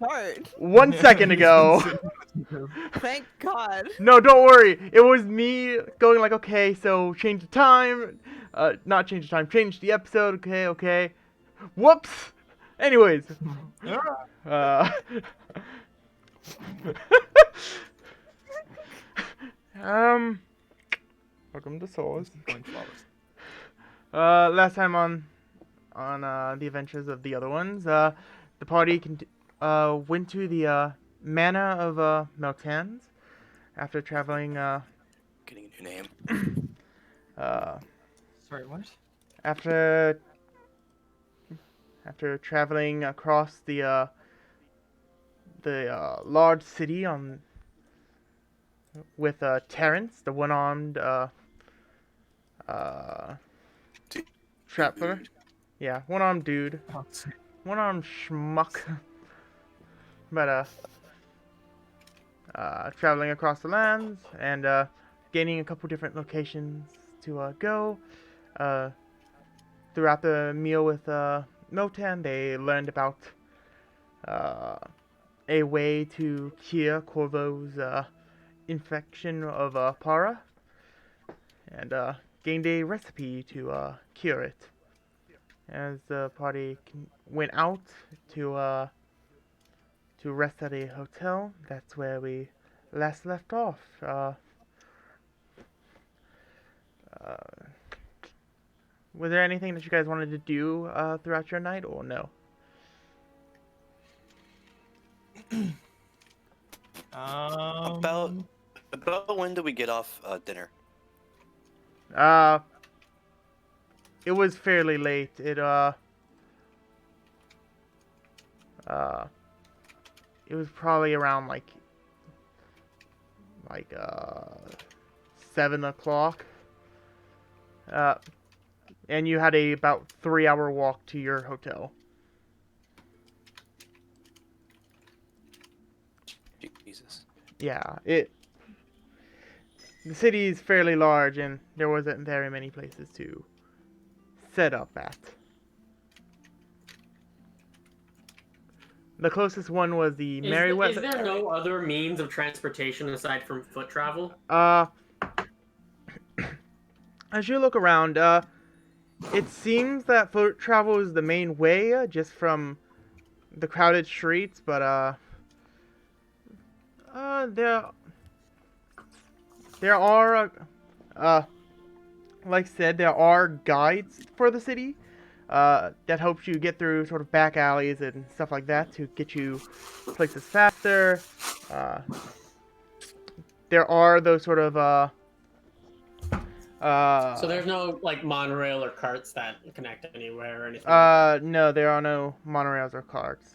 start. 1 second ago. Thank God. No, don't worry. It was me going like, okay, so change the time. Not change the time, change the episode. Okay, okay. Whoops. Anyways. Uh. um. Welcome to Souls. Last time on the adventures of the other ones, the party went to the manor of Meltans after traveling Getting a new name. Sorry, what? after traveling across the large city with Terrence, the one-armed trapper. Yeah, one-armed dude. Oh, One-armed schmuck. But traveling across the lands and gaining a couple different locations to go. Throughout the meal with Motan, they learned about a way to cure Corvo's infection of Para, and gained a recipe to cure it. As the party went out to rest at a hotel, that's where we last left off. Was there anything that you guys wanted to do throughout your night, or no? About when do we get off dinner? It was fairly late. It was probably around like 7 o'clock. And you had a about 3-hour walk to your hotel. Jesus. Yeah, the city is fairly large, and there wasn't very many places to set up at. The closest one was the Merryweather. Is there no other means of transportation aside from foot travel? As you look around, it seems that foot travel is the main way, just from the crowded streets, but there are, like I said, there are guides for the city, that helps you get through sort of back alleys and stuff like that to get you places faster. There are those sort of, So there's no like monorail or carts that connect anywhere or anything. No, there are no monorails or carts.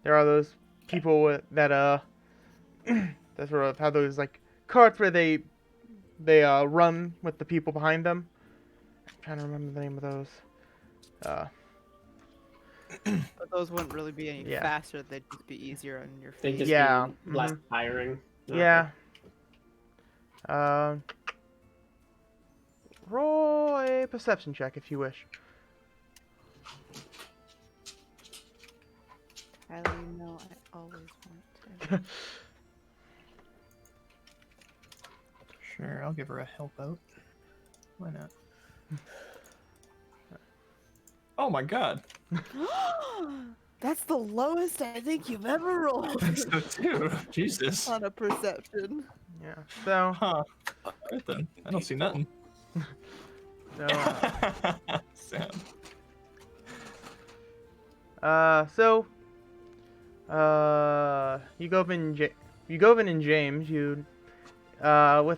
There are those people that that sort of have those like carts where they run with the people behind them. I'm trying to remember the name of those. But those wouldn't really be any Yeah. faster. They'd just be easier on your They feet. just Yeah, be less tiring. Yeah. Roll a perception check if you wish. Kylie, you know I always want to. Sure, I'll give her a help out. Why not? Oh my god. That's the lowest I think you've ever rolled I think so too. Jesus. on a perception. Yeah. So, Huh. Alright then. I don't see nothing. so, Sam. Yugovin and James, with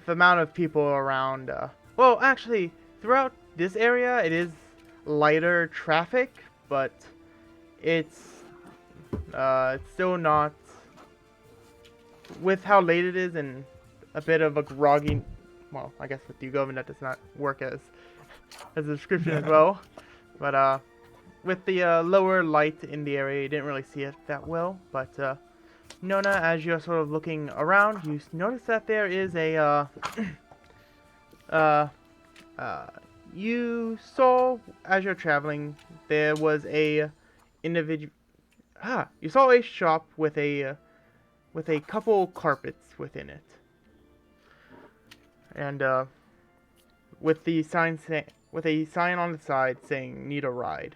the amount of people around, well, actually, throughout this area, it is lighter traffic, but it's still not, with how late it is and a bit of a groggy, well, I guess with Yugovin that does not work as a description as well, but with the lower light in the area, you didn't really see it that well, but Nona, as you're sort of looking around, you notice that there is a, you saw, as you're traveling, there was a you saw a shop with a couple carpets within it, and with the sign with a sign on the side saying "Need a ride."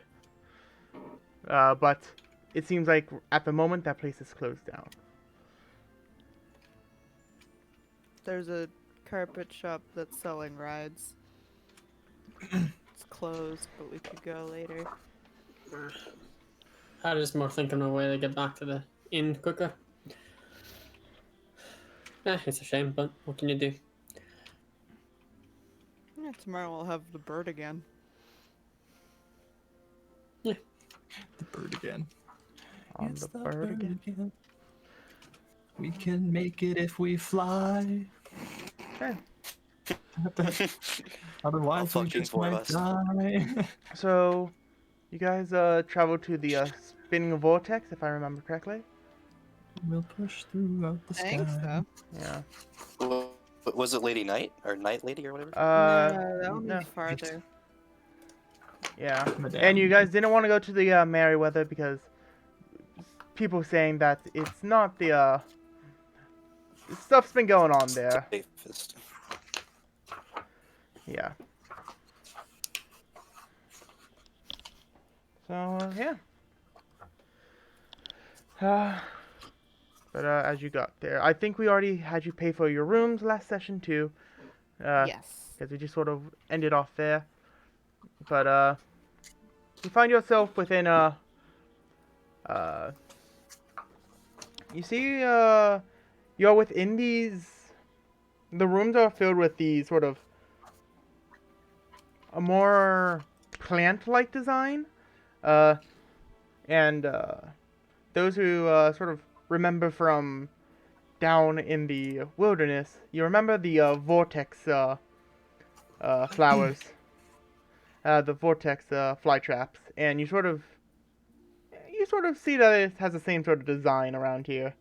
But it seems like at the moment that place is closed down. There's a carpet shop that's selling rides. It's closed, but we could go later. I just more thinking of a way to get back to the inn quicker. It's a shame, but what can you do? Yeah, tomorrow we'll have the bird again. The bird again. On It's the bird again. We can make it if we fly. Okay. Otherwise, we fucking just four of might us. die. So, you guys traveled to the spinning vortex, if I remember correctly. We'll push throughout the I think sky. so. Yeah. Was it Lady Night or Night Lady or whatever? No, that one no. was farther. Yeah. Madame. And you guys didn't want to go to the Merryweather because people saying that it's not the stuff's been going on there. Safest. Yeah. So yeah. But as you got there, I think we already had you pay for your rooms last session too. Yes. Because we just sort of ended off there. But you find yourself within you see you're within these. The rooms are filled with these sort of a more plant-like design, and those who sort of remember from down in the wilderness, you remember the vortex flowers, the vortex fly traps, and you sort of see that it has the same sort of design around here.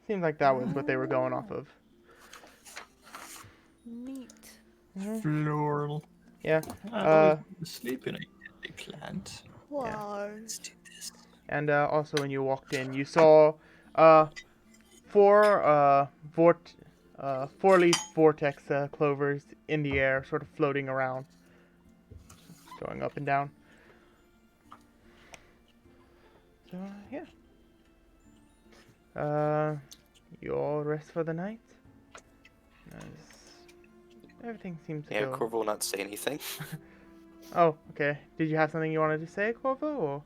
Seems like that was what they were going off of. Neat. Floral. Yeah. Sleep in a deadly plant. Wow. Let's do this. And also, when you walked in, you saw four four-leaf vortex clovers in the air, sort of floating around, going up and down. So yeah. You all rest for the night. Everything seems to Yeah, go. Corvo will not say anything. Oh, okay. Did you have something you wanted to say, Corvo? Or?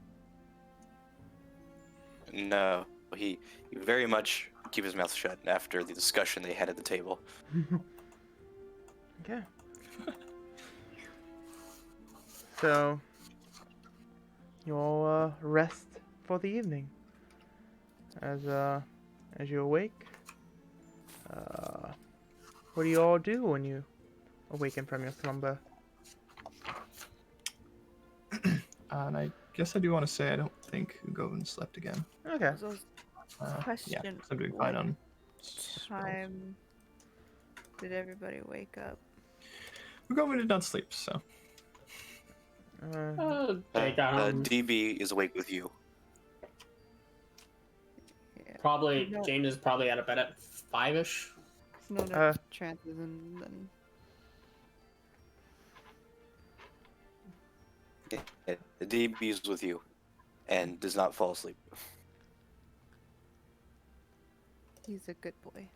No, he very much keep his mouth shut after the discussion they had at the table. Okay. So, you all rest for the evening. As you awake, what do you all do when you awaken from your slumber? And I guess I do want to say I don't think Govin slept again. Okay. So, Yeah, Question, I'm doing fine what on. time did everybody wake up? Govin did not sleep, so. They got home. DB is awake with you. Yeah. Probably No. James is probably out of bed at 5ish. No, no chances, and then Yeah, DB is with you, and does not fall asleep. he's a good boy.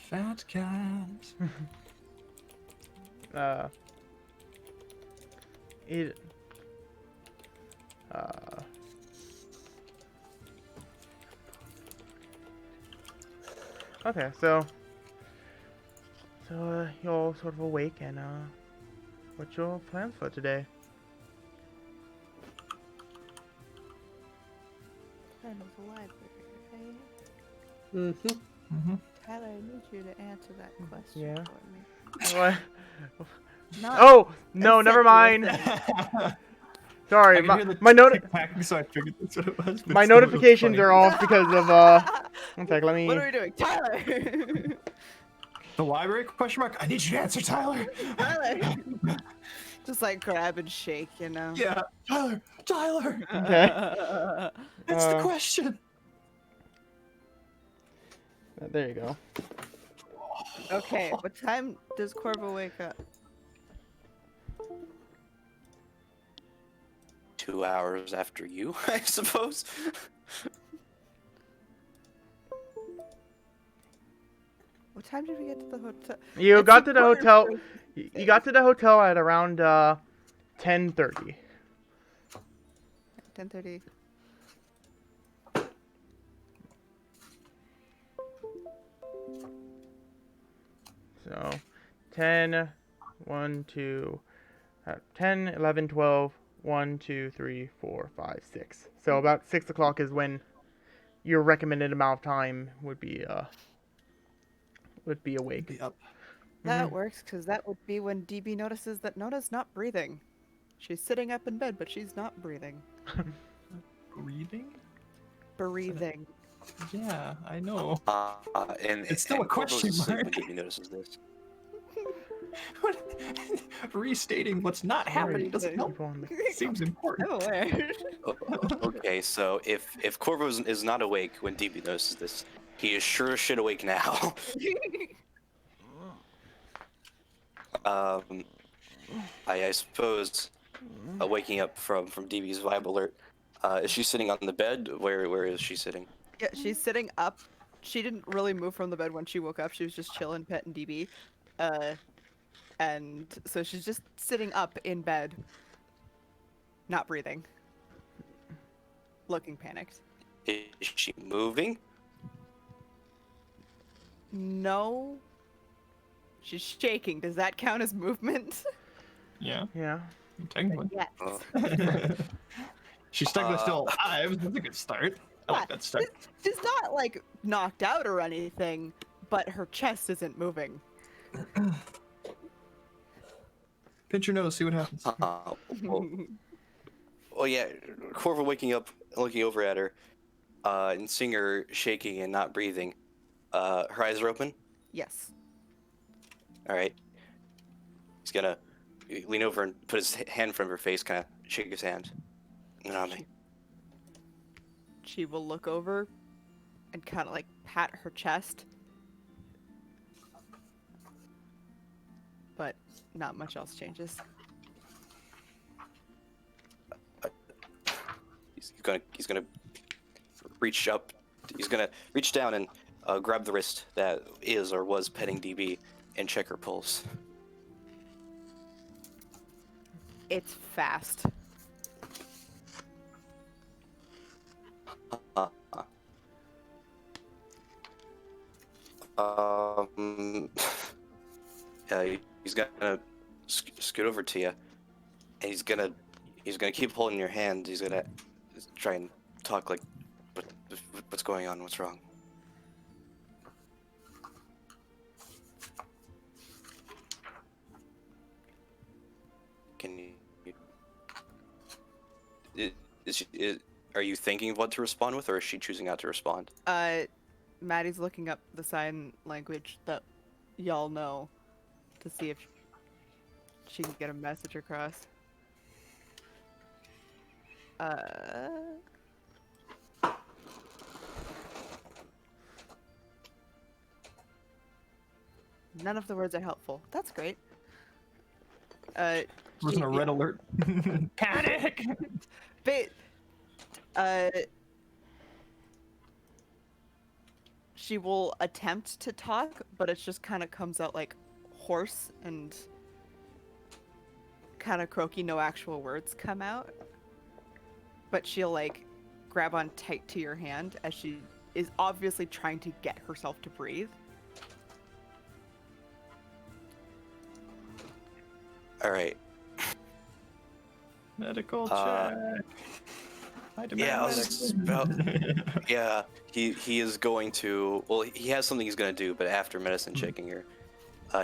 Fat cat. It. Okay, so you're all sort of awake, and what's your plans for today? Friend of the library, right? Mm-hmm. Mm-hmm. Tyler, I need you to answer that question Yeah. for me. What? Not Oh no, never essential mind. thing. Sorry, I could hear the my tick-tacking, so I figured that's what it was. but my still, it was notifications funny. are off because of One sec, let me. What are we doing, Tyler? The library? Question mark. I need you to answer, Tyler. Tyler. Just like grab and shake, you know. Yeah, Tyler. Okay. That's the Uh, question. There you go. Okay, what time does Corvo wake up? 2 hours after you, I suppose. What time did we get to the hotel? You It's got to the important hotel. for us to You say. got to the hotel at around 10:30. 10:30. So 10, 1, 2, 10, 11, 12, 1, 2, 3, 4, 5, 6. So about 6 o'clock is when your recommended amount of time would be awake. Be up. That Mhm. works, because that would be when DB notices that Nona's not breathing. She's sitting up in bed, but she's not breathing. Breathing? Breathing. Yeah, I know. And It's still a Corvo's question asleep mark. when he notices this. Restating what's not happening doesn't help. People on the- Seems important. I'm aware. Okay, so if Corvo is not awake when DB notices this, he is sure as shit awake now. I suppose waking up from DB's vibe alert. Is she sitting on the bed? Where is she sitting? Yeah, she's sitting up. She didn't really move from the bed when she woke up. She was just chilling, petting DB. And so she's just sitting up in bed, not breathing, looking panicked. Is she moving? No. She's shaking. Does that count as movement? Yeah, Yeah. technically. Yes. Oh. She's technically still alive. That's a good start. I like that start. She's not like knocked out or anything, but her chest isn't moving. Pinch your nose, see what happens. Well, yeah, Corvo waking up, looking over at her, and seeing her shaking and not breathing. Her eyes are open. Yes. All right. He's gonna lean over and put his hand in front of her face, kind of shake his hand. Nami. She will look over and kind of like pat her chest. But not much else changes. He's gonna reach up. He's gonna reach down and grab the wrist that is or was petting DB and check her pulse. It's fast. He's gonna scoot over to you, and he's gonna keep holding your hand. He's gonna try and talk like, what's going on? What's wrong? Can you? Are you thinking of what to respond with, or is she choosing not to respond? Maddie's looking up the sign language that y'all know to see if she can get a message across. None of the words are helpful. That's great. Wasn't a red alert. Panic! But, she will attempt to talk, but it just kind of comes out like hoarse and kind of croaky. No actual words come out. But she'll like grab on tight to your hand as she is obviously trying to get herself to breathe. All right. Medical Uh, check. I demand yeah, I was medical- Yeah, he is going to. Well, he has something he's going to do, but after medicine checking her,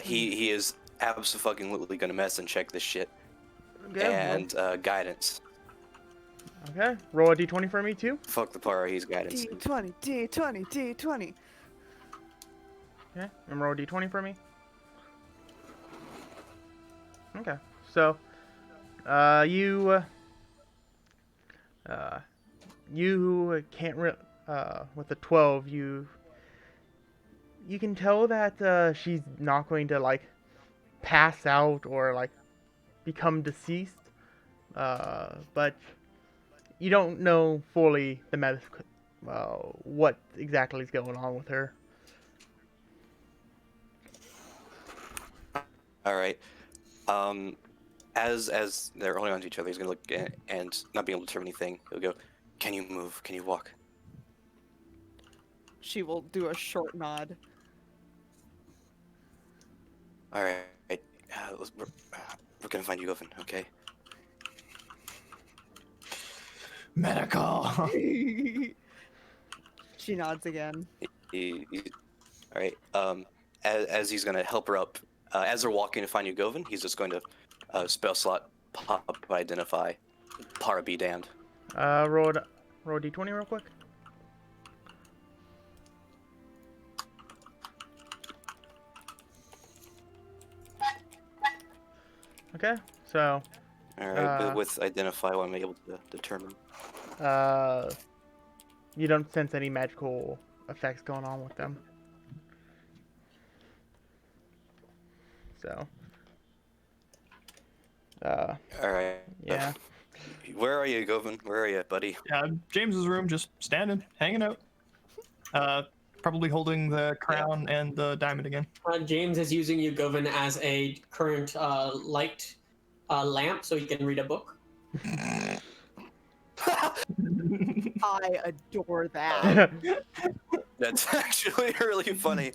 he is absolutely going to medicine check this shit Okay. and guidance. Okay. Roll a d20 for me too. Fuck the Paro, he's guidance. D20, D20, D20. Okay. And roll a d20 for me. Okay. So, You can't with a 12, you can tell that she's not going to like pass out or like become deceased, but you don't know fully what exactly is going on with her. All right. As they're holding on to each other, he's gonna look and not be able to determine anything. He'll go, "Can you move? Can you walk?" She will do a short nod. All right. We're gonna find you, Govan. Okay. Medical. She nods again. All right. As he's gonna help her up, as they're walking to find you, Govan, he's just going to spell slot pop identify. Para be damned. Roll d20 real quick. Okay, so All right. With identify, what I'm able to determine. you don't sense any magical effects going on with them. So, All right. yeah. Where are you, Govan? Where are you, buddy? Yeah, James's room, just standing, hanging out. Probably holding the crown and the diamond again. James is using you, Govan, as a current light lamp so he can read a book. I adore that. That's actually really funny.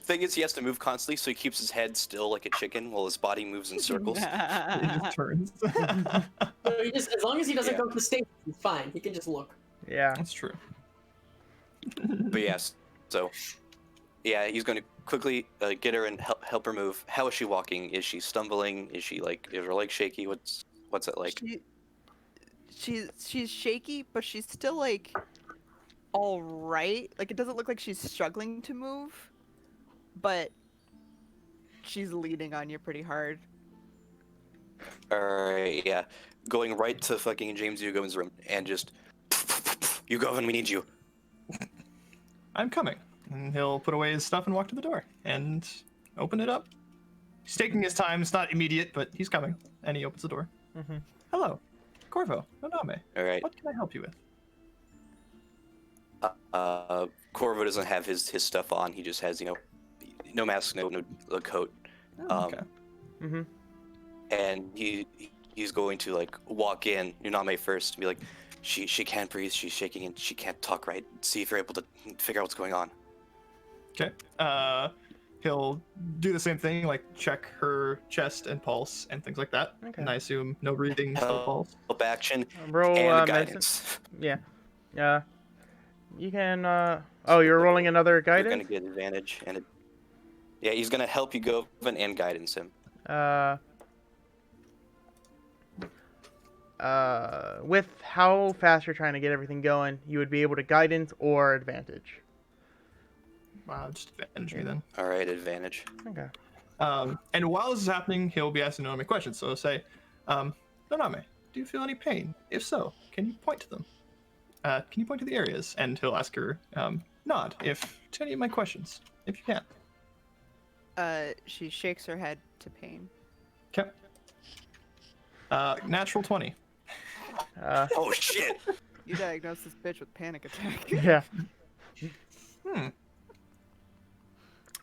Thing is, he has to move constantly, so he keeps his head still like a chicken while his body moves in circles. It just turns. So he just, as long as he doesn't Yeah. go to the stage, he's fine. He can just look. Yeah. That's true. But yes, so yeah, he's going to quickly get her and help her move. How is she walking? Is she stumbling? Is she like, is her leg shaky? What's it like? She's shaky, but she's still like all right. Like it doesn't look like she's struggling to move, but she's leaning on you pretty hard. Alright, yeah. Going right to fucking James Ugovan's room and just, Ugovan, we need you. I'm coming. And he'll put away his stuff and walk to the door and open it up. He's taking his time. It's not immediate, but he's coming. And he opens the door. Mhm. Hello, Corvo, Noname. Alright. What can I help you with? Corvo doesn't have his stuff on. He just has, no mask, no coat. Okay. Mhm. And he's going to like walk in Nuname first and be like, she can't breathe, she's shaking and she can't talk right. See if you're able to figure out what's going on. Okay. He'll do the same thing, like check her chest and pulse and things like that. Okay. And I assume no breathing, no pulse. Help action Roll and medicine. guidance. Yeah. You can. Oh, you're rolling another You're guidance. gonna get advantage and yeah, he's gonna help you go and guidance him. With how fast you're trying to get everything going, you would be able to guidance or advantage. Wow, just advantage me then. All right, advantage. Okay. And while this is happening, he'll be asking Noname questions. So he'll say, Noname, do you feel any pain? If so, can you point to them? Can you point to the areas? And he'll ask her, nod to any of my questions, if you can. She shakes her head to pain. Okay. Natural 20. Oh shit! You diagnose this bitch with panic attack. Yeah.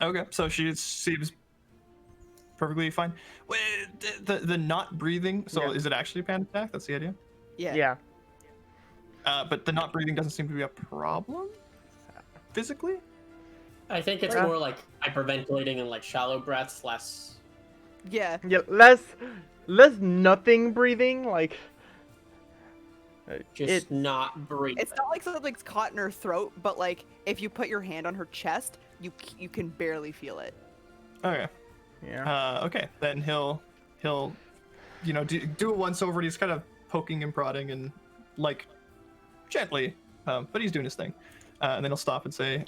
Okay, so she seems perfectly fine. Wait, the not breathing, so Yeah. is it actually a panic attack? That's the idea? Yeah. Yeah. But the not breathing doesn't seem to be a problem? Physically? I think it's more like hyperventilating and like shallow breaths, less. Yeah. Yeah. Less nothing breathing. Like. Just not breathing. It's not like something's caught in her throat, but like if you put your hand on her chest, you can barely feel it. Okay. Yeah. Okay, then he'll do a once over. And he's kind of poking and prodding and like gently, but he's doing his thing. And then he'll stop and say,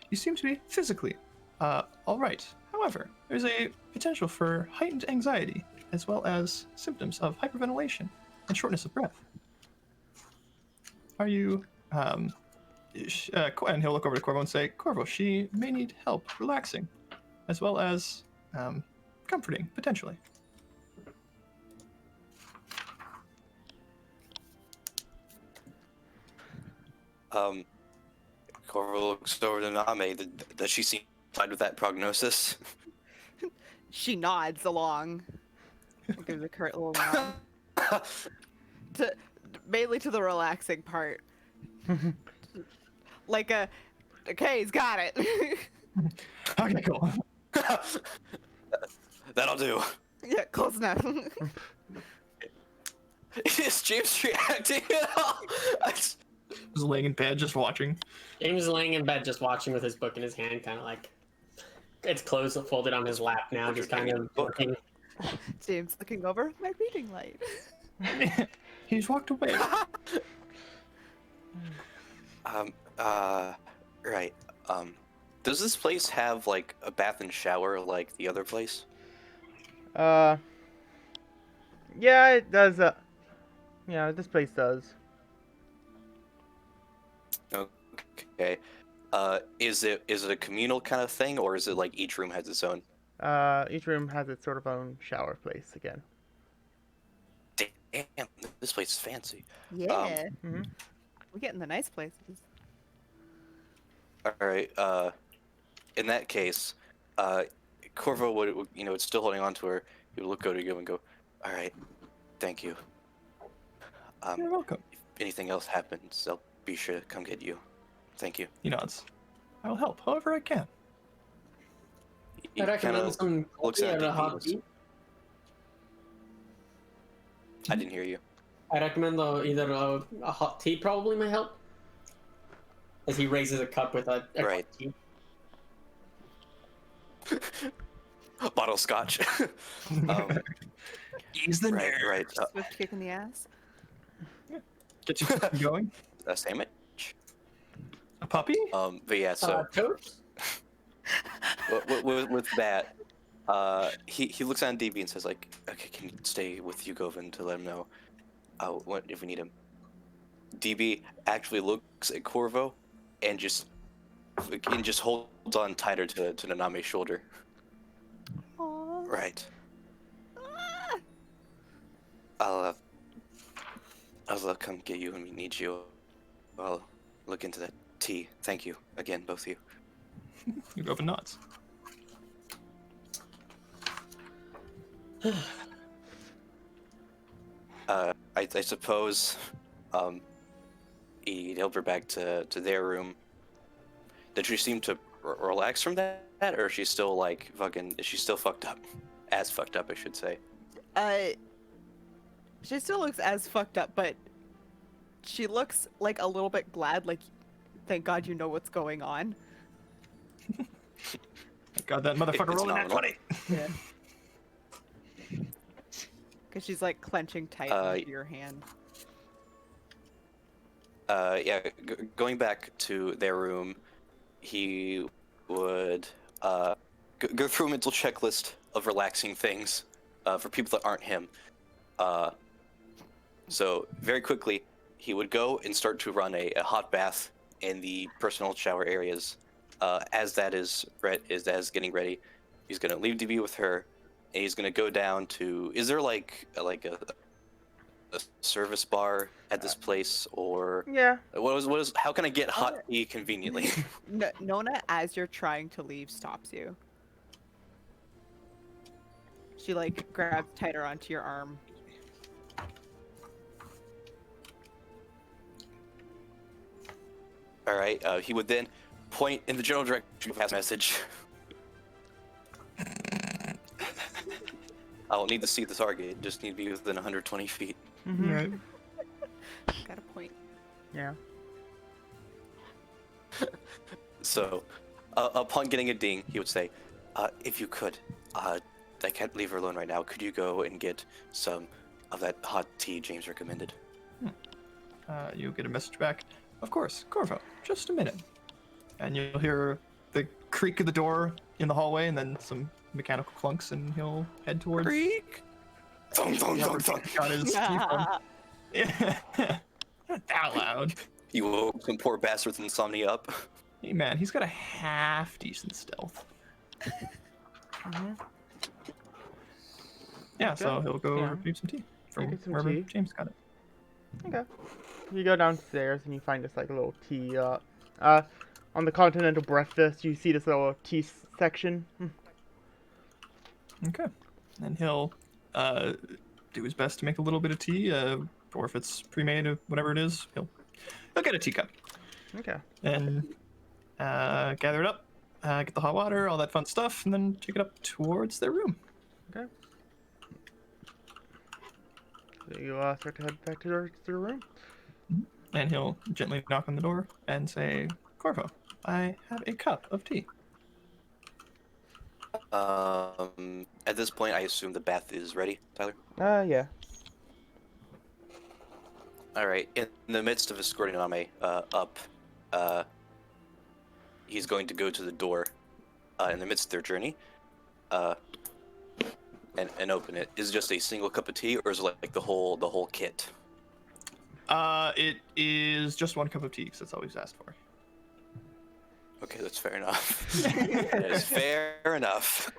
"You seem to be physically all right. However, there's a potential for heightened anxiety as well as symptoms of hyperventilation and shortness of breath. Are you, and he'll look over to Corvo and say, Corvo, she may need help relaxing, as well as comforting, potentially. Corvo looks over to Name. Does she seem fine with that prognosis? She nods along. Gives a curt little nod. Mainly to the relaxing part. Like okay, he's got it. Okay, cool. That'll do. Yeah, close enough. Is James reacting at all? Just laying in bed, just watching. James is laying in bed just watching with his book in his hand, kind of like it's closed, folded on his lap now, just kind of looking. James looking over my reading light. He's walked away. Right. Does this place have like a bath and shower like the other place? Yeah, it does. Yeah, this place does. Okay. Is it a communal kind of thing, or is it like each room has its own? Each room has its sort of own shower place again. Damn, this place is fancy. Yeah. Mhm. We're getting the nice places. All right. In that case, Corvo would, it's still holding on to her. He would look over to you and go, "All right, thank you. You're welcome. If anything else happens, I'll be sure to come get you. Thank you." He nods. I will help however I can. He I recommend kinda some looks coffee at or the a hot beans. tea. I didn't hear you. I recommend either a hot tea probably might help. As he raises a cup with a Right. hot tea. Bottle of scotch. Ease the right, nerve. right. Swift kick in the ass. Get you going. A sandwich. A puppy? But yeah. So Toast? with that, he looks on DB and says like, "Okay, can you stay with you, Govan, to let him know, what if we need him." DB actually looks at Corvo, and just holds on tighter to Naname's shoulder. Aww. Right. Ah. I'll come get you when we need you. I'll look into that tea. Thank you again, both of you. You go for nuts. I suppose, he'd help her back to their room. Did she seem to relax from that, or is she still like fucking? Is she still fucked up? As fucked up, I should say. She still looks as fucked up, but she looks like a little bit glad, like, thank God you know what's going on. Got that motherfucker It's rolling that nominal. 20. Yeah. Because she's like clenching tight into your hand. Yeah, going back to their room, he would go through a mental checklist of relaxing things for people that aren't him. So very quickly, he would go and start to run a hot bath in the personal shower areas. As that is getting ready, he's gonna leave DB with her, and he's gonna go down to. Is there like a service bar at this place, or Yeah. what is? How can I get hot tea conveniently? Nona, as you're trying to leave, stops you. She like grabs tighter onto your arm. All right. He would then point in the general direction of his message. I don't need to see the target. Just need to be within 120 feet. Mm-hmm. Right. Got a point. Yeah. So, upon getting a ding, he would say, "If you could, I can't leave her alone right now. Could you go and get some of that hot tea James recommended?" You'll get a message back. Of course, Corvo, just a minute. And you'll hear the creak of the door in the hallway and then some mechanical clunks, and he'll head towards... Creak. Thong, thong, thong, thong. Got his teeth on. Yeah. Not that loud. You woke some poor bastard's insomnia up. Hey man, he's got a half decent stealth. Yeah, so Okay. he'll go Yeah. retrieve some tea from get some wherever tea. James got it. Okay. You go downstairs and you find this like little tea. On the continental breakfast, you see this little tea section. Okay. And he'll do his best to make a little bit of tea, or if it's pre-made or whatever it is, he'll get a teacup Okay. and gather it up, get the hot water, all that fun stuff, and then take it up towards their room. Okay. So you start to head back to the room. And he'll gently knock on the door and say, Corvo, I have a cup of tea. At this point, I assume the bath is ready, Tyler. Yeah. All right. In the midst of escorting Name up, he's going to go to the door. In the midst of their journey, and open it. Is it just a single cup of tea, or is it like the whole kit? It is just one cup of tea, because that's all he's asked for. Okay, that's fair enough. That is fair enough.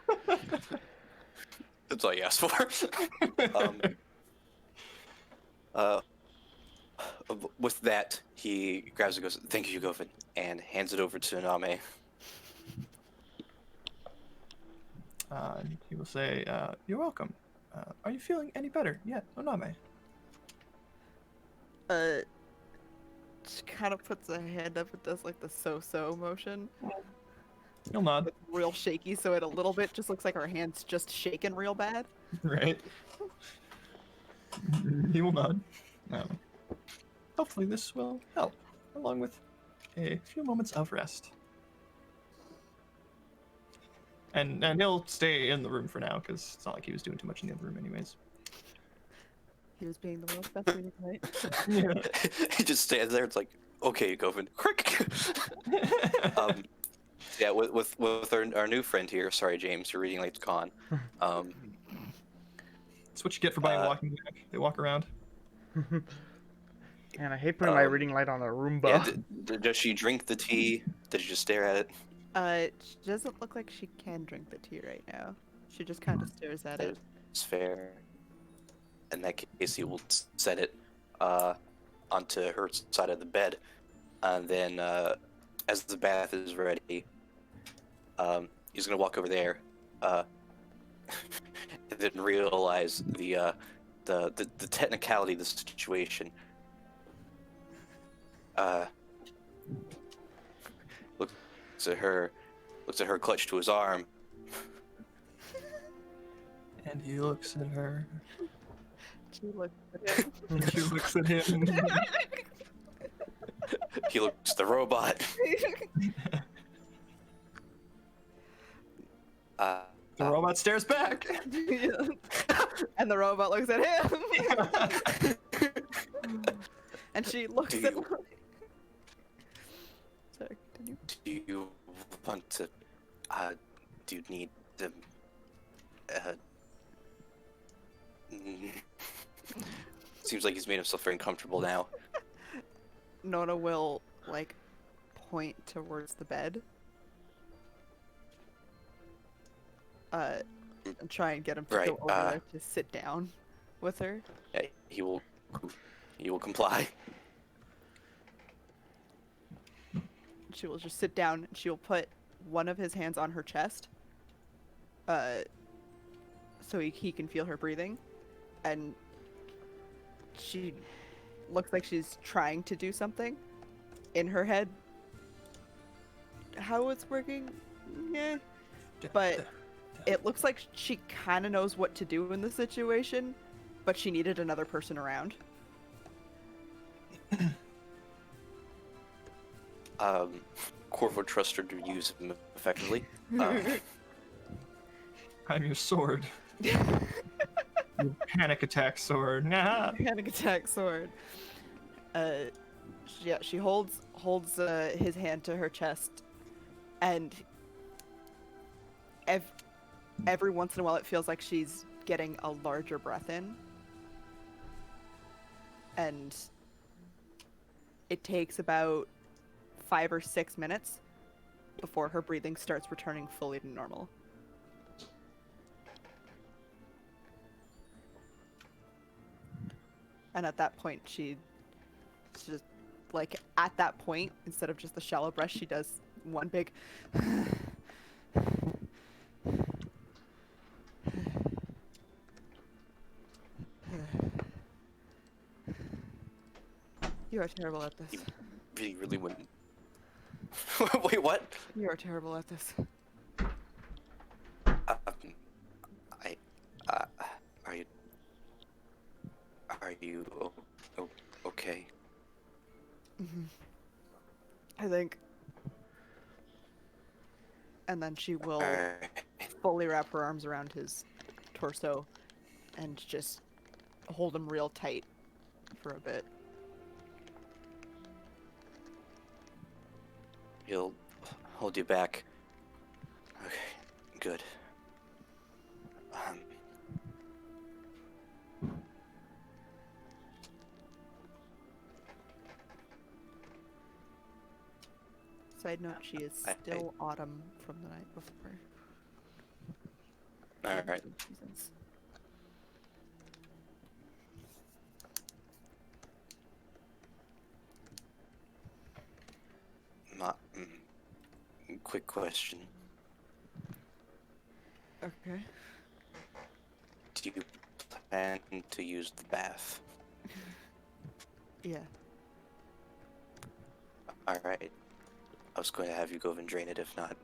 That's all you asked for. With that, he grabs it and goes, "Thank you, Govin," and hands it over to Name. And he will say, you're welcome. Are you feeling any better yet, Oname? She kind of puts a hand up and does like the so-so motion. He'll nod. It's real shaky, so it a little bit just looks like her hand's just shaking real bad. Right. He will nod. Hopefully this will help, along with a few moments of rest. And he'll stay in the room for now, because it's not like he was doing too much in the other room anyways. He was being the world's best reader tonight. He just stands there. It's like, okay, Govin. Yeah, with our new friend here. Sorry, James, your reading light's gone. That's what you get for buying Walking Dead. They walk around. And I hate putting my reading light on a Roomba. Yeah, does she drink the tea? Does she just stare at it? She doesn't look like she can drink the tea right now. She just kind of stares at it. It's fair. In that case, he will set it onto her side of the bed, and then as the bath is ready, he's gonna walk over there, and then realize the technicality of the situation. Looks at her clutched to his arm. And he looks at her. She looks at him. And she looks at him. He looks at the robot. The robot stares back. And the robot looks at him. And she looks Do at. you- Sorry, continue. Do you want to? Do you need to? Seems like he's made himself very uncomfortable now. Nona will like point towards the bed. And try and get him to Right, go over there to sit down with her. Yeah, he will comply. She will just sit down and she will put one of his hands on her chest. So he can feel her breathing. And she looks like she's trying to do something in her head. How it's working? Yeah. But it looks like she kind of knows what to do in the situation, but she needed another person around. Corvo trusts her to use him effectively. I'm your sword. Your panic attack sword. Nah. Panic attack sword. Yeah, she holds his hand to her chest, and every once in a while it feels like she's getting a larger breath in. And it takes about 5 or 6 minutes before her breathing starts returning fully to normal. And at that point, she just, like, at that point, instead of just the shallow breath, she does one big. You are terrible at this. Really wouldn't. Wait, what? You are terrible at this. I, are you? Are you okay? I think. And then she will Alright. fully wrap her arms around his torso and just hold him real tight for a bit. He'll hold you back. Okay, good. Side note, she is still Autumn from the night before. Alright. Seasons. Quick question. Okay. Do you plan to use the bath? Yeah. Alright. I was going to have you go and drain it if not.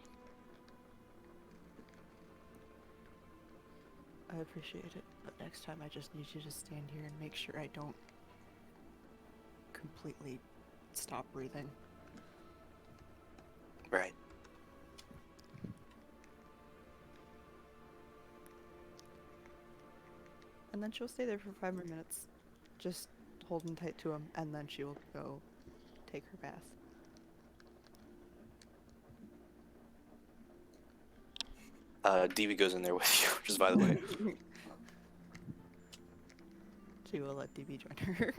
I appreciate it, but next time I just need you to stand here and make sure I don't completely stop breathing. Right. And then she'll stay there for 5 more minutes, just holding tight to him, and then she will go take her bath. DB goes in there with you, just by the way. She will let DB join her.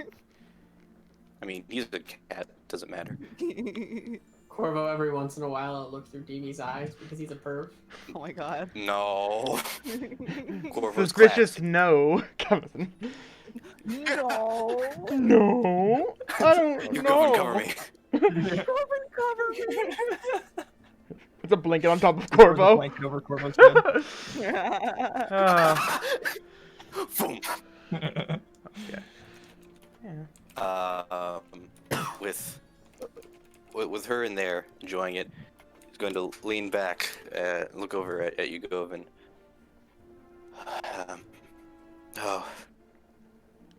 I mean, he's a cat, doesn't matter. Corvo every once in a while will look through DB's eyes because he's a perv. Oh my god. No. Corvo's Suspicious classy. no. Come No! No. I don't You know. go and cover me. Cover me! It's a blanket on top of Throws a Corvo. blanket over Corvo's head. Boom. Okay. Yeah. With her in there enjoying it, he's going to lean back, look over at you, Govan. Oh,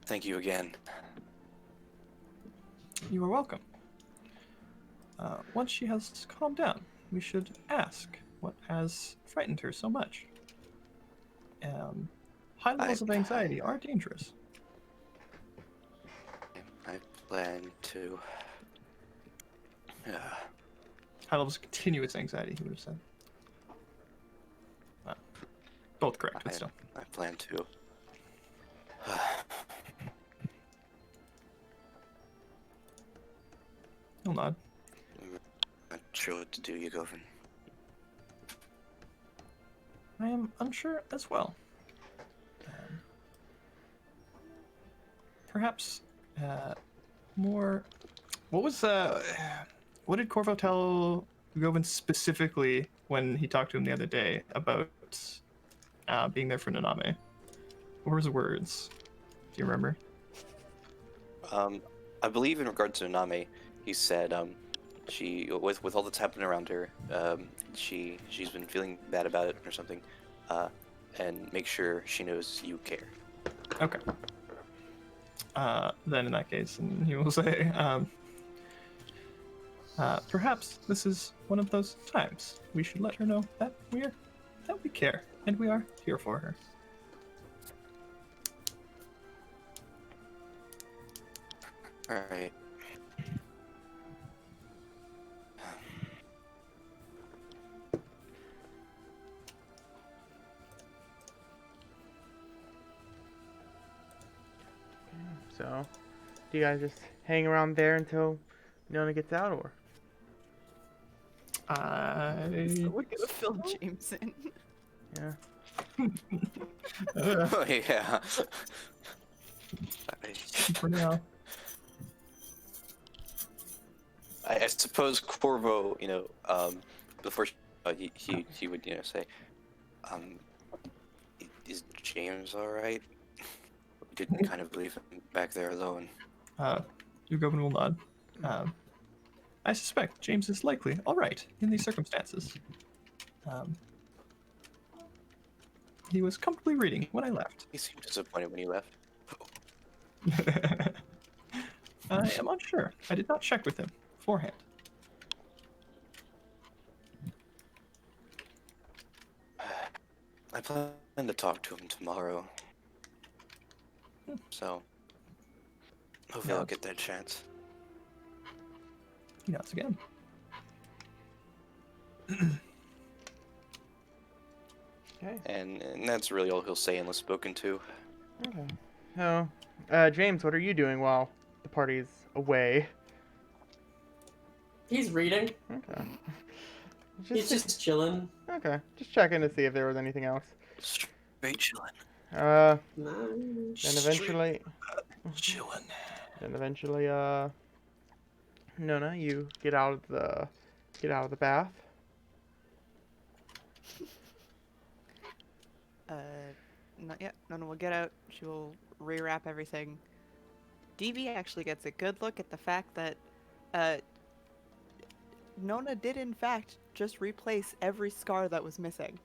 thank you again. You are welcome. Once she has calmed down, we should ask what has frightened her so much. High levels of anxiety are dangerous. I plan to. High levels of continuous anxiety, he would have said. Both correct, but still. I plan to. He'll nod. I'm not sure what to do, Yugovan. I am unsure as well. Perhaps more. What did Corvo tell Govan specifically when he talked to him the other day about being there for Naname? What were his words? Do you remember? I believe in regard to Naname, he said she with all that's happened around her, she's been feeling bad about it or something, and make sure she knows you care. Okay. Then in that case, and he will say, perhaps this is one of those times. We should let her know that we care and we are here for her. All right. Do you guys just hang around there until Nona gets out, or? I. We're gonna fill James in. Yeah. Oh, yeah. For now. I suppose Corvo, before he would, say, um, is James all right? We didn't kind of leave him back there alone. Your governor will nod. I suspect James is likely all right in these circumstances. He was comfortably reading when I left. He seemed disappointed when he left. I am unsure. I did not check with him beforehand. I plan to talk to him tomorrow. So, hopefully I'll get that chance. He nods again. Okay. And that's really all he'll say unless spoken to. Okay. So, James, what are you doing while the party's away? He's reading. Okay. He's just chilling. Okay. Just checking to see if there was anything else. Straight chillin'. Then Nice. eventually, Chillin'. Nona, you get out of the bath. Not yet. Nona will get out. She will rewrap everything. DB actually gets a good look at the fact that Nona did in fact just replace every scar that was missing.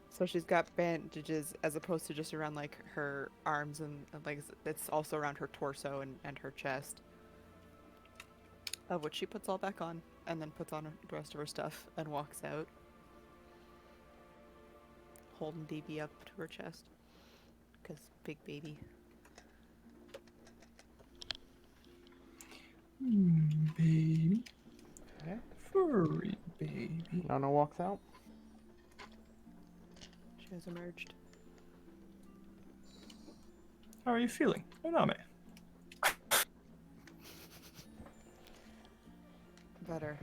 So she's got bandages as opposed to just around like her arms and legs. It's also around her torso and her chest. Which she puts all back on and then puts on the rest of her stuff and walks out. Holding DB up to her chest. Because big baby. Baby. Okay. Furry baby. Nona walks out. She has emerged. How are you feeling, Oname? Better.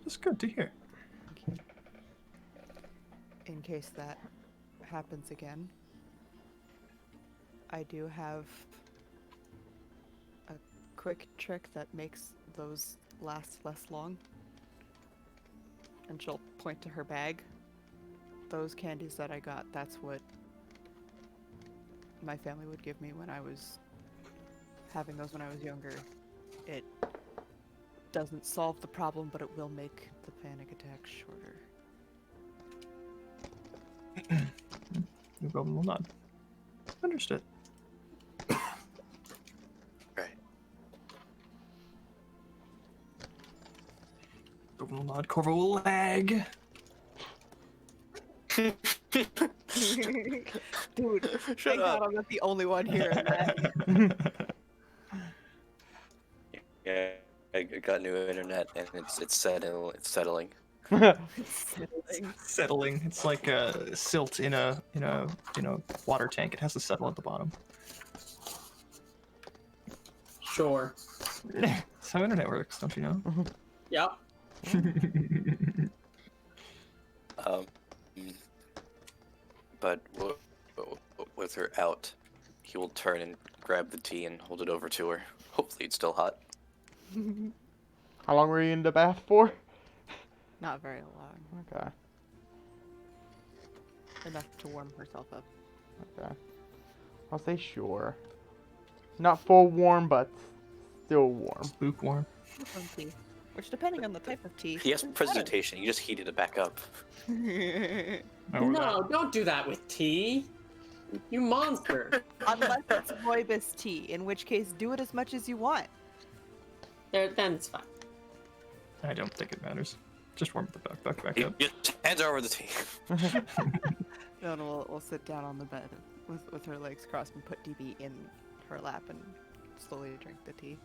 That's good to hear. Thank you. In case that happens again, I do have a quick trick that makes those last less long. And she'll point to her bag. Those candies that I got, that's what my family would give me when I was having those when I was younger. It doesn't solve the problem, but it will make the panic attacks shorter. Your governor will nod. Understood. Right. Governor will nod. Corvo will lag. Dude, thank God I'm not the only one hearing that. Yeah, I got new internet and it's settling. Settling. It's like a silt in a water tank. It has to settle at the bottom. Sure. That's how internet works, don't you know? Yep. But with her out, he will turn and grab the tea and hold it over to her. Hopefully it's still hot. How long were you in the bath for? Not very long. Okay. Enough to warm herself up. Okay. I'll say sure. Not full warm, but still warm. Lukewarm. Some tea. Which, depending on the type of tea. He has is better. presentation. You just heated it back up. No, don't do that with tea. You monster. Unless it's Rooibos tea, in which case do it as much as you want. Then it's fine. I don't think it matters. Just warm the back He up. just hands over the tea. Fiona will sit down on the bed with her legs crossed and put DB in her lap and slowly drink the tea.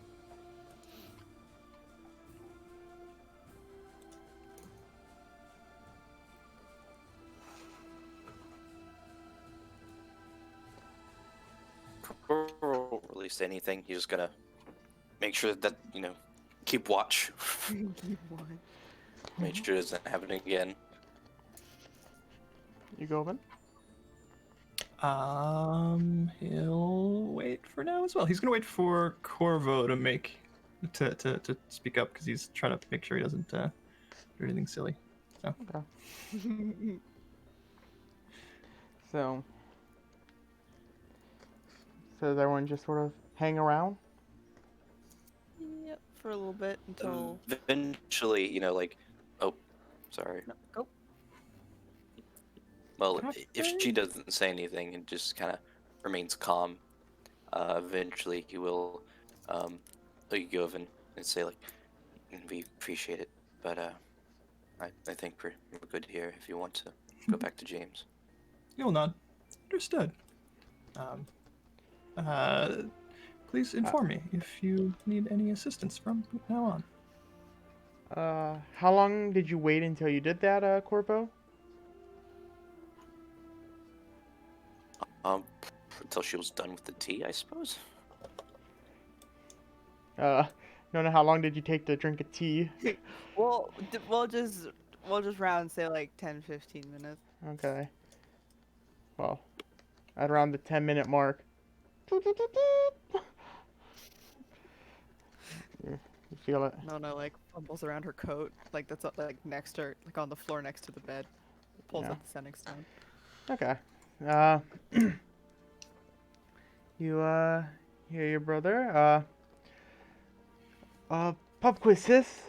really say anything. He's just gonna make sure that keep watch. Make sure it doesn't happen again. You go, Ben? He'll wait for now as well. He's gonna wait for Corvo to speak up because he's trying to make sure he doesn't do anything silly. So So does everyone just sort of hang around? Yep, for a little bit until. Eventually, oh, sorry. No, go. Well, if she doesn't say anything and just kind of remains calm, eventually he will look you over and say, like, we appreciate it, but I think we're good here if you want to go back to James. you'll nod. Understood. Please inform me if you need any assistance from now on. How long did you wait until you did that, Corpo? Until she was done with the tea, I suppose. No, how long did you take to drink a tea? We'll just round say like 10-15 minutes. Okay. Well, at around the 10-minute mark. You feel it? No, like fumbles around her coat, like that's like next to her, like on the floor next to the bed. Pulls Yeah. up the sending stone. Okay. You hear your brother. Pub quiz, sis.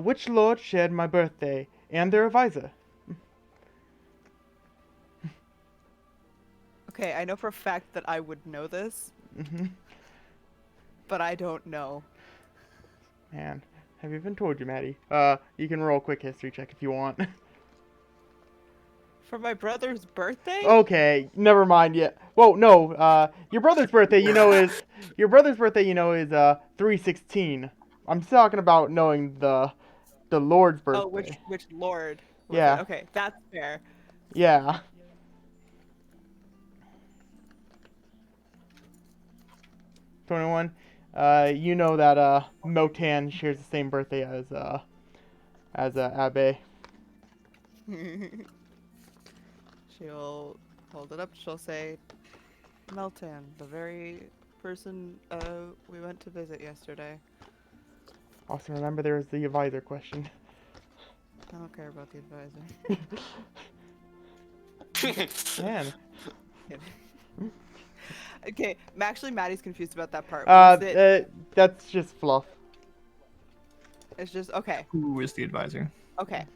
Which lord shared my birthday and their advisor? Okay, I know for a fact that I would know this, Mm-hmm. but I don't know. Man, have you even told you, Maddie? You can roll a quick history check if you want. For my brother's birthday? Okay, never mind yet. Well, no, your brother's birthday, is 3/16. I'm talking about knowing the Lord's birthday. Oh, which lord? Was Yeah. it? Okay, that's fair. Yeah. $21. You know that Motan shares the same birthday as Abe. She'll hold it up. She'll say, Meltan, the very person we went to visit yesterday. Also, remember there was the advisor question. I don't care about the advisor. Man. Okay, actually, Maddie's confused about that part. Was it, That's just fluff. it's just okay. Who is the advisor? Okay,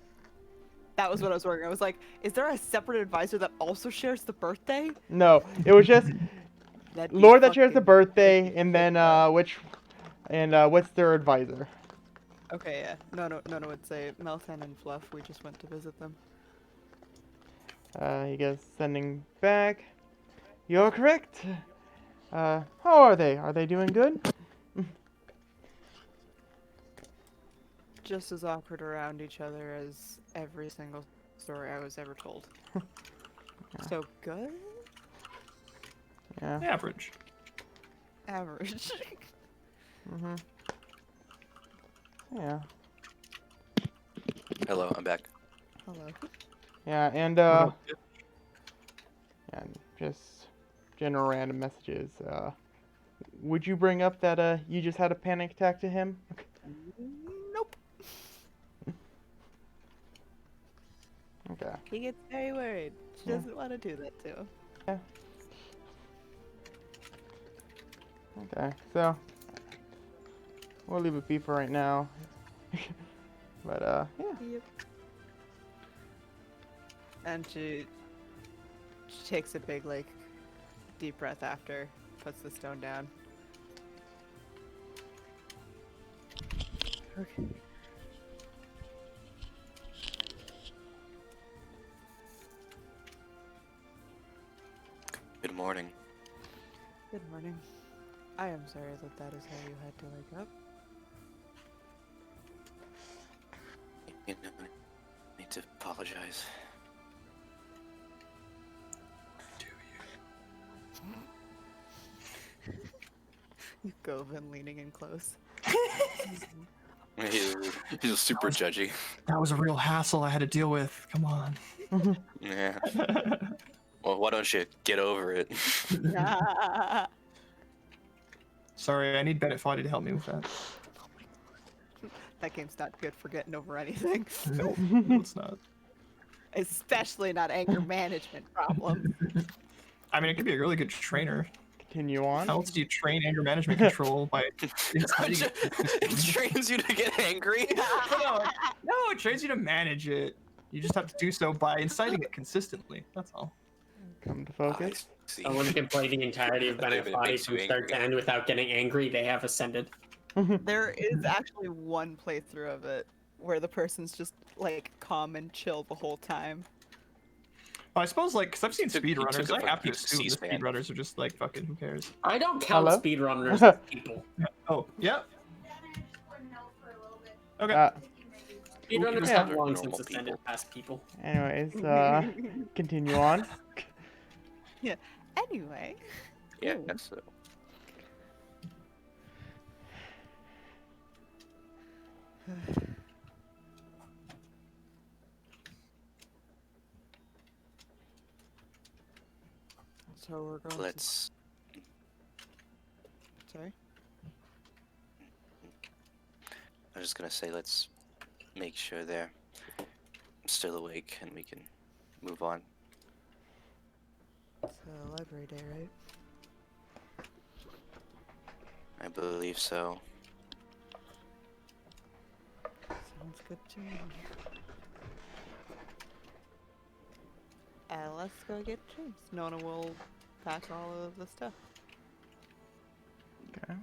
that was what I was wondering. I was like, is there a separate advisor that also shares the birthday? No, it was just That'd be Lord that shares the fucking- birthday, and then what's their advisor? Okay, yeah. No. It's a Meltan and Fluff. We just went to visit them. You guys sending back. You're correct. How are they? Are they doing good? Just as awkward around each other as every single story I was ever told. So good? Yeah. Average. Average. Mhm. Yeah. Hello, I'm back. Hello. Yeah, and What about- and just general random messages. Would you bring up that you just had a panic attack to him? Nope. Okay. He gets very worried. She Yeah. doesn't want to do that to him. Okay. So we'll leave it be for right now. But yeah. Yep. And she takes a big, like, deep breath after, puts the stone down. Okay. Good morning. Good morning. I am sorry that is how you had to wake up. You know, I need to apologize. Do you? Govan leaning in close. He's super judgy. That was a real hassle I had to deal with. Come on. Yeah. Well, why don't you get over it? Sorry, I need Bennett Foddy to help me with that. That game's not good for getting over anything. No, no, it's not. Especially not anger management problems. I mean, it could be a really good trainer. Continue on. How else do you train anger management control by inciting it? It trains you to get angry. No, it trains you to manage it. You just have to do so by inciting it consistently. That's all. Come to focus. See. Someone can play the entirety of I think Bennett it Foddy makes from you start to angry. end without getting angry. They have ascended. There is actually one playthrough of it where the person's just like calm and chill the whole time. Well, I suppose, like, because I've seen He took speedrunners, a I have to fucking assume the C-SPAN. speedrunners are just like, fucking, who cares? I don't count Hello? speedrunners as people. Oh, yeah. Okay. Speedrunners Yeah. have long Normal since ascended people. past people. Anyways, continue on. Anyway. Yeah, that's so. So we're going Let's. to... Sorry? I'm just gonna say let's make sure they're still awake and we can move on. It's library day, right? I believe so. Sounds good to me. Let's go get James. Nona will pack all of the stuff. Okay.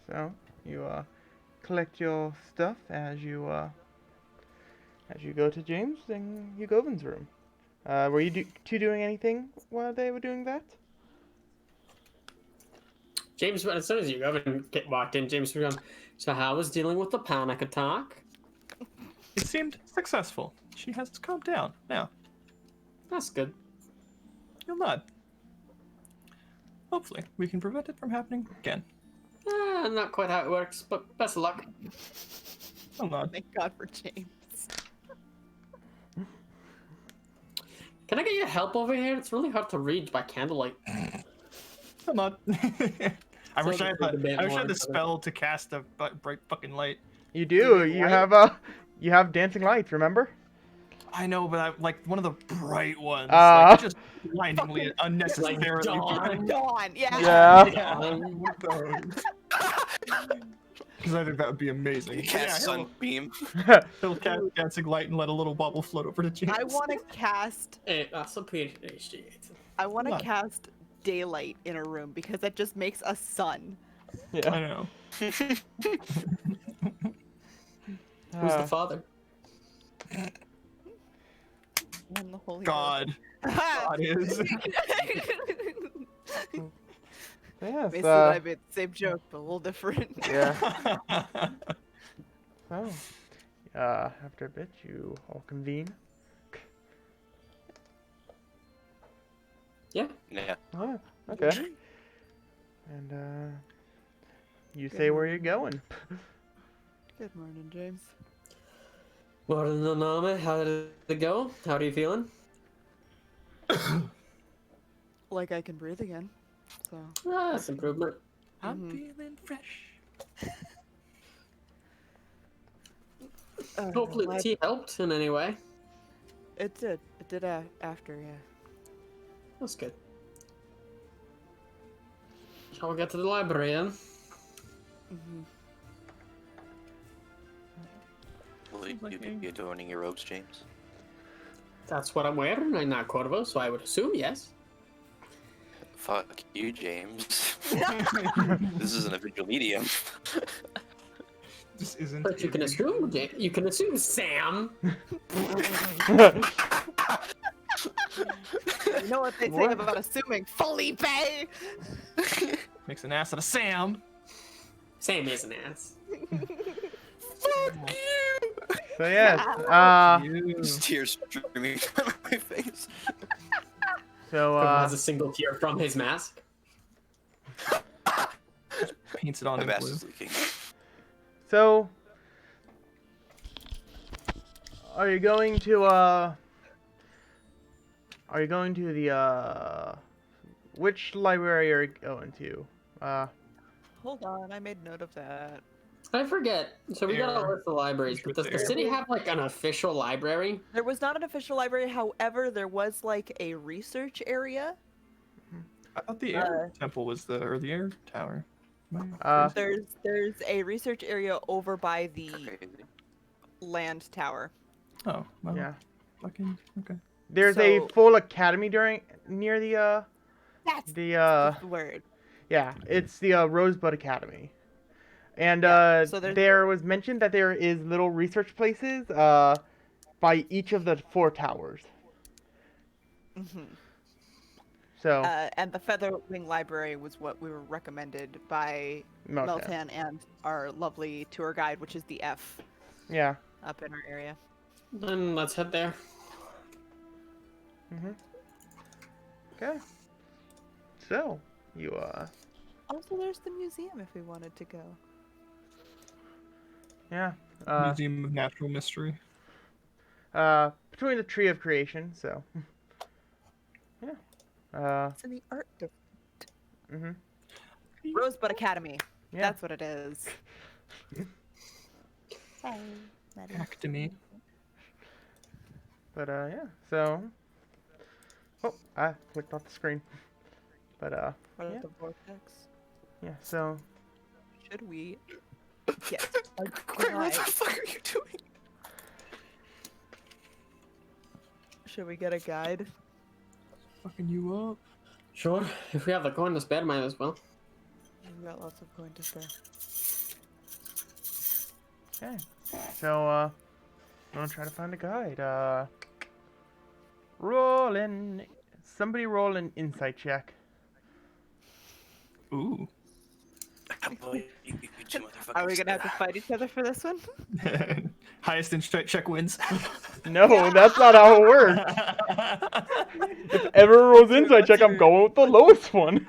So you collect your stuff as you go to James and Yugovin's room. Were you two doing anything while they were doing that? James, as soon as you walked in, James was going, so how was dealing with the panic attack? It seemed successful. She has calmed down now. That's good. You'll nod. Hopefully, we can prevent it from happening again. Not quite how it works, but best of luck. You'll nod. Thank God for James. Can I get your help over here? It's really hard to read by candlelight. You'll nod. I wish I had a bit I wish I more had the for spell to cast a bright fucking light. You do. Giving You light? have dancing lights. Remember? I know, but I like one of the bright ones. Ah. Like, just blindingly unnecessarily. dawn. Dawn, yeah. Yeah. Because I think that would be amazing. You cast Yeah, sunbeam. he'll cast dancing light and let a little bubble float over to James. I want to cast. That's appreciated. I want to What? cast daylight in a room because that just makes a sun. Yeah. I know. Who's the father? And the Holy God. God is. Yes. Basically, I made the same joke, but a little different. Yeah. So, after a bit, you all convene. Yeah. Yeah. Oh, okay. And you say where you're going. Good morning, James. Morning, Naname. How did it go? How are you feeling? Like I can breathe again. So That's improvement. I'm feeling fresh. Hopefully the tea helped in any way. it did. It did after, yeah. That's good. Shall we get to the library then? Mm-hmm. Will you be adorning your robes, James? That's what I'm wearing. I'm not Corvo, so I would assume yes. Fuck you, James. This isn't a visual medium. This isn't. But you can assume, you can assume Sam. You know what they say What? about assuming Felipe? Makes an ass out of Sam. Sam is an ass. Fuck you! So yes. Just tears streaming from my face. So Corvo has a single tear from his mask. Paints it on My in mask blue. is leaking. So, are you going to the which library are you going to? Hold on, I made note of that. I forget. So we got a There. list of libraries, but does the There. city have like an official library? There was not an official library, however, there was like a research area. I thought the air temple was the air tower. Am I Uh, crazy? There's a research area over by the Crazy. land tower. Oh, well, yeah. fucking okay. There's a So- full academy near That's the the word. yeah, it's the Rosebud Academy. And Yeah, so there's- there was mentioned that there is little research places by each of the 4 towers. hmm So, And the Featherwing Library was what we were recommended by Meltan. Meltan and our lovely tour guide, which is the F Yeah. up in our area. Then let's head there. Okay. So, you Also, there's the museum if we wanted to go. yeah. Museum of Natural Mystery. Between the Tree of Creation, so. Yeah. It's in the art district. Mhm. Rosebud Academy. Yeah. That's what it is. Back to me. But yeah. So. Oh, I clicked off the screen. But What is Yeah. the vortex? yeah. So Should we get a Greg, what the guide? fuck are you doing? Should we get a guide? Fucking you up. Sure. If we have the coin to spare, might as well. We've got lots of coin to spare. okay. So I'm gonna try to find a guide. Somebody roll an insight check. Ooh. Boy, you two motherfuckers. Are we gonna have to fight each other for this one? Highest in check wins. No, that's not how it works. If ever rolls insight check, I'm going with the lowest one.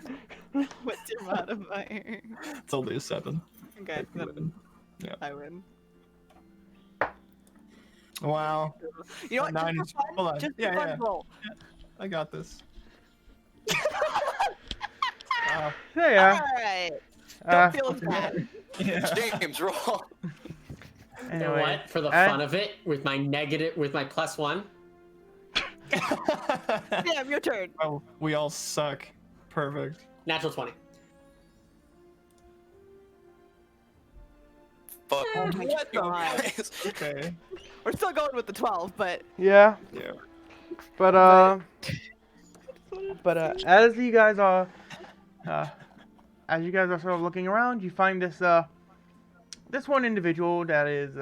What's your modifier? It's only a 7. Okay, then Yeah. I win. Wow. You know what? Nine Just is- for fun, hold on. just for Yeah, fun yeah. roll. I got this. Wow. So yeah. Alright. Uh, Don't feel as bad. Yeah. James, roll. You know anyway, what? For the uh, fun of it, with my +1. Damn, your turn. Oh, we all suck. Perfect. Natural 20. Fuck. Oh you my God. guys. Okay. We're still going with the 12, but Yeah. Yeah. But as you guys are sort of looking around, you find this this one individual that is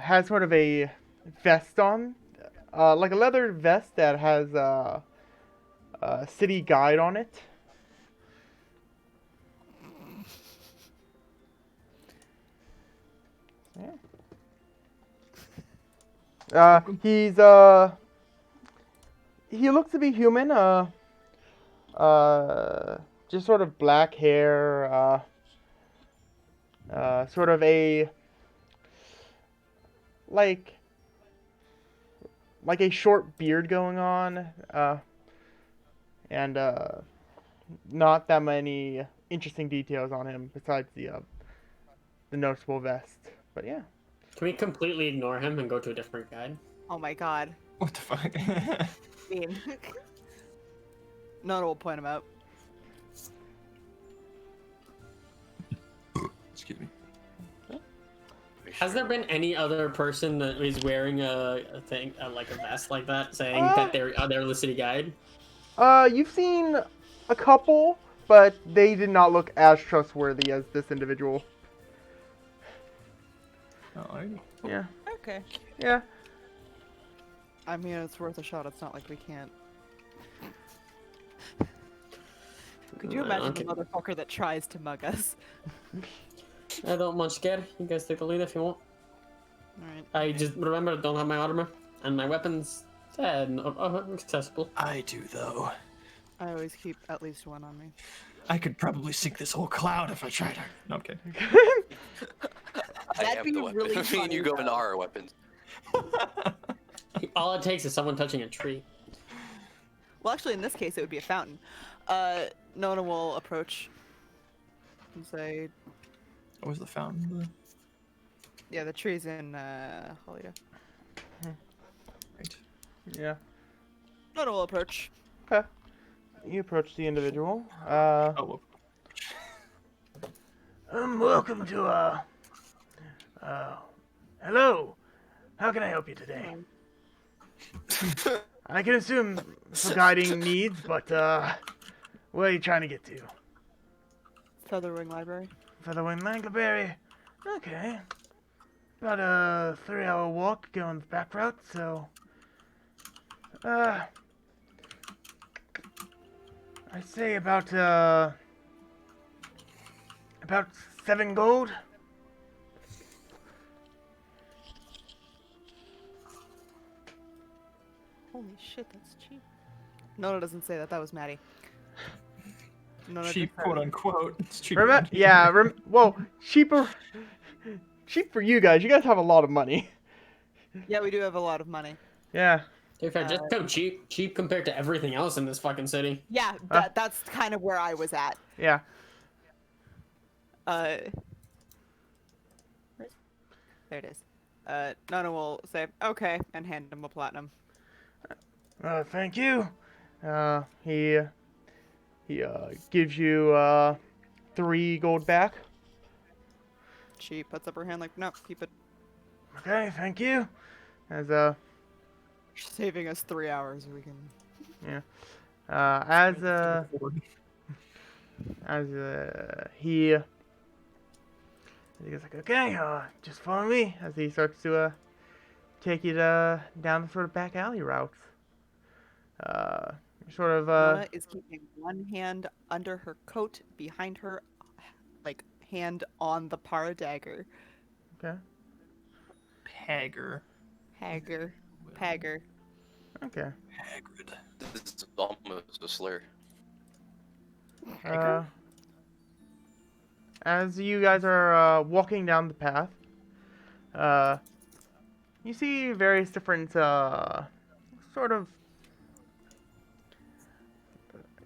has sort of a vest on, like a leather vest that has a city guide on it. He looks to be human, just sort of black hair, sort of a, like a short beard going on, and, not that many interesting details on him besides the noticeable vest, but yeah. Can we completely ignore him and go to a different guide? oh my god. What the fuck? Mean. Nona will point him out. Excuse me. Has there been any other person that is wearing a thing, like a vest like that, saying Uh, that they're the city guide? You've seen a couple, but they did not look as trustworthy as this individual. Alrighty. Yeah. Okay. Yeah. I mean, it's worth a shot. It's not like we can't. Could you imagine Okay. the motherfucker that tries to mug us? I don't much care. You guys take the lead if you want. Alright. I just remember I don't have my armor and my weapons. Accessible. I do though. I always keep at least one on me. I could probably sink this whole cloud if I tried. No, I'm kidding. I That'd have be the weapon. really Me and funny, you go into though. our weapons. All it takes is someone touching a tree. Well, actually, in this case, it would be a fountain. Nona will approach and say, What was the fountain? "Yeah, the tree's in Hollida." Right. Yeah. Nona will approach. Okay. You approach the individual. Oh, well. Welcome to, hello. How can I help you today? I can assume for guiding needs, but, where are you trying to get to? Featherwing Library. Featherwing Langleberry. Okay. About a 3-hour walk going the back route, so, I'd say about 7 gold. Holy shit, that's cheap. Nona doesn't say that. That was Maddie. Nona Cheap, just said- quote unquote. It's cheap. Well, cheaper for you guys. You guys have a lot of money. Yeah, we do have a lot of money. Yeah. To be fair, just so cheap compared to everything else in this fucking city. Yeah, that's kind of where I was at. Yeah. There it is. Nona will say, "Okay," and hand him a platinum. Thank you. He gives you 3 gold back. She puts up her hand like, "No, keep it." Okay, thank you. As She's saving us 3 hours. We can. he goes like, okay, just follow me, as he starts to take you down the sort of back alley route. Nona is keeping one hand under her coat, behind her, like hand on the para dagger. Okay. Hagger. Hagger. Pagger. Okay. Hagrid. This is almost a slur. As you guys are walking down the path, you see various different sort of.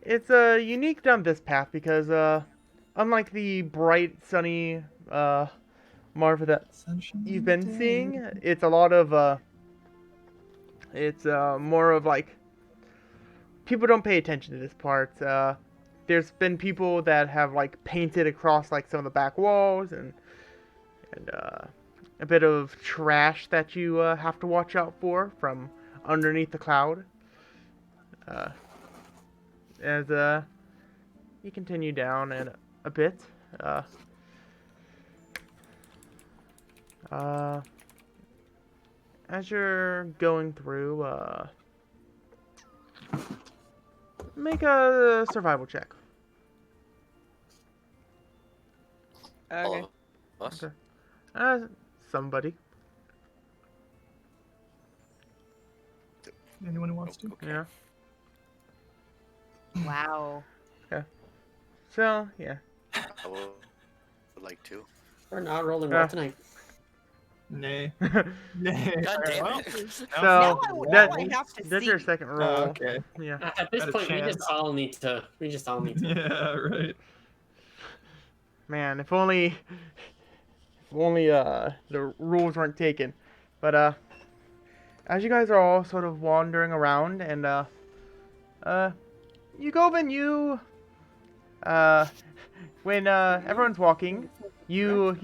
It's unique down this path because unlike the bright, sunny Marva that you've been seeing, it's a lot of it's more of like people don't pay attention to this part. There's been people that have like painted across like some of the back walls and a bit of trash that you have to watch out for from underneath the cloud. As you continue down and a bit, as you're going through, make a survival check. Okay. All of us. Okay. Somebody. Anyone who wants to? Okay. Yeah. Wow. So, yeah. I would like to. We're not rolling well tonight. Nay. Nay. God damn Well, it. So, Now I that, have to that's see. your second roll. okay. Yeah. At this Got a point, we chance. just all need to. Yeah, right. Man, if only the rules weren't taken. But as you guys are all sort of wandering around and you go and you when everyone's walking, you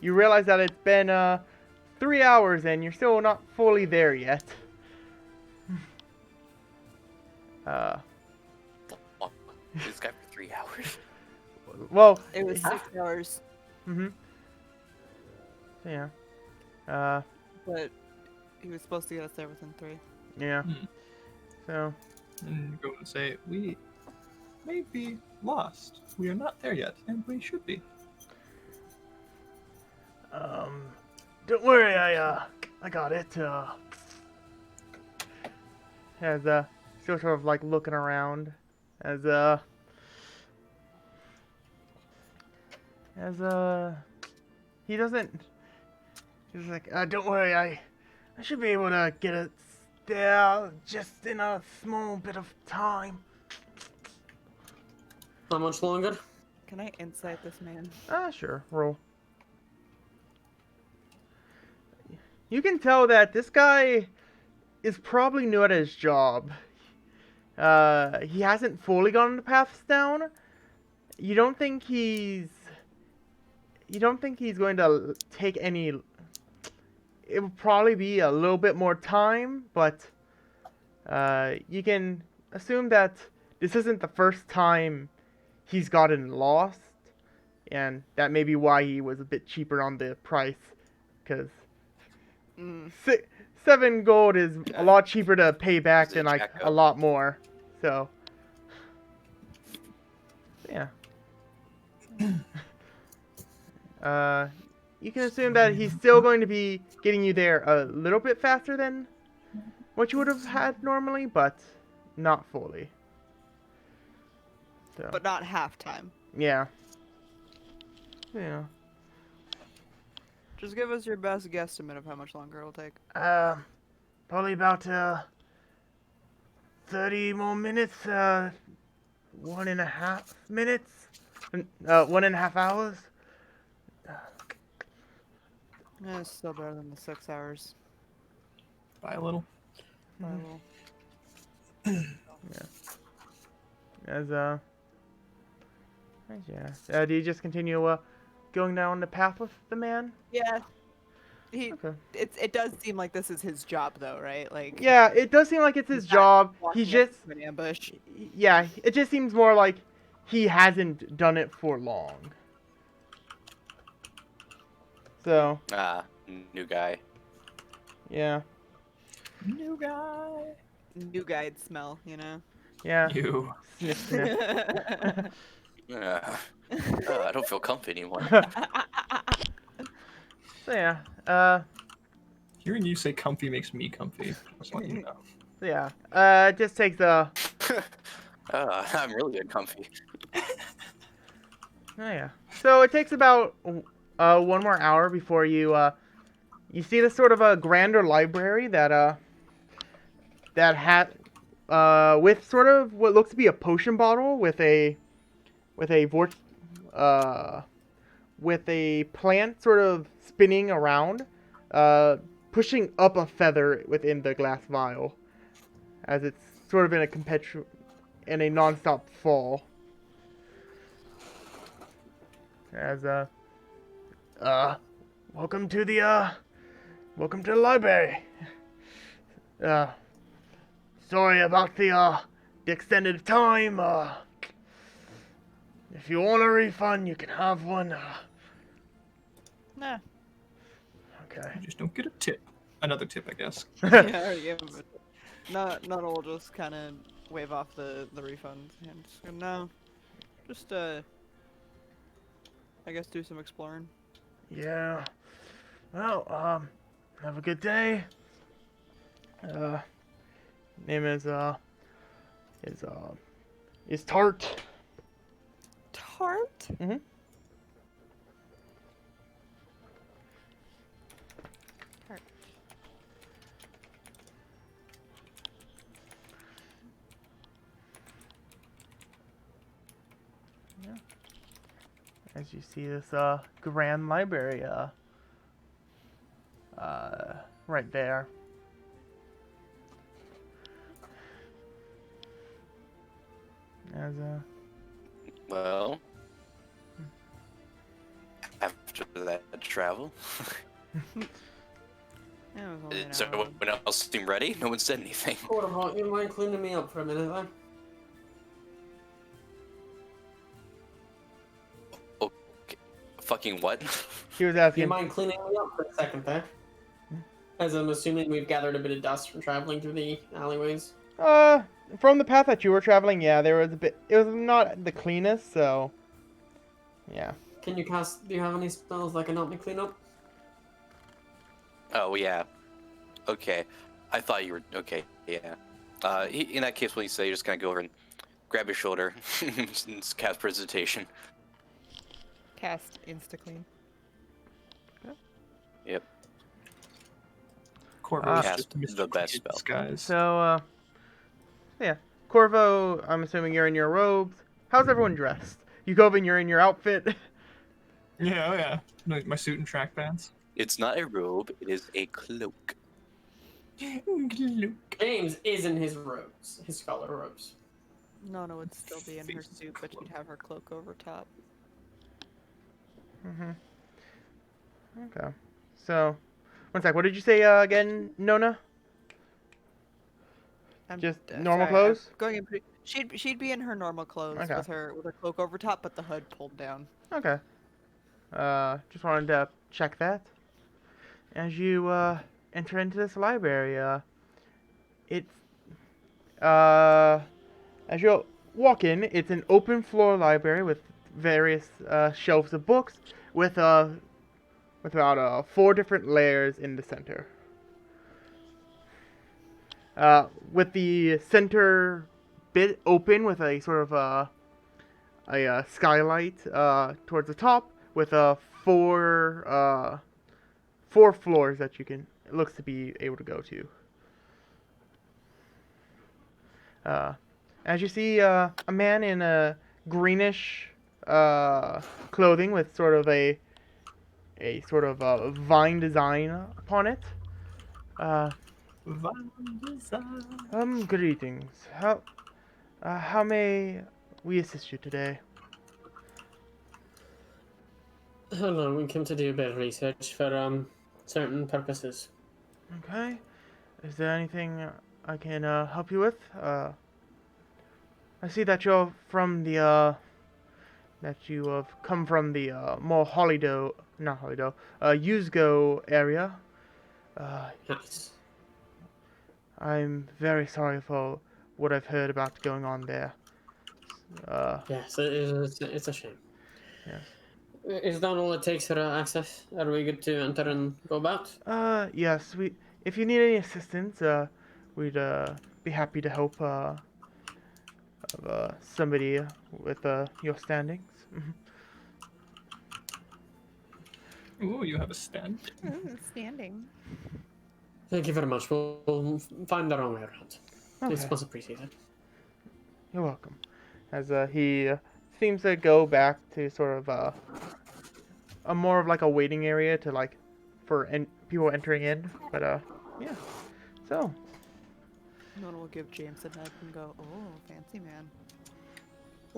realize that it's been 3 hours and you're still not fully there yet. This guy for 3 hours. Well, It was 6 hours, yeah. but he was supposed to get us there within 3. Yeah. Hmm. So, And go and say, we may be lost. We are not there yet, and we should be. don't worry, I got it. As still sort of like looking around as he doesn't. He's like, don't worry, I should be able to get it there just in a small bit of time. How much longer? Can I insight this man? Sure, roll. You can tell that this guy is probably new at his job. He hasn't fully gotten the paths down. You don't think he's going to take any. It will probably be a little bit more time, but you can assume that this isn't the first time he's gotten lost, and that may be why he was a bit cheaper on the price, because 7 gold is a lot cheaper to pay back than like a lot more. So, yeah. You can assume that he's still going to be getting you there a little bit faster than what you would have had normally, but not fully. So, But not half time. yeah. Yeah. Just give us your best guesstimate of how much longer it'll take. Probably about 30 more minutes, 1.5 minutes, 1.5 hours. It's still better than the 6 hours. By a little. By a little. As yeah. Do you just continue going down the path with the man? Yeah. He. Okay. It does seem like this is his job, though, right? Like. Yeah, it does seem like it's his job. He walking up just, to an ambush. yeah, it just seems more like he hasn't done it for long. So, New guy. yeah, New guy. New guide smell, you know. yeah. You. Sniff, sniff. I don't feel comfy anymore. So yeah, Hearing you say comfy makes me comfy. Just let you know. it just takes I'm really good comfy. oh yeah. So it takes about 1 more hour before you you see this sort of a grander library that with sort of what looks to be a potion bottle with a plant sort of spinning around, pushing up a feather within the glass vial, as it's sort of in a non-stop fall. As welcome to the library. Sorry about the extended time. If you want a refund, you can have one. Nah. Okay. You just don't get a tip. Another tip, I guess. Yeah, I already gave him a- Not will just kind of wave off the refund and just go, no. Just I guess do some exploring. Yeah. Well, have a good day. Name is Tart. Tart? Mhm. Tart. Yeah. As you see this grand library right there. As Well, after that travel, Yeah, it was only an is hour. everyone else seem ready? No one said anything. What about you mind cleaning me up for a minute then? Okay. Fucking what? he was Do you asking. mind cleaning me up for a second there? As I'm assuming we've gathered a bit of dust from traveling through the alleyways. From the path that you were traveling, yeah, there was a bit. It was not the cleanest, so. Yeah. Can you cast? Do you have any spells that can help me clean up? Oh yeah. Okay. I thought you were okay. Yeah. In that case, when you say, you just kind of go over and grab his shoulder and cast Precipitation. Cast insta-clean. Yep. Corvo is Cast just the best spell. disguise. So, yeah. Corvo, I'm assuming you're in your robes. How's everyone dressed? You go and you're in your outfit. Yeah, oh yeah. My suit and track pants. It's not a robe, it is a cloak. James is in his robes, his scholar robes. Nona would still be in her suit, but she'd have her cloak over top. Okay. So, one sec. What did you say again, Nona? I'm Just sorry, normal I'm clothes? going in she'd be in her normal clothes Okay. with her cloak over top, but the hood pulled down. Okay. Just wanted to check that. As you enter into this library, as you walk in, it's an open floor library with various shelves of books with about 4 different layers in the center. With the center bit open with a sort of a skylight towards the top with 4 floors that it looks to be able to go to. As you see a man in a greenish clothing with sort of a vine design upon it. Greetings. How may we assist you today? Hello, we came to do a bit of research for certain purposes. Okay. Is there anything I can help you with? I see that you're from the that you have come from the more Yuzgo area. Yes. I'm very sorry for what I've heard about going on there. Yes, it's a shame. Yes. Is that all it takes for access? Are we good to enter and go about? Yes. If you need any assistance, we'd be happy to help. Somebody with your standings. Ooh, you have a stand. Standing. Thank you very much. We'll find our own way around. It's Okay. much appreciated. You're welcome. As he seems to go back to sort of a more of like a waiting area to like for people entering in. But yeah. So Nona will give James a nudge and go, "Oh, fancy man."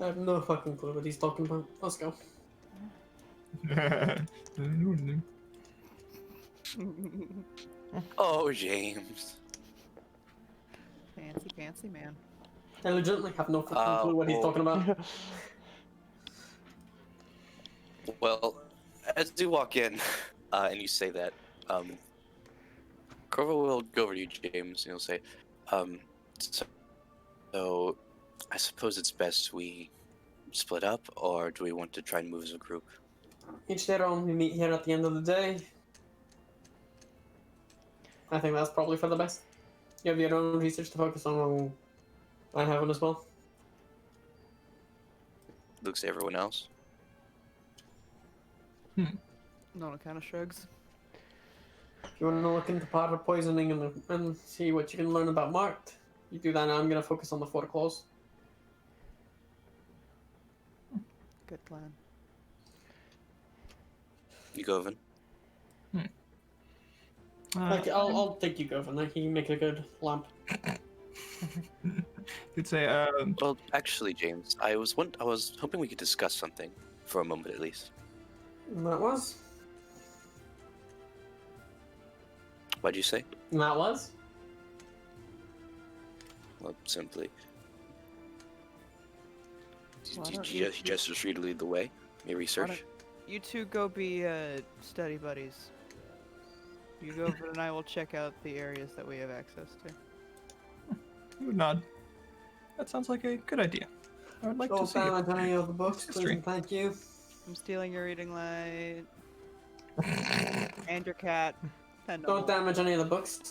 I have no fucking clue what he's talking about. Let's go. Oh, James. Fancy man. I legitimately have no fucking clue what he's talking about. Well, as you walk in, and you say that, Corvo will go over to you, James, and he'll say, so I suppose it's best we split up, or do we want to try and move as a group? Each their own. We meet here at the end of the day. I think that's probably for the best. You have your own research to focus on. I have one as well. Looks at everyone else. Nona kind of shrugs. If you want to look into powder poisoning and see what you can learn about Marked, you do that now. I'm going to focus on the 4 claws. Good plan. You go, Vin. I'll take you, Govan. Like, you can make a good lamp. You'd say, Well, actually, James, I was hoping we could discuss something for a moment at least. And that was? What'd you say? And that was? Well, simply. Why He don't you gestures for you to lead the way. Your research. You two go be study buddies. You go over and I will check out the areas that we have access to. you would nod. That sounds like a good idea. I would like to see Don't it. damage any of the books, please, History. and thank you. I'm stealing your reading light. And your cat. And Don't damage any of the books.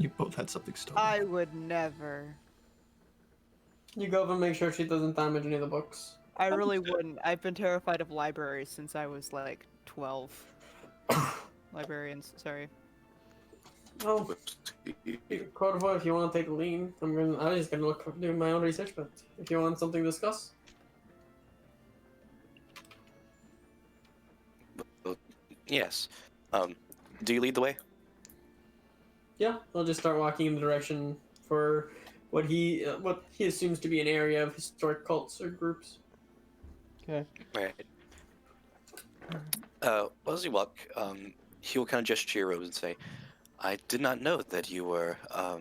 You both had something stolen. I would never. You go over and make sure she doesn't damage any of the books. I really wouldn't. I've been terrified of libraries since I was like 12. Librarians, sorry. Oh, Corvo, if you want to take the lead, I was just gonna do my own research, but if you want something to discuss. Yes. Do you lead the way? Yeah, I'll just start walking in the direction for what he assumes to be an area of historic cults or groups. Okay. Right. As you walk, he will kind of gesture to your robes and say, I did not know that you were a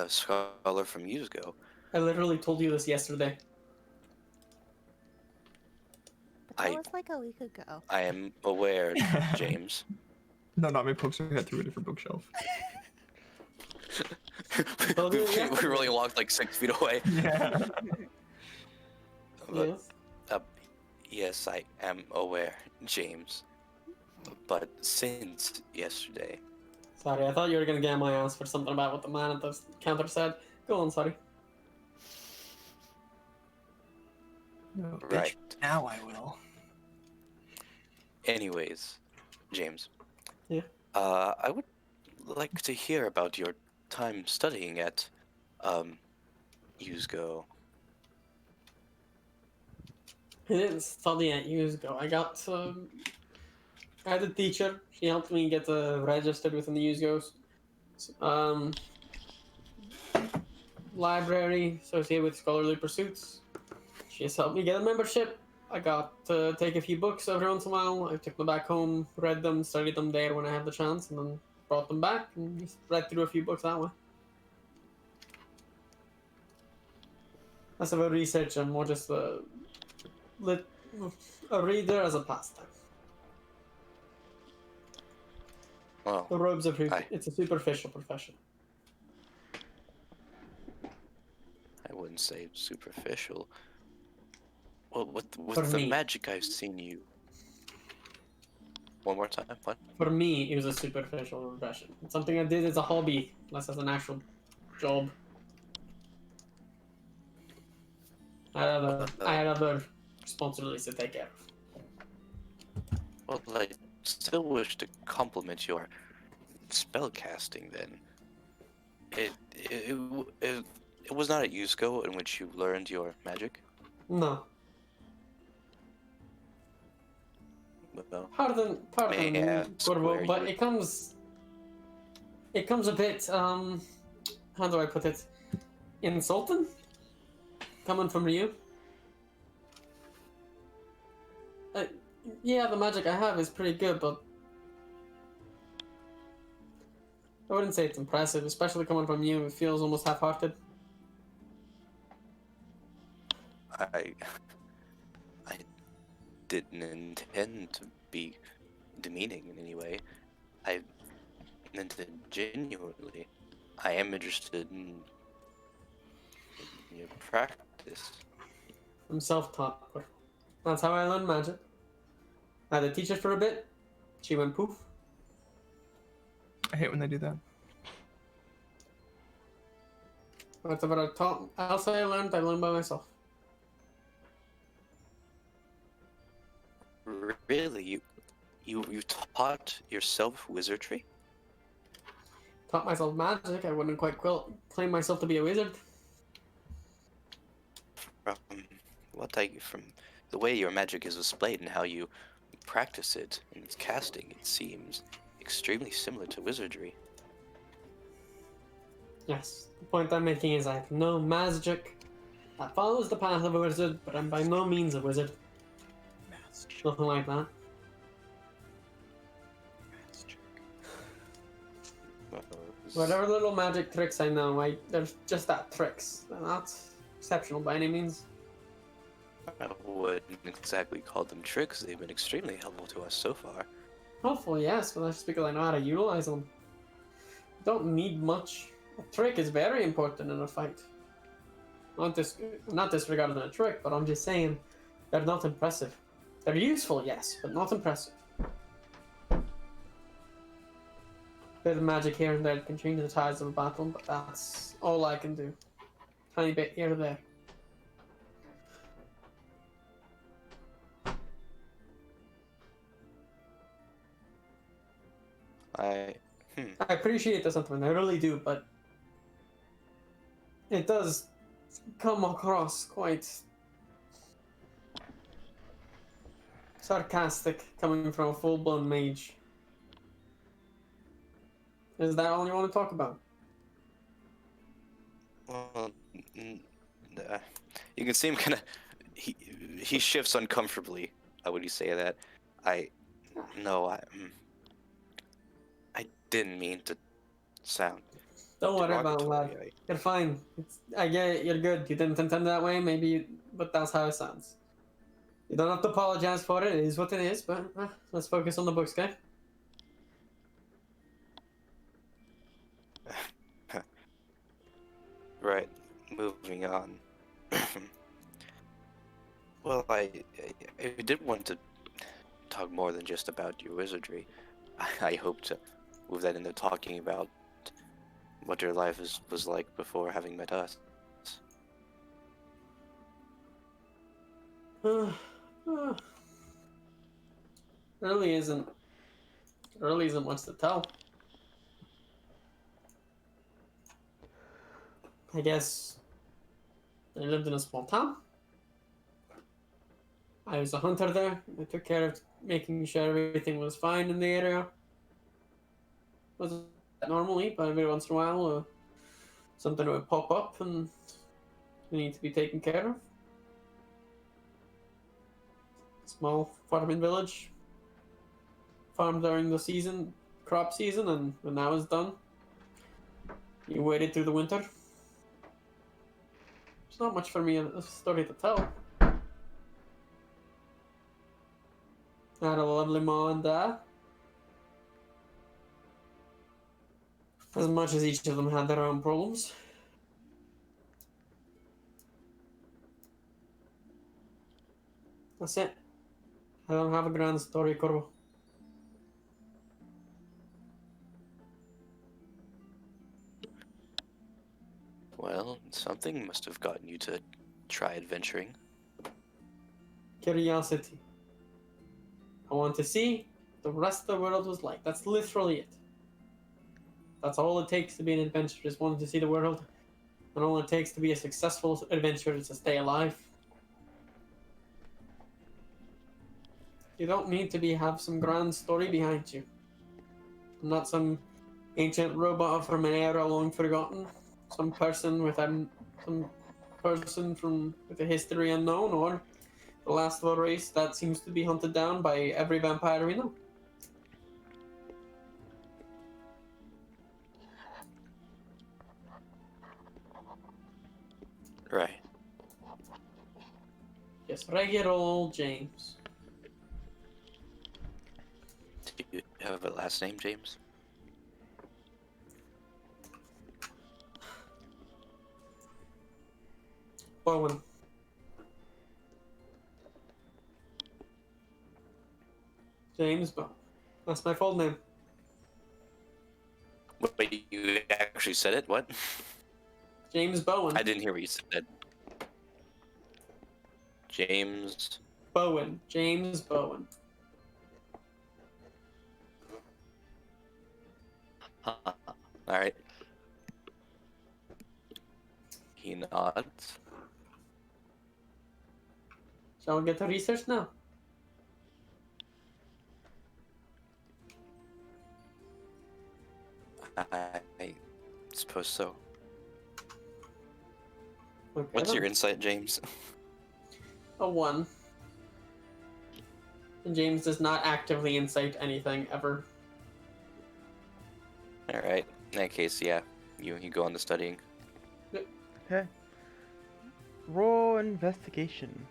scholar from years ago. I literally told you this yesterday. But that was like a week ago. I am aware, James. No, not me. Pokes her head through a different bookshelf. We really walked like 6 feet away. Yeah. But, Yes. yes, I am aware, James. But since yesterday, Sorry, I thought you were gonna get my ass for something about what the man at the counter said. Go on, sorry. No, bitch, right. now I will. Anyways, James. Yeah. I would like to hear about your time studying at, USGO. I didn't study at years ago. I had a teacher. She helped me get registered within the USGOs. Library associated with scholarly pursuits. She has helped me get a membership. I got to take a few books every once in a while. I took them back home, read them, studied them there when I had the chance, and then brought them back and just read through a few books that way. Less of a research and more just a reader as a pastime. Well, The robes are it's a superficial profession. I wouldn't say superficial. Well, with For the me. magic I've seen you. One more time, what? For me, it was a superficial profession. It's something I did as a hobby, less as an actual job. I had other responsibilities to take care of. Well, I still wish to compliment your spellcasting. Then, it was not at USGO in which you learned your magic. No. Well, Pardon May I me, ask Corvo, where but you- it comes a bit, how do I put it? Insulting? Coming from you? Yeah, the magic I have is pretty good, but I wouldn't say it's impressive, especially coming from you. It feels almost half-hearted. I didn't intend to be demeaning in any way. I meant it genuinely. I am interested in your practice. I'm self-taught. But that's how I learned magic. I had a teacher for a bit. She went poof. I hate when they do that. Whatever I taught, else I learned by myself. Really, you taught yourself wizardry? Taught myself magic. I wouldn't quite claim myself to be a wizard. From the way your magic is displayed and how you practice it and its casting, it seems extremely similar to wizardry. Yes. The point I'm making is I have no magic that follows the path of a wizard, but I'm by no means a wizard. Nothing like that. Whatever little magic tricks I know, they're just that tricks. They're not exceptional by any means. I wouldn't exactly call them tricks. They've been extremely helpful to us so far. Helpful, yes, but that's just because I know how to utilize them. Don't need much. A trick is very important in a fight. Not disregarding a trick, but I'm just saying they're not impressive. They're useful, yes, but not impressive. bit of magic here and there that can change the tides of a battle, but that's all I can do. Tiny bit here or there. I I appreciate the sentiment, I really do, but it does come across quite sarcastic coming from a full-blown mage. Is that all you want to talk about? well, you can see him kind of he shifts uncomfortably. How would you say that? I didn't mean to sound Don't worry about it, lad. derogatory. You're fine. I get it, you're good. You didn't intend that way, maybe, but that's how it sounds. You don't have to apologize for it. It is what it is, but let's focus on the books, okay? Right. Moving on. Well, I did want to talk more than just about your wizardry. I hope to move that into talking about what your life was like before having met us. Really isn't much to tell. I guess I lived in a small town. I was a hunter there. I took care of making sure everything was fine in the area. Wasn't normally, but every once in a while, something would pop up and we need to be taken care of. Small farming village. Farmed during the season, crop season, and when that was done, you waited through the winter. There's not much for me a story to tell. I had a lovely mom and dad. As much as each of them had their own problems. That's it. I don't have a grand story, Corvo. Well, something must have gotten you to try adventuring. Curiosity. I want to see what the rest of the world was like. That's literally it. That's all it takes to be an adventurer, is wanting to see the world. And all it takes to be a successful adventurer is to stay alive. You don't need to have some grand story behind you. I'm not some ancient robot from an era long forgotten. Some person with a history unknown, or the last of a race that seems to be hunted down by every vampire we know. Right. Yes, regular old James. Do you have a last name, James? Bowen. James Bowen. That's my full name. Wait, you actually said it? What? James Bowen. I didn't hear what you said. James. Bowen. James Bowen. Alright. He nods. Shall we get to research now? I suppose so. Okay, What's then. your insight, James? A 1. And James does not actively incite anything ever. Alright. In that case, yeah. You go on to studying. Okay. Roll investigation.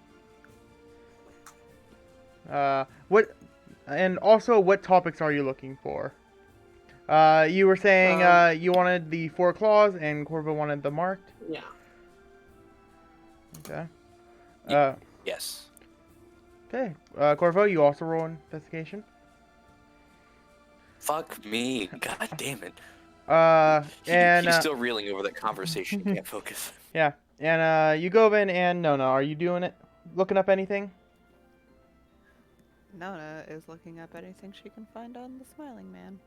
What topics are you looking for? You were saying you wanted the 4 claws and Corvo wanted the marked. Yeah. Okay. Yes. Okay. Corvo, you also roll investigation. Fuck me. God damn it. And He's still reeling over that conversation. He can't focus. yeah, and Yugovin and Nona, are you doing it? Looking up anything? Nona is looking up anything she can find on the Smiling Man.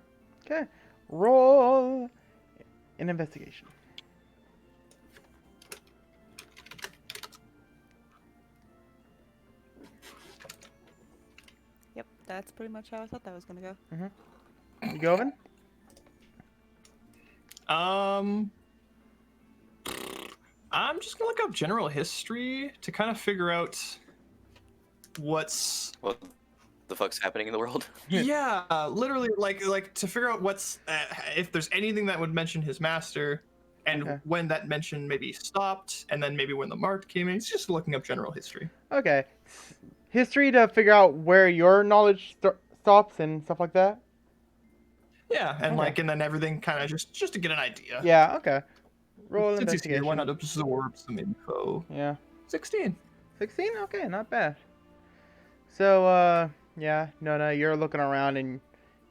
Okay, roll an investigation. Yep, that's pretty much how I thought that was gonna go. Yugovin? I'm just gonna look up general history to kind of figure out what's What the fuck's happening in the world? yeah, literally like to figure out what's if there's anything that would mention his master, and Okay. when that mention maybe stopped, and then maybe when the mark came in. It's just looking up general history. Okay. History to figure out where your knowledge stops and stuff like that? Yeah, and Okay. and then everything kind of just to get an idea. Yeah, okay. Roll an Since he's here, investigation. why not absorb some info? Yeah. 16. 16? Okay, not bad. So, yeah, Nona, you're looking around and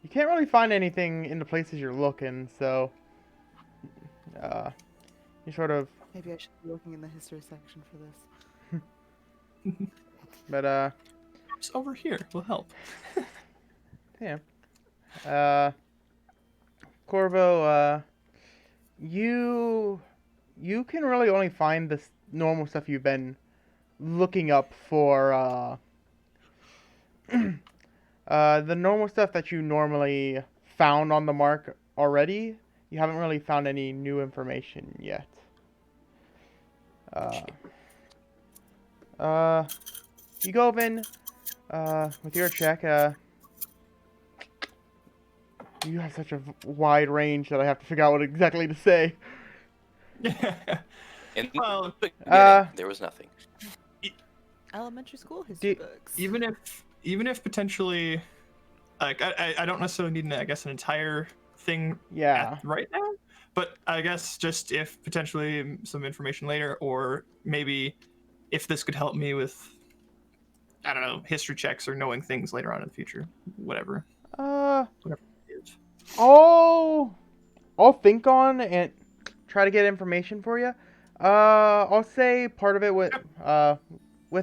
you can't really find anything in the places you're looking, so, you sort of, Maybe I should be looking in the history section for this. but, It's over here. Will help. yeah. Corvo, you can really only find the normal stuff you've been looking up for, the normal stuff that you normally found on the mark already. You haven't really found any new information yet. Yugovin, with your check, you have such a wide range that I have to figure out what exactly to say. And Well, there was nothing. Elementary school history Do- books. even if potentially, like I don't necessarily need I guess an entire thing Yeah. right now, but I guess just if potentially some information later, or maybe if this could help me with, I don't know, history checks or knowing things later on in the future, whatever. Whatever it is. I'll think on and try to get information for you. I'll say part of it with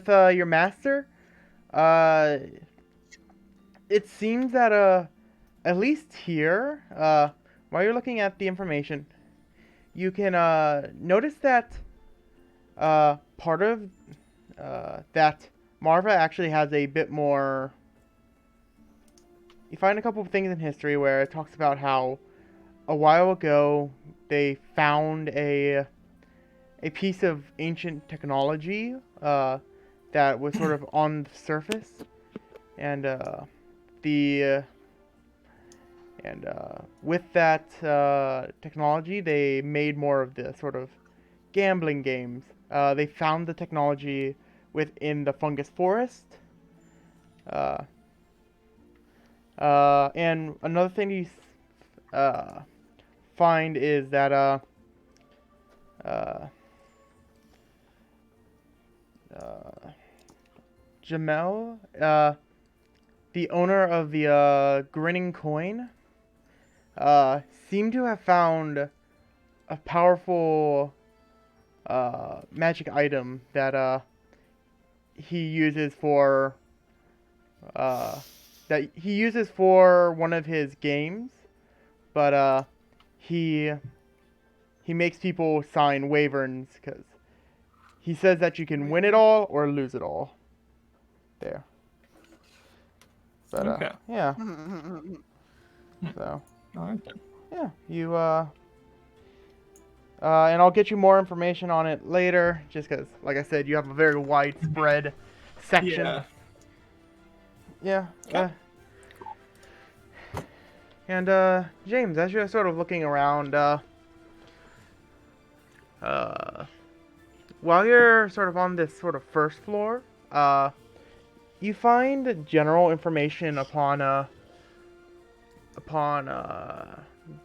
your master. It seems that at least here, while you're looking at the information, you can notice that part of that Marva actually has a bit more. You find a couple of things in history where it talks about how a while ago they found a piece of ancient technology that was sort of on the surface, and with that technology they made more of the sort of gambling games. They found the technology within the fungus forest. And another thing you find is that Jamel, the owner of the Grinning Coin, seemed to have found a powerful magic item that he uses for one of his games, but he makes people sign waverns because he says that you can win it all or lose it all. There. But Okay. yeah. So All right then. yeah, you and I'll get you more information on it later, just because, like I said, you have a very widespread section. Yeah. Yeah. Okay. And James, as you're sort of looking around, while you're sort of on this sort of first floor, you find general information upon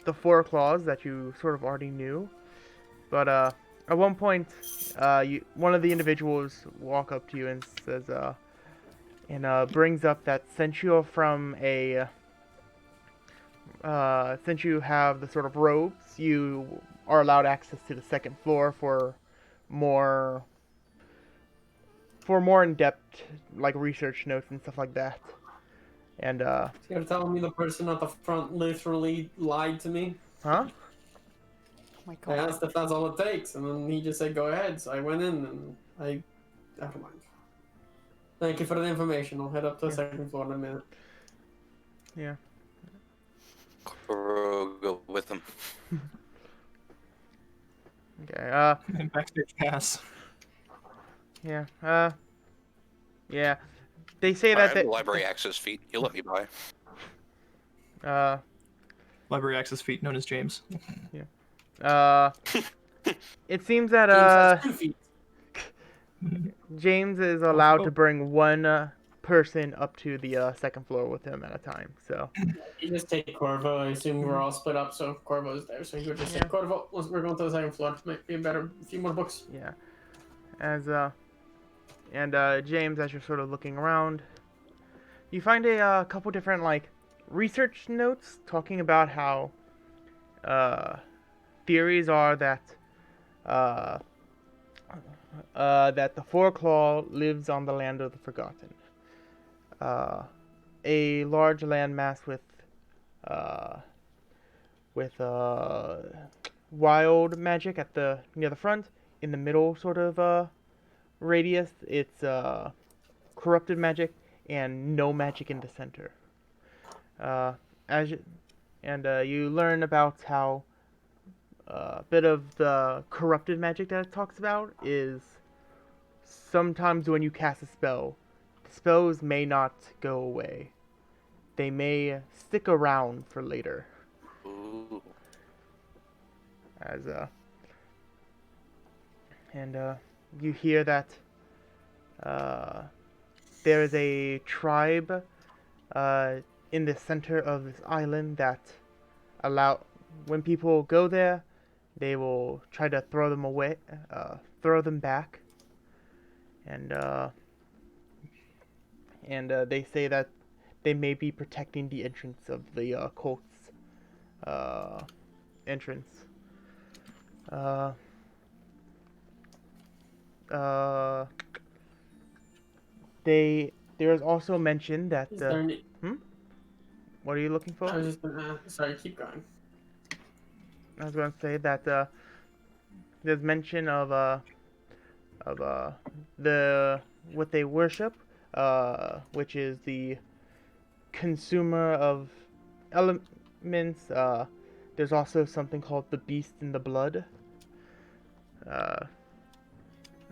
the four claws that you sort of already knew. But at one point, one of the individuals walk up to you and says, and brings up that sent you from a since you have the sort of robes, you are allowed access to the second floor more more in-depth like research notes and stuff like that. And You're telling me the person at the front literally lied to me? huh? Oh my I god. asked if that's all it takes, and then he just said, go ahead. So I went in, and never mind. Thank you for the information. I'll head up to the second floor in a minute. Yeah. Koro go with him. Okay. And backstage pass. Yeah. Yeah. They say I that have the library access feat. He'll let me by. Library access feat known as James. It seems that James has 2 feet. James is allowed to bring one person up to the second floor with him at a time. So You just take Corvo. I assume we're all split up, so Corvo's there. So you would just say, Corvo, we're going to the second floor. Might be a few more books. yeah, James, as you're sort of looking around, you find a couple different like research notes talking about how theories are that that the Foreclaw lives on the land of the Forgotten, a large landmass with wild magic at the near the front. In the middle, sort of radius, it's corrupted magic and no magic in the center. You learn about how a bit of the corrupted magic that it talks about is sometimes when you cast a spell, the spells may not go away. They may stick around for later. Ooh. You hear that there is a tribe in the center of this island that when people go there, they will try to throw them away, throw them back, and they say that they may be protecting the entrance of the cult's entrance. There is also mention that Is there any... what are you looking for? I was just gonna sorry, keep going. I was going to say that there's mention of the what they worship, which is the consumer of elements. There's also something called the beast in the blood.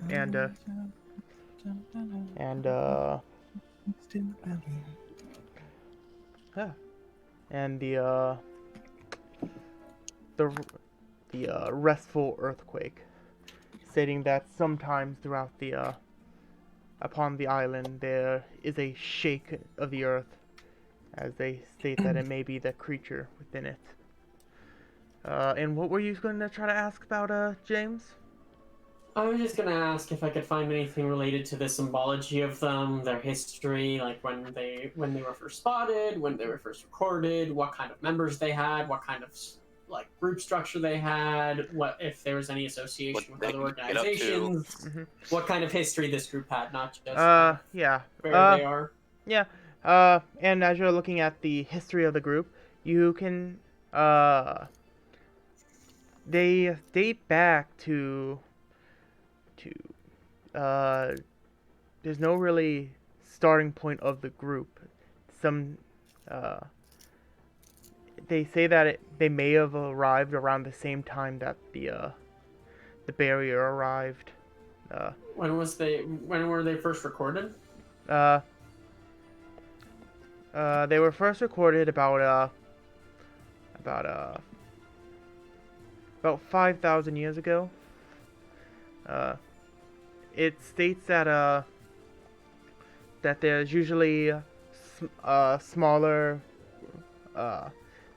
And the restful earthquake, stating that sometimes throughout upon the island there is a shake of the earth, as they state that it may be the creature within it. And what were you going to try to ask about, James? I was just gonna ask if I could find anything related to the symbology of them, their history, like when they were first spotted, when they were first recorded, what kind of members they had, what kind of like group structure they had, what if there was any association with other organizations, what kind of history this group had, not just where they are. Yeah. And as you're looking at the history of the group, you can they date back to there's no really starting point of the group. They say that they may have arrived around the same time that the barrier arrived. When were they first recorded? They were first recorded about 5,000 years ago. It states that there's usually smaller,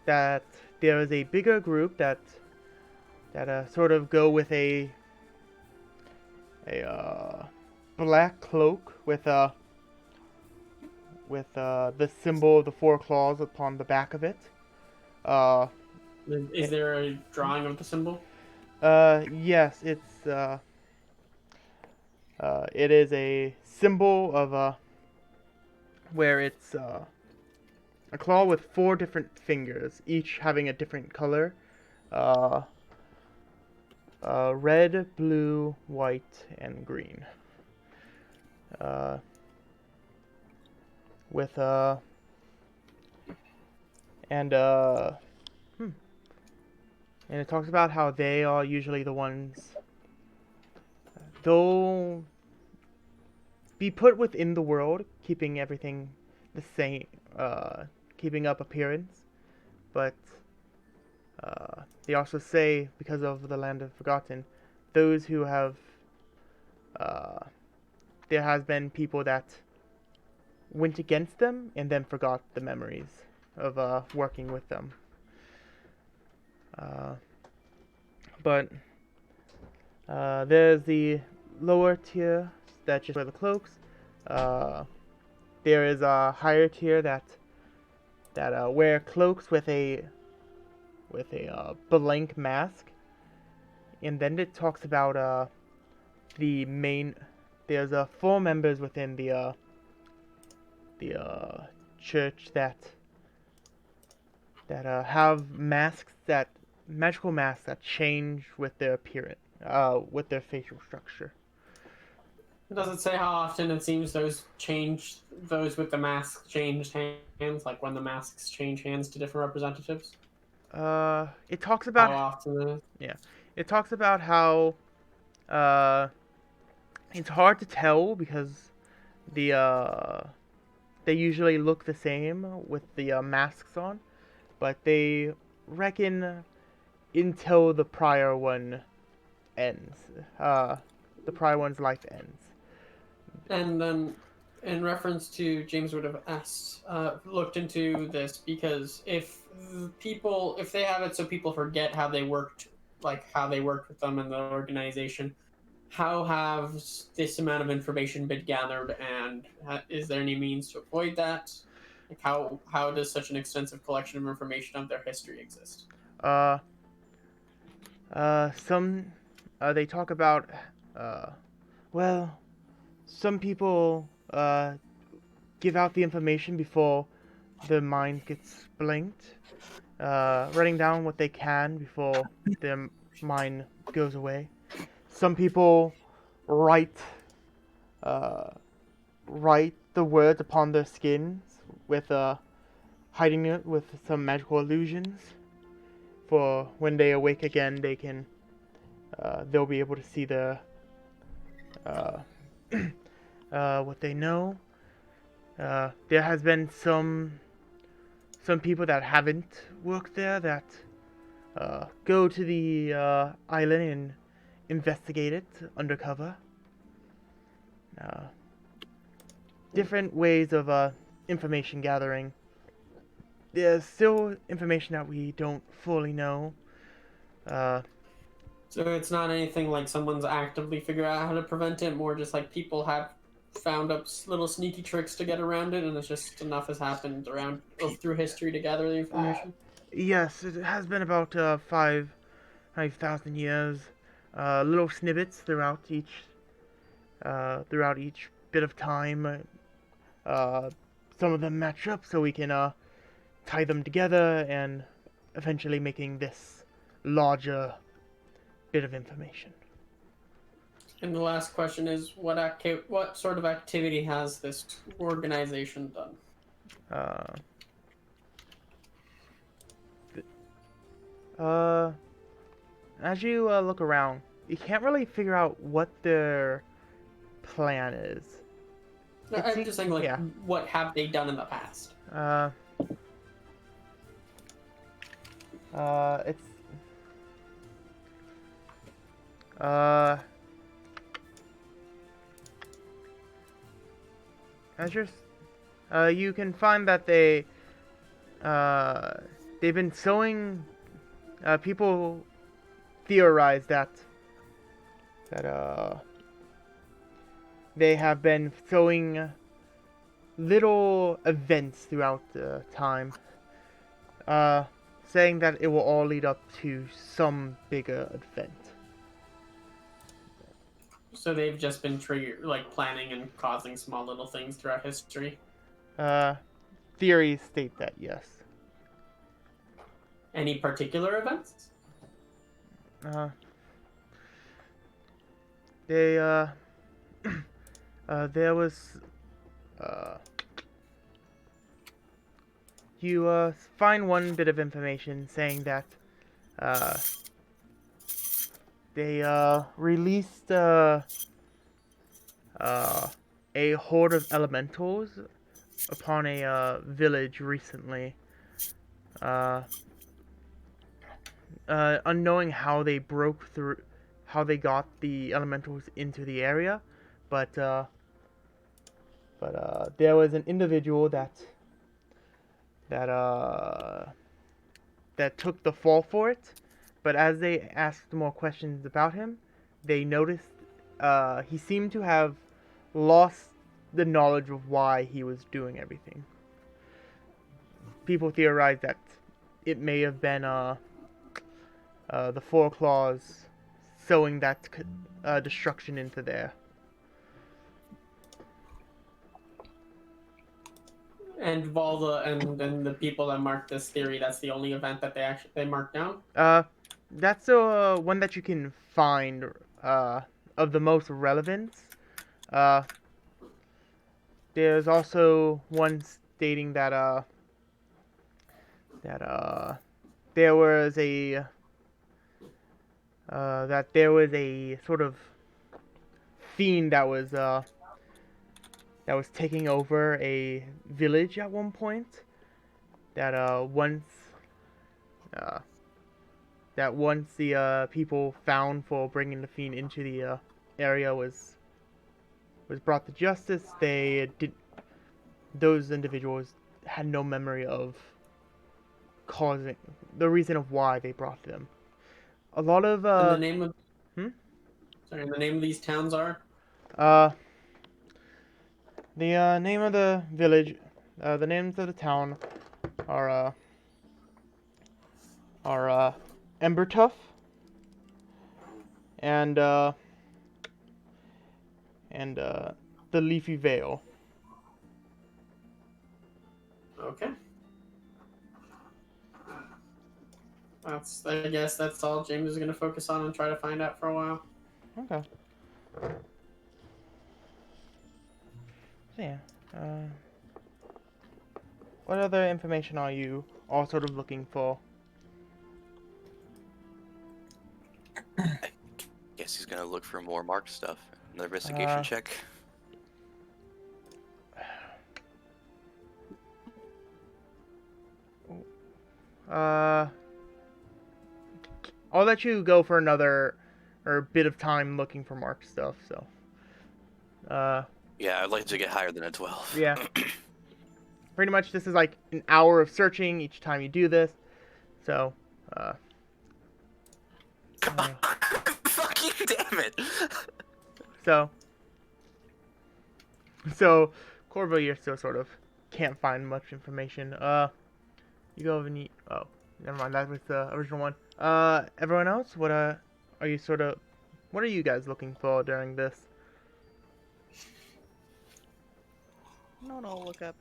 that there is a bigger group that sort of go with a black cloak with the symbol of the four claws upon the back of it. Uh, Is there a drawing of the symbol? yes, it is a symbol of where it's a claw with 4 different fingers, each having a different color. Uh, red, blue, white, and green. With and and it talks about how they are usually the ones. They'll be put within the world, keeping everything the same, keeping up appearance, but they also say, because of the Land of Forgotten, those who have, there has been people that went against them and then forgot the memories of working with them. But there's the lower tier that just wear the cloaks. There is a higher tier that wear cloaks with a blank mask, and then it talks about the main. There's 4 members within the church that have masks, that magical masks that change with their appearance, with their facial structure. Does it say how often it seems those with the mask changed hands, like when the masks change hands to different representatives? It talks How about often? it talks about how it's hard to tell because they usually look the same with the masks on, but they reckon until the prior one ends. The prior one's life ends. And then, in reference to James would have asked, looked into this because if they have it so people forget how they worked, like how they worked with them in the organization, how has this amount of information been gathered, and is there any means to avoid that? Like how does such an extensive collection of information of their history exist? Some they talk about well, some people give out the information before their mind gets blinked, writing down what they can before their mind goes away. Some people write write the words upon their skins with hiding it with some magical illusions. For when they awake again, they can they'll be able to see the what they know. There has been some people that haven't worked there that go to the island and investigate it undercover. Different ways of information gathering. There's still information that we don't fully know. So it's not anything like someone's actively figured out how to prevent it, more just like people have found up little sneaky tricks to get around it, and it's just enough has happened through history to gather the information. Yes, it has been about 5,000 years. Little snippets throughout each bit of time. Some of them match up, so we can tie them together and eventually making this larger bit of information. And the last question is, what sort of activity has this organization done? As you look around, you can't really figure out what their plan is. I'm just saying, like, yeah. What have they done in the past? It's as you can find that they've been sowing. People theorize that they have been sowing little events throughout time. saying that it will all lead up to some bigger event. So they've just been planning and causing small little things throughout history. Theories state that, yes. Any particular events? They, there was, you, find one bit of information saying that, they, released, a horde of elementals upon a, village recently. Unknowing how they broke through, how they got the elementals into the area, but there was an individual that took the fall for it. But as they asked more questions about him, they noticed he seemed to have lost the knowledge of why he was doing everything. People theorize that it may have been the Four Claws sowing that destruction into there. And Valda and then the people that marked this theory, that's the only event that they marked down? That's the one that you can find of the most relevance. There's also one stating that there was a sort of fiend that was taking over a village at one point. That once the people found for bringing the fiend into the area was brought to justice, those individuals had no memory of causing the reason of why they brought them. A lot of and the name of sorry, the name of these towns are? The name of the village, the names of the town are Embertuff and the Leafy Vale. Okay. I guess that's all James is going to focus on and try to find out for a while. Okay. So yeah. What other information are you all sort of looking for? Guess he's gonna look for more marked stuff. Another investigation check. I'll let you go for another bit of time looking for marked stuff. So. Yeah, I'd like to get higher than a 12. Yeah. Pretty much, this is like an hour of searching each time you do this. So. Fucking damn it! So, Corvo, you're still sort of can't find much information. You go over and oh, never mind. That was the original one. Everyone else, what are you guys looking for during this? Nona will look up,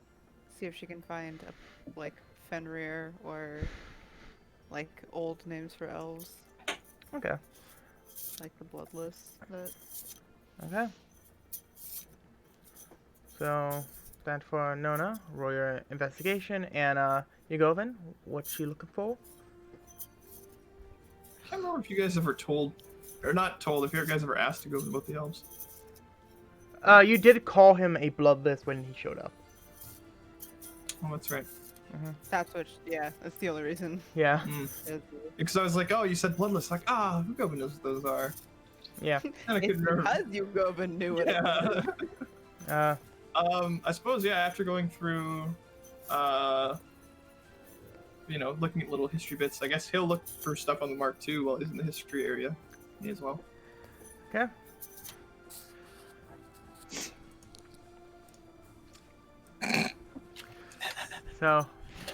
see if she can find like Fenrir or like old names for elves, Okay. like the Bloodless. Okay. So, that for Nona, roll your investigation, and Yugovin, what's she looking for? I can't remember if you guys ever told, or not told, if you guys ever asked to go with the elves. You did call him a Bloodless when he showed up. Oh, that's right. That's that's the only reason. Yeah. Because I was like, oh, you said bloodless. Like, who knows what those are? Yeah. And I It's couldn't remember. because Yugovin knew it. Yeah. I suppose, yeah, after going through, looking at little history bits, I guess he'll look for stuff on the Mark II while he's in the history area. Me as well. Okay. So,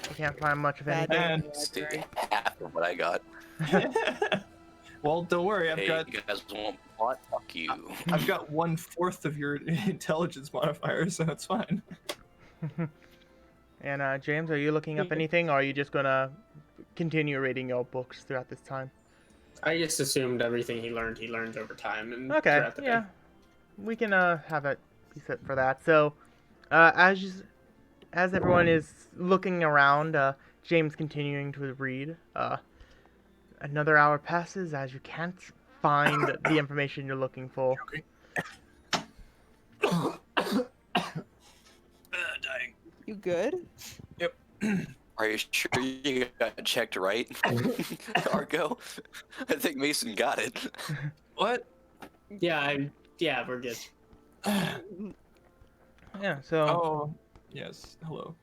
we can't find much of Bad anything. day in the Stay library. half of what I got. Well, don't worry. Hey, you guys want plot? Fuck you. I've got 1/4 of your intelligence modifier, so it's fine. And James, are you looking up anything, or are you just gonna continue reading your books throughout this time? I just assumed everything he learned over time and Okay, throughout the yeah, day. we can have it be set for that. So, as everyone is looking around, James continuing to read. Another hour passes as you can't find the information you're looking for. Dying. You good? Are you sure you got checked right, Argo? I think Mason got it. What? Yeah, we're good. Yeah. So. Oh, yes. Hello.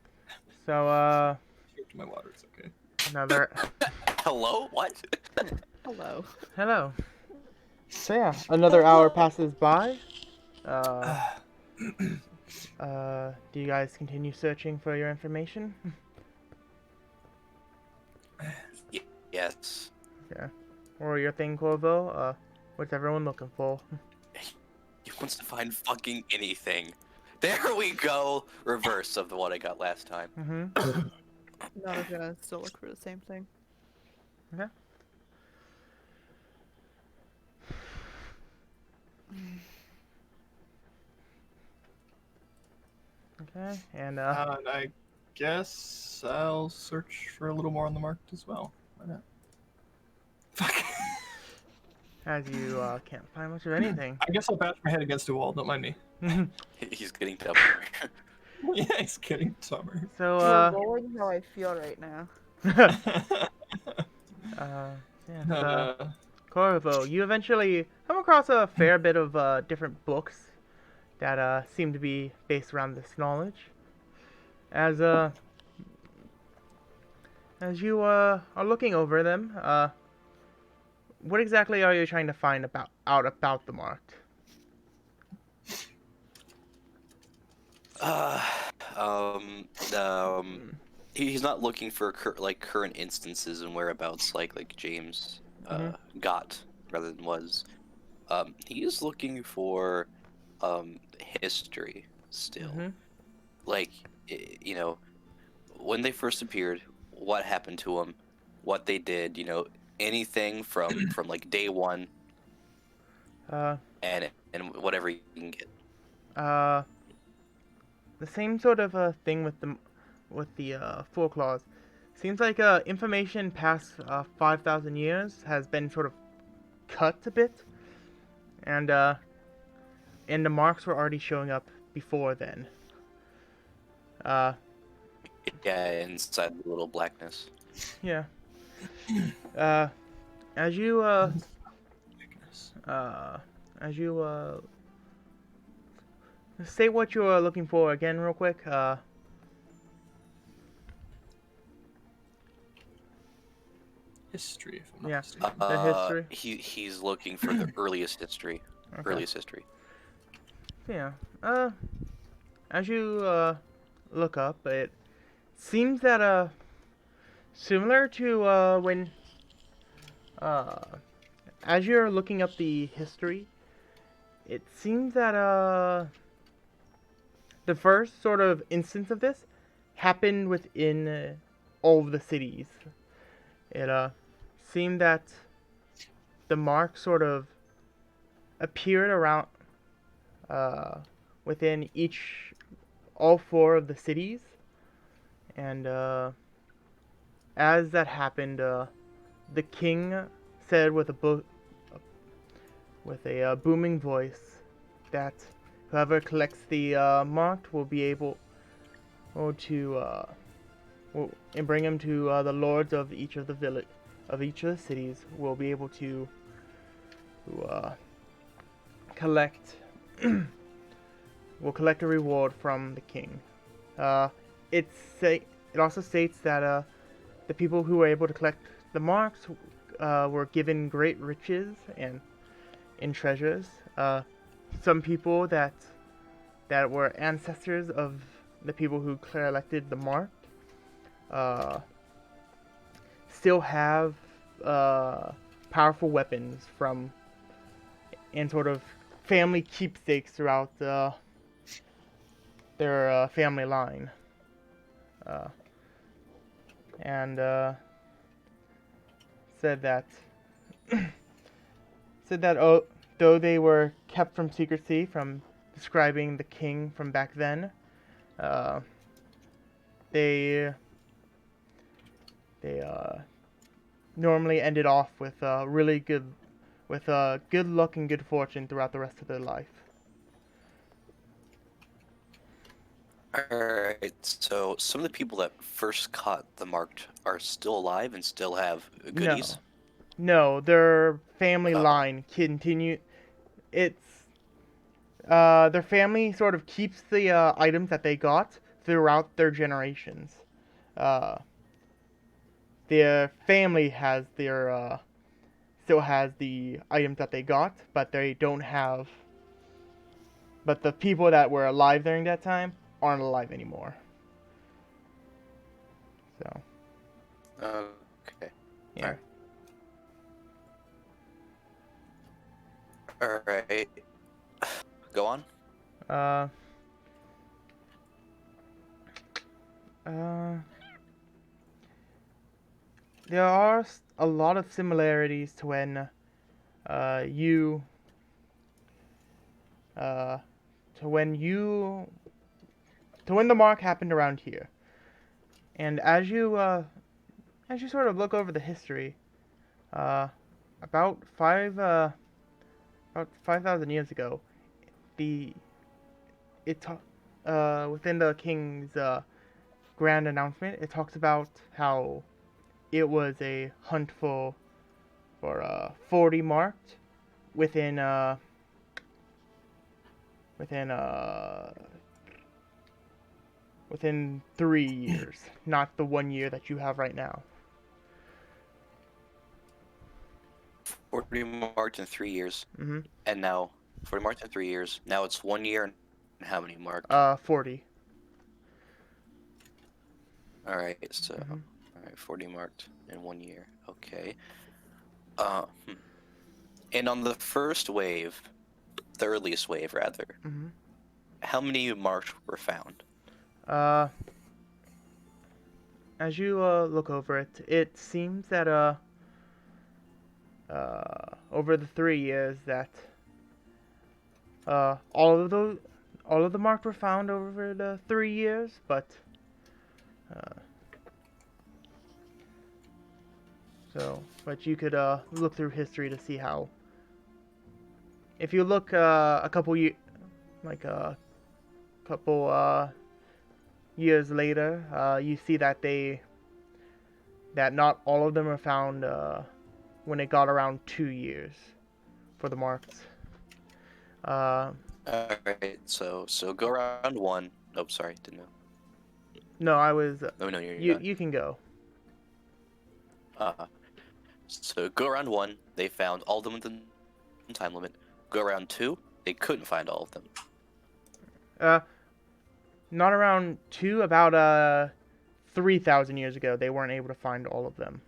So. Take my water. It's okay. Another. Hello? What? Hello. Hello. So yeah, another hour passes by. Do you guys continue searching for your information? Yes. Yeah. Or your thing, Corvo? What's everyone looking for? He wants to find fucking anything. There we go. Reverse of the one I got last time. Mm-hmm. No, I was gonna still look for the same thing. Okay. Okay, and And I guess I'll search for a little more on the marked as well. Why not? Fuck. as you can't find much of anything. I guess I'll bash my head against a wall. Don't mind me. He's getting dumber. Yeah, it's getting summer. So You're rolling how I feel right now. yeah. So, Corvo, you eventually come across a fair bit of different books that seem to be based around this knowledge. As you are looking over them, what exactly are you trying to find out about the marked? He's not looking for current instances and whereabouts like James got rather than was. He is looking for history still. Mm-hmm. Like you know, when they first appeared, what happened to them, what they did, anything from like day one, and whatever you can get. The same sort of thing with the Four Claws. Seems like information past 5,000 years has been sort of cut a bit, and the marks were already showing up before then. Yeah, inside the little blackness. Yeah. As you say what you're looking for again, real quick. History, if I'm not Yeah. mistaken. The history. He's looking for the earliest history. Okay. Earliest history. Yeah. As you look up, it seems that similar to when as you're looking up the history, it seems that the first sort of instance of this happened within all of the cities. It seemed that the mark sort of appeared around within all 4 of the cities, and as that happened, the king said with a booming voice that whoever collects the marked will be able to and bring him to the lords of each of the cities will be able to collect will collect a reward from the king. It also states that the people who were able to collect the marks were given great riches and treasures. Some people that were ancestors of the people who collected the mark still have powerful weapons from and sort of family keepsakes throughout their family line. And said that though they were kept from secrecy from describing the king from back then, they normally ended off with really good luck and good fortune throughout the rest of their life. Alright, so some of the people that first caught the Marked are still alive and still have goodies? No, their family Oh. line continue. It's their family sort of keeps the items that they got throughout their generations. Their family has their still has the items that they got, but they don't have. But the people that were alive during that time aren't alive anymore. So Okay. yeah. Alright. Go on. Uh, there are a lot of similarities to when when the mark happened around here. And as you sort of look over the history, about 5,000 years ago, within the king's grand announcement, it talks about how it was a hunt for 40 marked within 3 years, not the 1 year that you have right now. 40 marked in 3 years. Mm-hmm. And now, 40 marked in 3 years. Now it's 1 year and how many marked? 40. Alright, so... Mhm. Alright, 40 marked in 1 year. Okay. And on the first wave, the earliest wave, rather, Mhm. how many marked were found? As you look over it, it seems that over the 3 years that all of the marked were found over the 3 years, but you could look through history to see how. If you look a couple years later, you see that not all of them are found when it got around 2 years for the marks. Alright, so go around 1. Oh, sorry, didn't know. No, I was. No, you're You done. you can go. So go around 1, they found all of them within the time limit. Go around 2, they couldn't find all of them. Not around 2, about 3,000 years ago, they weren't able to find all of them.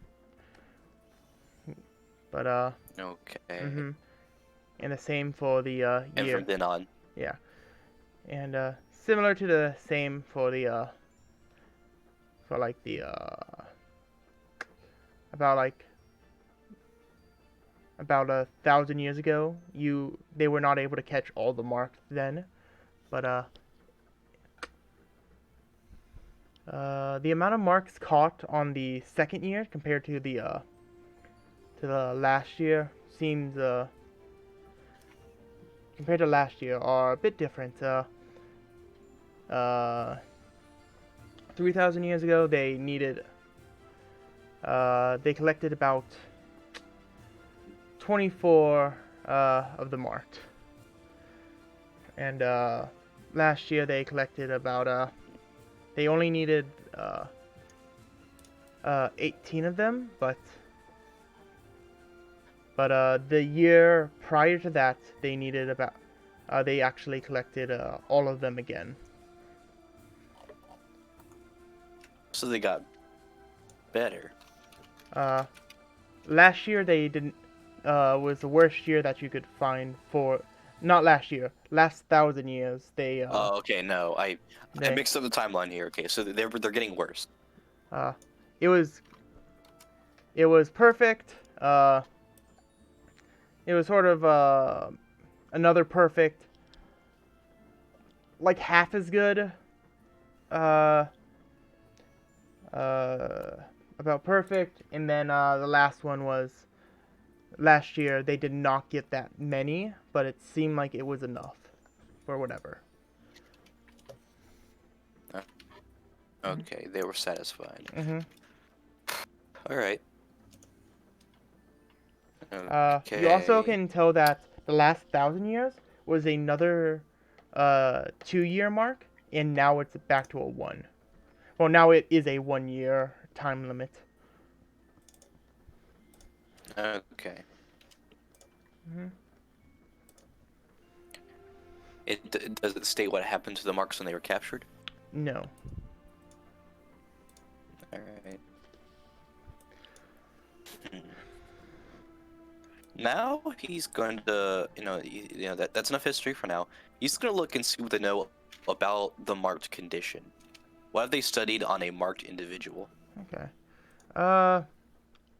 But Okay. mhm. And the same for the And year. from then on. Yeah. And similar to the same for the about 1,000 years ago, they were not able to catch all the marks then, but the amount of marks caught on the second year compared to the last year seems compared to last year are a bit different. 3,000 years ago, they collected about 24 of the marked, and last year they collected about they only needed 18 of them, but the year prior to that they needed about they actually collected all of them again. So they got better. Last year they didn't was the worst year that you could find for not last year, last 1,000 years. They Oh, okay. No, I they mixed up the timeline here. Okay, so they're getting worse. it was perfect. It was sort of another perfect, like half as good. About perfect, and then the last one was last year. They did not get that many, but it seemed like it was enough for whatever. Okay, they were satisfied. Mm-hmm. All right. You also Okay. can tell that the last 1,000 years was another 2-year mark, and now it's back to a 1. Well, now it is a 1-year time limit. Okay. Mhm. Does it state what happened to the marks when they were captured? No. All right. Now he's going to, that's enough history for now. He's going to look and see what they know about the marked condition. What have they studied on a marked individual? Okay.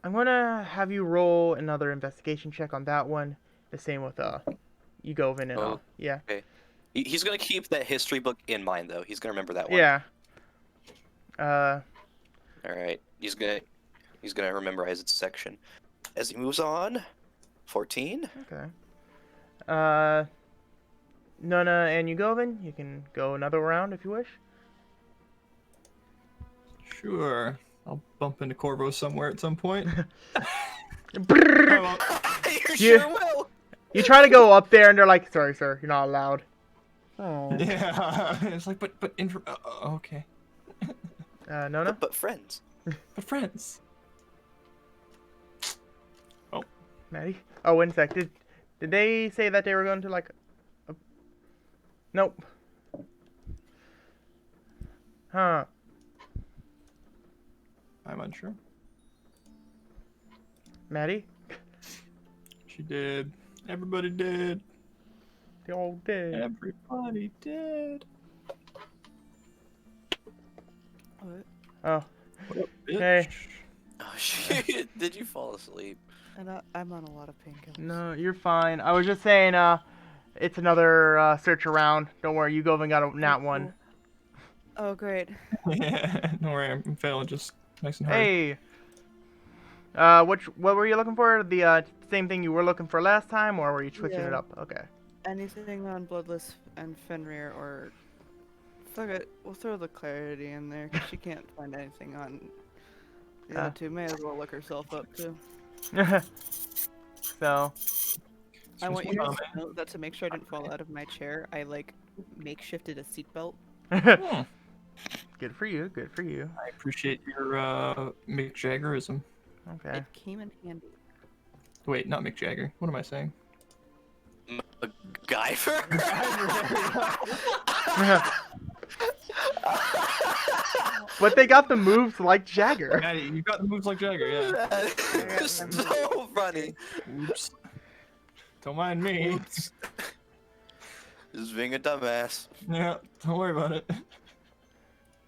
I'm gonna have you roll another investigation check on that one. The same with Ugovin and Oh, yeah. He's going to keep that history book in mind, though. He's going to remember that one. Yeah. All right. He's gonna memorize its section. As he moves on, 14. Okay. Nona and Ugovin, you can go another round if you wish. Sure. I'll bump into Corvo somewhere at some point. You Yeah. sure will. You try to go up there and they're like, "Sorry, sir, you're not allowed." Oh. Yeah. It's like, but okay. Nona. But friends. But friends. Maddie. Oh, 1 sec. Did they say that they were going to like? Nope. Huh. I'm unsure. Maddie. She did. Everybody did. They all did. Everybody did. What? Oh. What up, bitch? Hey. Oh shit! Did you fall asleep? And I'm on a lot of painkillers. No, you're fine. I was just saying, it's another search around. Don't worry, Ugovin got a nat 1. Oh, great. Yeah, don't worry, I'm failing just nice and hard. Hey. What were you looking for? The same thing you were looking for last time, or were you switching it Yeah. up? Okay. Anything on Bloodless and Fenrir, or fuck it, we'll throw the clarity in there because she can't find anything on the other two. May as well look herself up too. So. I want you Excuse to me, know that to make sure I didn't fall out of my chair, I like makeshifted a seatbelt. Hmm, Good for you. Good for you. I appreciate your Mick Jaggerism. Okay. It came in handy. Wait, not Mick Jagger. What am I saying? Guyver. But they got the moves like Jagger. Yeah, you got the moves like Jagger, yeah. That is so funny. Oops. Don't mind me. Just being a dumbass. Yeah, don't worry about it.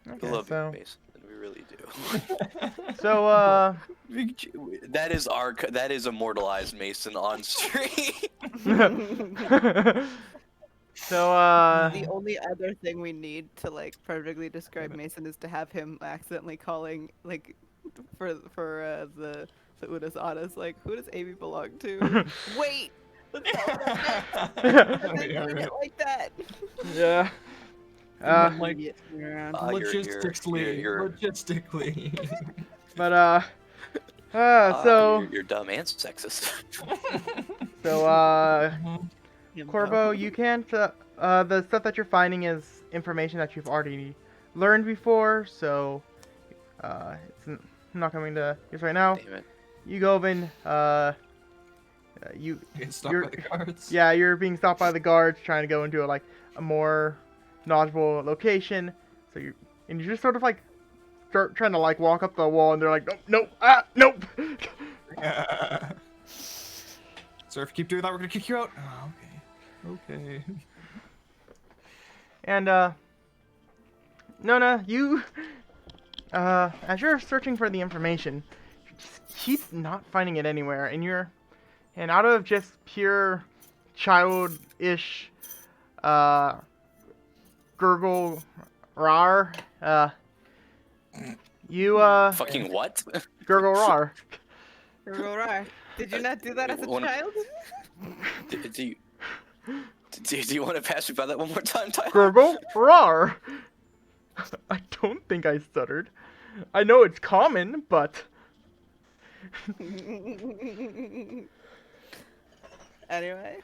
We Okay, love so, you, Mason. We really do. so That is immortalized Mason on stream. So, The only other thing we need to like perfectly describe Mason is to have him accidentally calling like for the Udas Adas like, who does Amy belong to? Wait, that's not what I meant. I didn't Yeah, mean right. it like that. yeah. Like, Idiot around. logistically, you're- logistically. But, You're dumb and sexist. Him, Corvo, though. you can't, the stuff that you're finding is information that you've already learned before, so, not coming to use right now. Damn it. Ugovin, Get stopped You're- by the guards. yeah, you're being stopped by the guards trying to go into a more knowledgeable location. So you're just sort of like start trying to like walk up the wall, and they're like, nope, nope. Yeah. So if you keep doing that, we're gonna kick you out. Oh, okay. And Nona, you as you're searching for the information, you just keep not finding it anywhere, and out of just pure childish gurgle rar, you Fucking what? gurgle rar. Aurora, did you not do that as a One- child? do you want to pass me by that one more time, Tyler? Gurgle rar. I don't think I stuttered. I know it's common, but Anyway.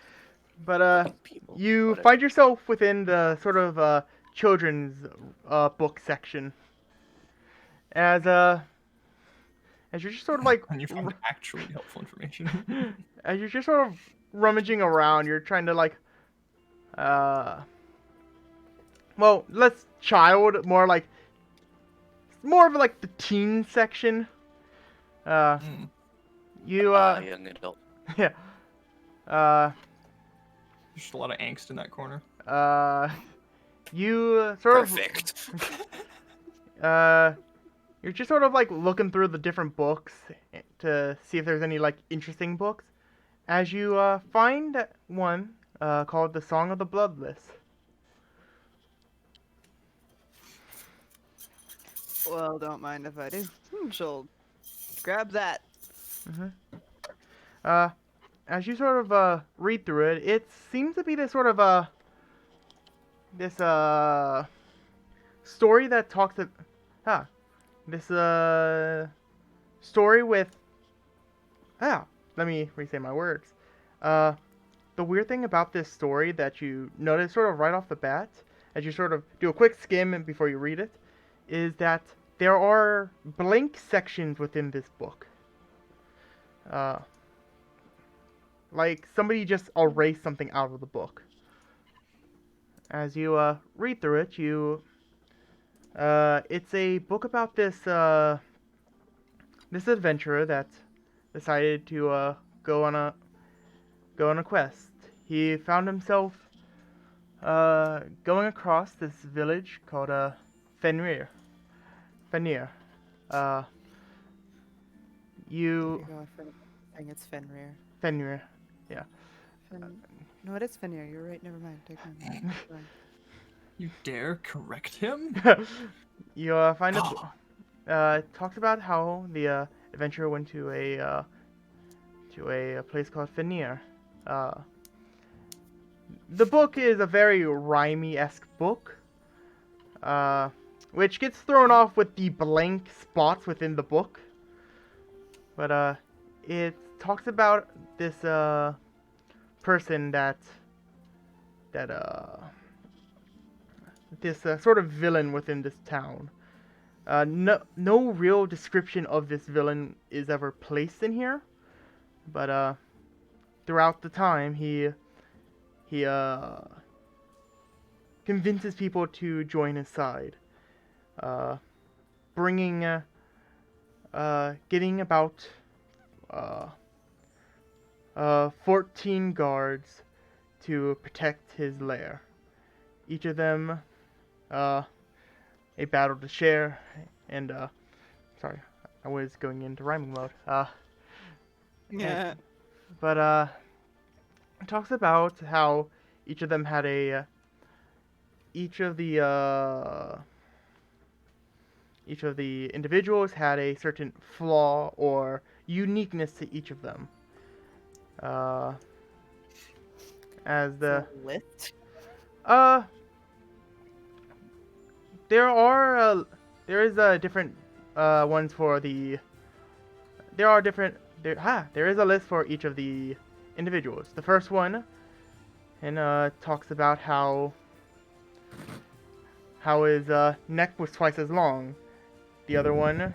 People, you whatever. find yourself within the sort of children's book section. As you're just sort of like And you found actually helpful information. as you're just sort of rummaging around, you're trying to like well, less child, more of like the teen section. Mm. You Young adult. yeah. There's just a lot of angst in that corner. You sort Perfect. of you're just sort of like looking through the different books to see if there's any like interesting books, as you find one called The Song of the Bloodless. Well, don't mind if I do. She'll grab that. As you sort of read through it, it seems to be this sort of this story that talks of this story with let me re-say my words. The weird thing about this story that you notice sort of right off the bat, as you sort of do a quick skim before you read it, is that there are blank sections within this book. Like somebody just erased something out of the book. As you read through it, it's a book about this this adventurer that decided to go on a quest. He found himself going across this village called Fenrir. You're going for I think it's Fenrir. Fenrir. No, it is Fenrir. You're right. Never mind. Take my mind. Sorry. You dare correct him? You find it talks about how the adventurer went to a place called Fenrir. The book is a very rhymey-esque book, which gets thrown off with the blank spots within the book. But it talks about this person this sort of villain within this town. No real description of this villain is ever placed in here, but throughout the time he convinces people to join his side, getting about 14 guards to protect his lair. Each of them a battle to share, and sorry, I was going into rhyming mode. Yeah. But it talks about how each of them had each of the individuals had a certain flaw or uniqueness to each of them. As the list. there is different ones for the. There is a list for each of the individuals. The first one, and talks about how his neck was twice as long. The other one,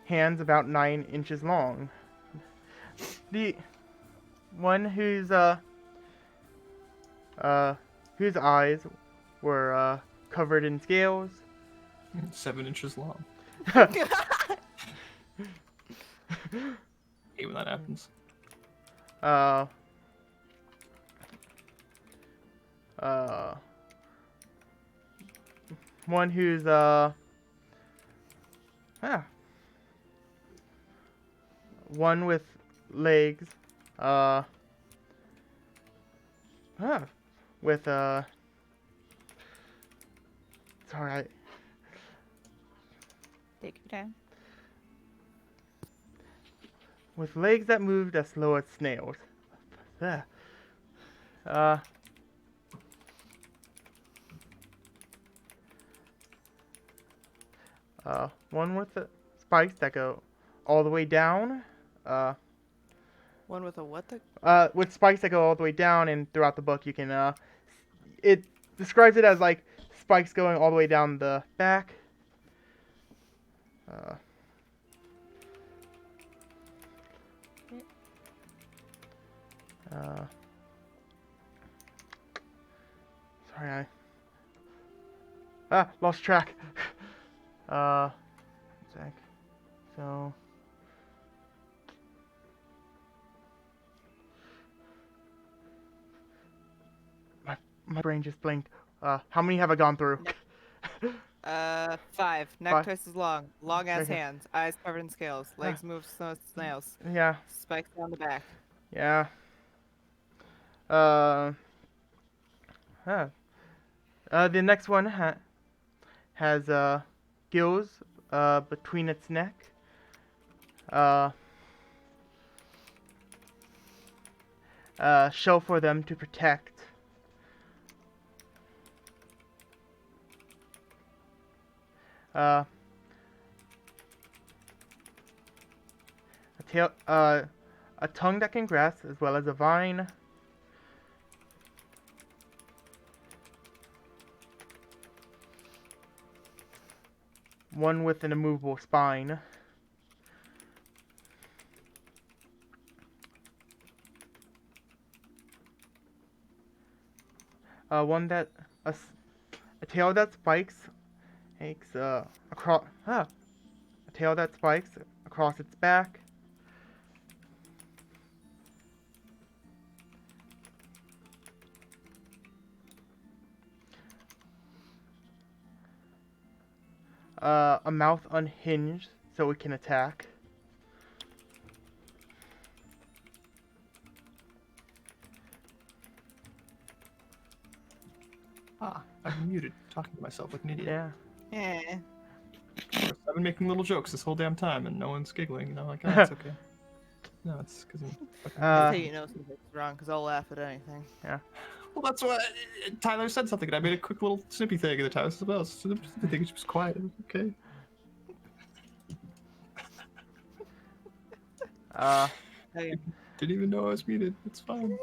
hands about 9 inches long. The one who's whose eyes were covered in scales. 7 inches long. Hate when that happens. Uh, one who's one with legs, with sorry, Take your time. with legs that moved as slow as snails. One with the spikes that go all the way down. One with a what? The With spikes that go all the way down, and throughout the book you can it describes it as like spikes going all the way down the back. Sorry, I lost track. Sec. So my brain just blinked. How many have I gone through? 5. Neck Five. twice as long. Long ass Okay. hands. Eyes covered in scales. Legs move slow as snails. Yeah, Spikes down the back. yeah. The next one has gills between its neck. Shell for them to protect. A tail, a tongue that can grasp, as well as a vine. One with an immovable spine. One that a tail that spikes across a tail that spikes across its back. A mouth unhinged so it can attack. I'm muted, talking to myself like an idiot. Yeah. Eh. I've been making little jokes this whole damn time, and no one's giggling. And I'm like, oh, it's okay. No, it's because I'm fucking. That's how you know something's wrong, because I'll laugh at anything. Well, that's what Tyler said something, and I made a quick little snippy thing, and the Tyler said, "Well, snippy thing is just quiet." Okay. Okay. Didn't even know I was muted. It's fine.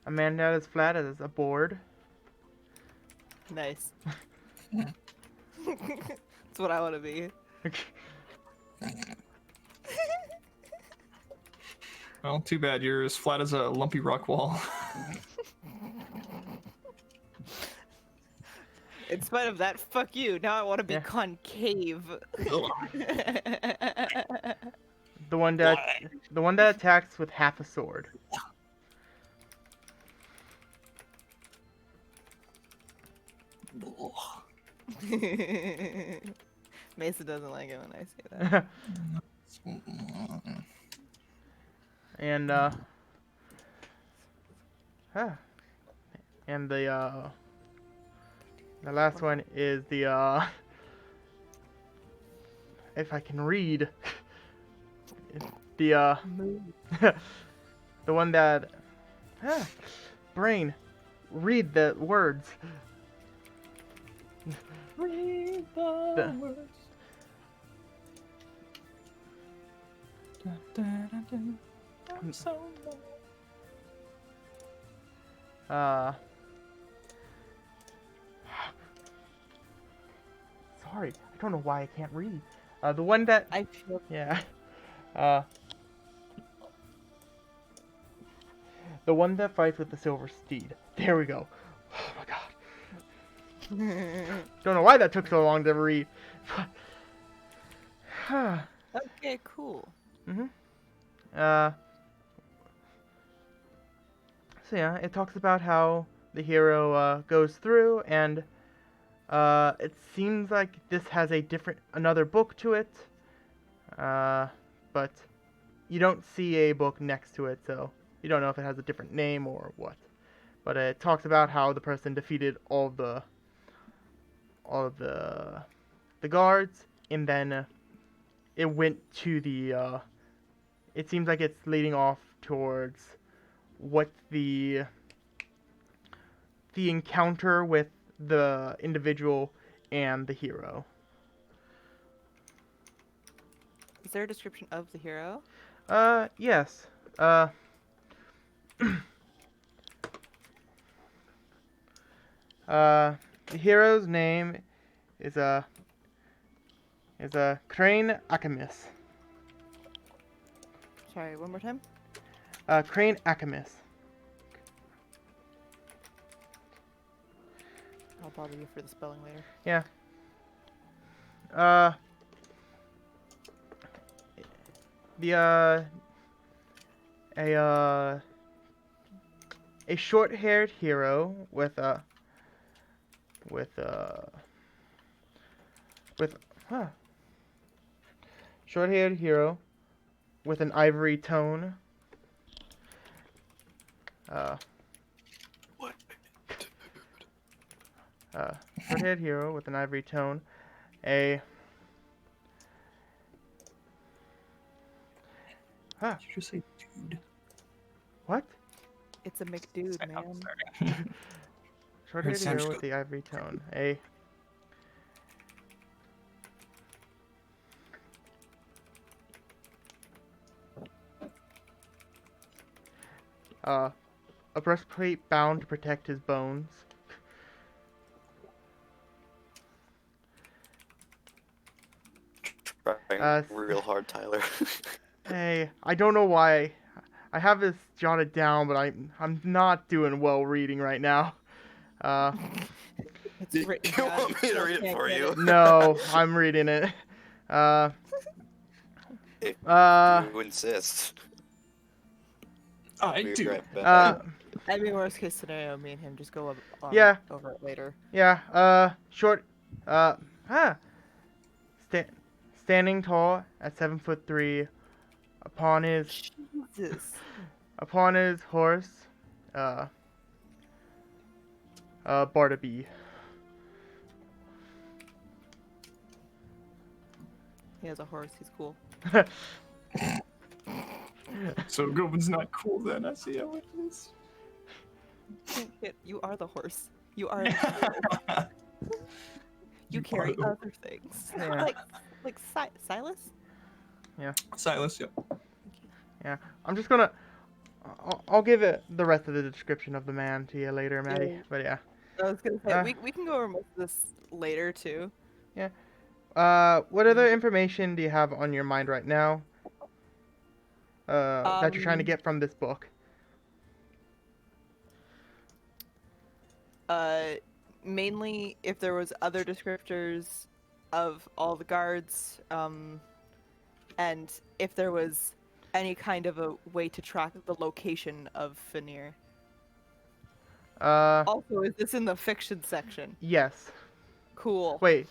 A man that is flat as a board. Nice. That's what I want to be. Well, too bad. You're as flat as a lumpy rock wall. In spite of that, fuck you. Now I want to be Yeah. concave. The one that attacks with half a sword. Mesa doesn't like it when I say that. And and the last one is the if I can read the the one that brain read the words. Read The- words. I'm so sorry, I don't know why I can't read. The one that I feel yeah. The one that fights with the silver steed. There we go. Oh my god. Don't know why that took so long to read. Okay, cool. So yeah, it talks about how the hero goes through, and it seems like this has another book to it, but you don't see a book next to it, so you don't know if it has a different name or what. But it talks about how the person defeated all of the guards, and then it went to the. It seems like it's leading off towards what the encounter with the individual and the hero. Is there a description of the hero? Yes. The hero's name is Crane Akamis. Sorry, one more time. Crane Akamis. I'll bother you for the spelling later. Yeah. A short-haired hero with short-haired hero with an ivory tone. What? Short-haired hero with an ivory tone. A Did you just say dude? what? It's a McDude, I'm man. sorry. Short-haired Sam hero just with the ivory tone. A breastplate bound to protect his bones. Trying real hard, Tyler. Hey, I don't know why. I have this jotted down, but I'm not doing well reading right now. It's written You down, want me to still read it can't for get you? it. No, I'm reading it. If Uh, you insist. I We'll be do. right back. I mean, worst case scenario, me and him just go Yeah. over it later. yeah, standing tall at 7'3", upon his Jesus. horse, Bartleby. He has a horse. He's cool. So Govin's not cool then. I see how it is. You are the horse. You are. The hero. You carry are the- other things. Yeah. like Silas. Silas, yep. Yeah, I'm just gonna. I'll give it the rest of the description of the man to you later, Maddie. Yeah. But yeah. I was gonna say Uh, we can go over most of this later too. What other information do you have on your mind right now? That you're trying to get from this book? Mainly if there was other descriptors of all the guards, and if there was any kind of a way to track the location of Fanir. Also, is this in the fiction section? Yes. Cool. Wait.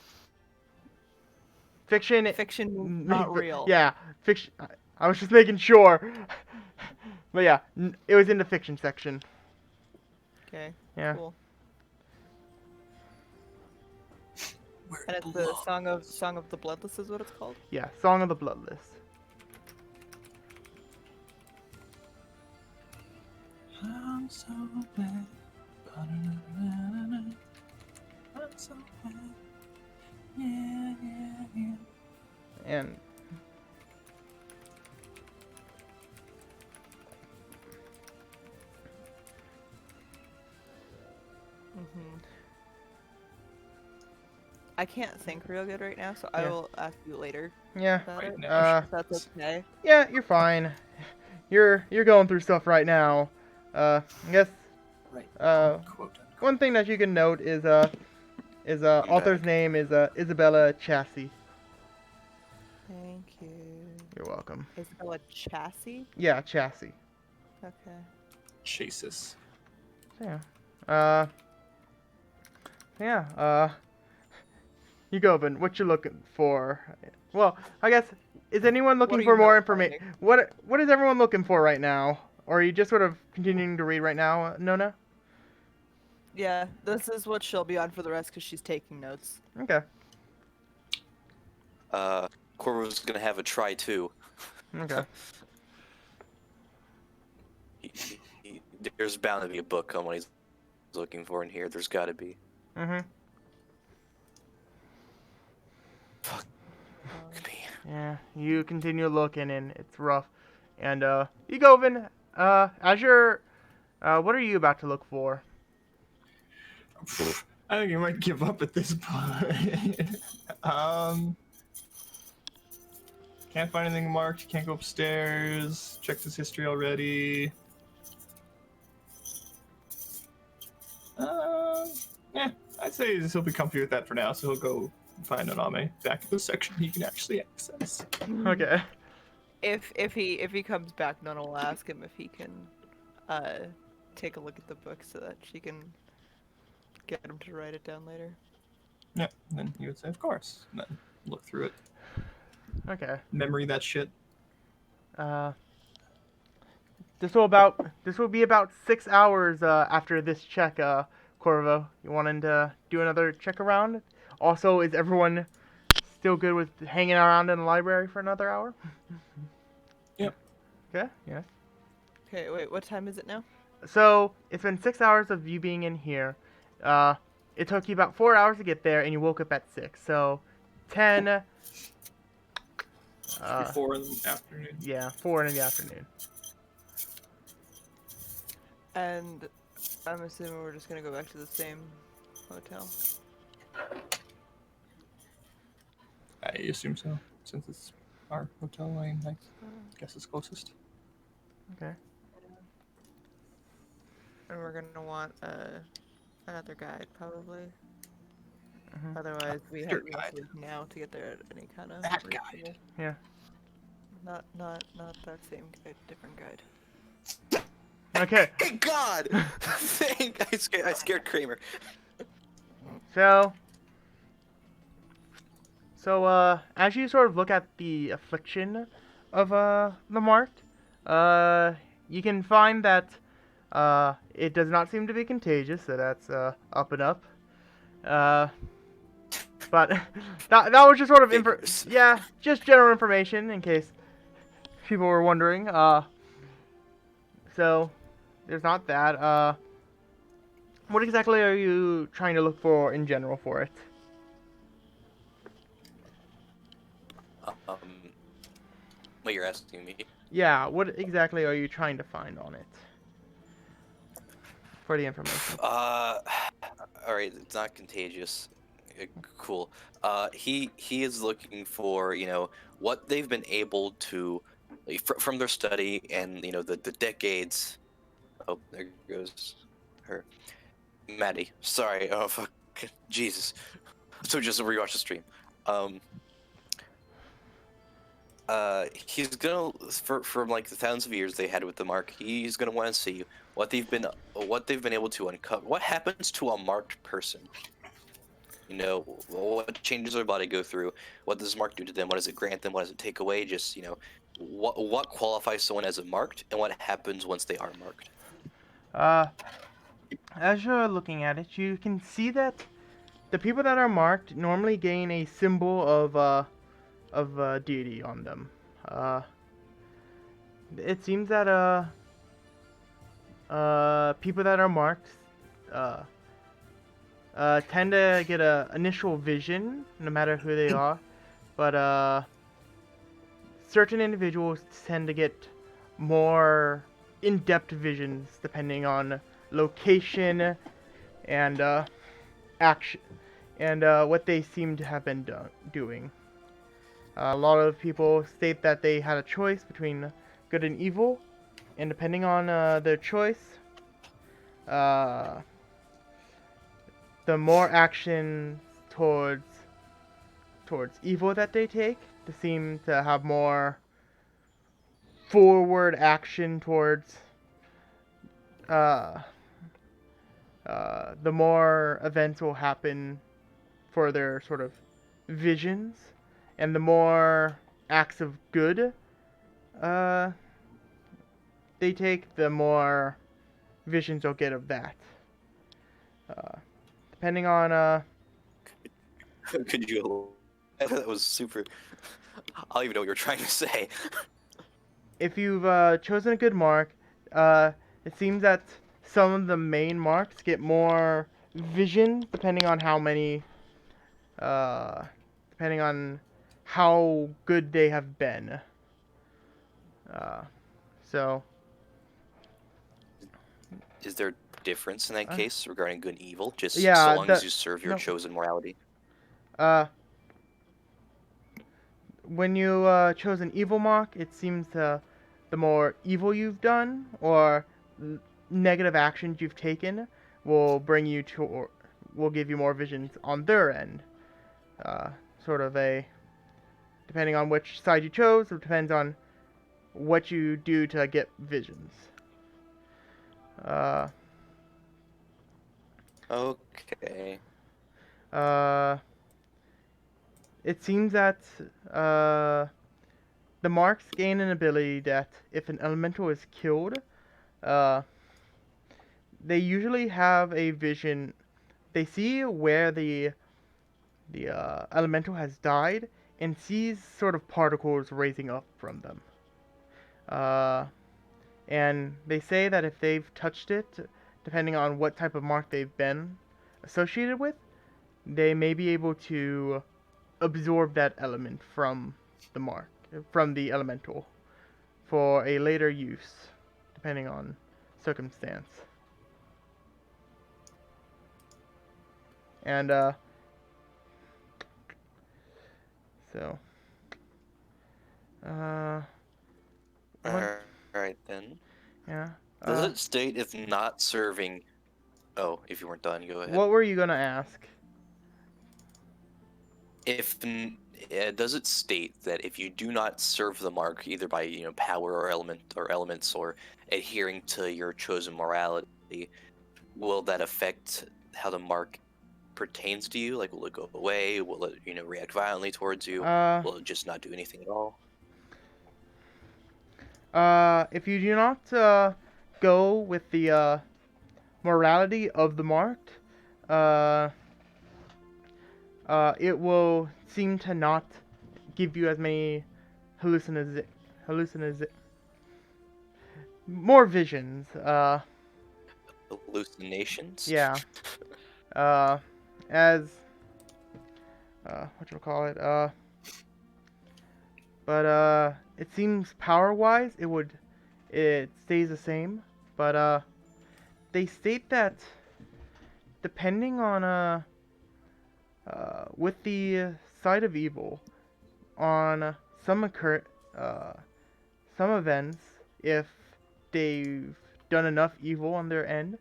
Fiction. Fiction, not real. Yeah, fiction. I was just making sure. But yeah, it was in the fiction section. Okay. Yeah. Cool. And it's the Song of the Bloodless is what it's called. Yeah, Song of the Bloodless. I'm so bad. I'm so bad. Yeah. And I can't think real good right now, so I Yeah. will ask you later yeah, about Right it. now. If that's okay. yeah, you're fine. You're going through stuff right now. I guess Right. one Quote unquote. thing that you can note is I'm author's back. name is Isabella Chassis. Thank you. You're welcome. Isabella Chassis? Yeah, Chassis. Okay. Jesus. Yeah. You go, Ben. What you looking for? Well, I guess is anyone What looking are for you more not information? finding? What is everyone looking for right now? Or are you just sort of continuing to read right now, Nona? Yeah, this is what she'll be on for the rest because she's taking notes. Okay. Corvo's gonna have a try too. Okay. There's bound to be a book on what he's looking for in here. There's got to be. Mhm. Fuck me. Yeah. You continue looking, and it's rough. And you go, Ben. As you're, what are you about to look for? I think you might give up at this point. Can't find anything marked. Can't go upstairs. Checked his history already. Yeah, I'd say he'll be comfy with that for now. So he'll go find Oname back in the section he can actually access. Okay. If he comes back, Nona will ask him if he can take a look at the book so that she can get him to write it down later. Yeah, and then he would say, of course. And then look through it. Okay. Memory that shit. This will be about 6 hours after this check, Corvo. You wanting to do another check around? Also, is everyone still good with hanging around in the library for another hour? Yep. Okay, yeah. Okay, wait, what time is it now? So, it's been 6 hours of you being in here. It took you about 4 hours to get there, and you woke up at 6. So, 10... Before in the afternoon. yeah, 4 in the afternoon. And I'm assuming we're just gonna go back to the same hotel. I assume so, since it's our hotel. I guess it's closest. Okay. And we're gonna want another guide probably. Mhm. Otherwise, we Your have to guide. leave now to get there at any kind of. That reasonable- guide. Yeah. Not that same guide, different guide. Okay. Thank God! I scared Kramer. So, as you sort of look at the affliction of the marked, you can find that it does not seem to be contagious, so that's up and up. But that was just sort of Figures. yeah, just general information in case people were wondering. So there's not that. What exactly are you trying to look for in general for it? What you're asking me? Yeah, what exactly are you trying to find on it? For the information. All right, it's not contagious. Cool. He is looking for what they've been able to from their study and the decades. Oh, there goes her, Maddie. Sorry. Oh fuck, Jesus. So just rewatch the stream. He's gonna from like the thousands of years they had with the mark. He's gonna want to see what they've been able to uncover. What happens to a marked person? What changes their body go through? What does mark do to them? What does it grant them? What does it take away? Just what qualifies someone as a marked, and what happens once they are marked? As you're looking at it, you can see that the people that are marked normally gain a symbol of deity on them. It seems that people that are marked tend to get a initial vision, no matter who they are, but certain individuals tend to get more in-depth visions depending on location and action and what they seem to have been doing. A lot of people state that they had a choice between good and evil, and depending on their choice, uh, the more action towards evil that they take, to seem to have more forward action towards uh, the more events will happen for their sort of visions, and the more acts of good they take, the more visions you'll get of that. Depending on Could you? I thought that was super. I don't even know what you're trying to say. if you've chosen a good mark, it seems that some of the main marks get more vision depending on how many, depending on how good they have been. So, Is there difference in that case regarding good and evil? Just yeah, so long as you serve your no. chosen morality. When you chose an evil mark, it seems the more evil you've done or negative actions you've taken will bring you to, or will give you more visions on their end. Sort of a, depending on which side you chose, it depends on what you do to get visions. Okay. It seems that the marks gain an ability that if an elemental is killed, they usually have a vision. They see where the elemental has died and sees sort of particles raising up from them. And they say that if they've touched it, depending on what type of mark they've been associated with, they may be able to absorb that element from the mark, from the elemental, for a later use, depending on circumstance. And so Alright then. yeah. Does it state if not serving? Oh, if you weren't done, go ahead. What were you gonna ask? Does it state that if you do not serve the mark, either by power or elements or adhering to your chosen morality, will that affect how the mark pertains to you? Like, will it go away? Will it react violently towards you? Will it just not do anything at all? If you do not go with the morality of the marked, it will seem to not give you as many more visions. Hallucinations? Yeah. As whatchamacallit, but it seems power-wise it stays the same, but they state that depending on with the side of evil, on some events, if they've done enough evil on their end,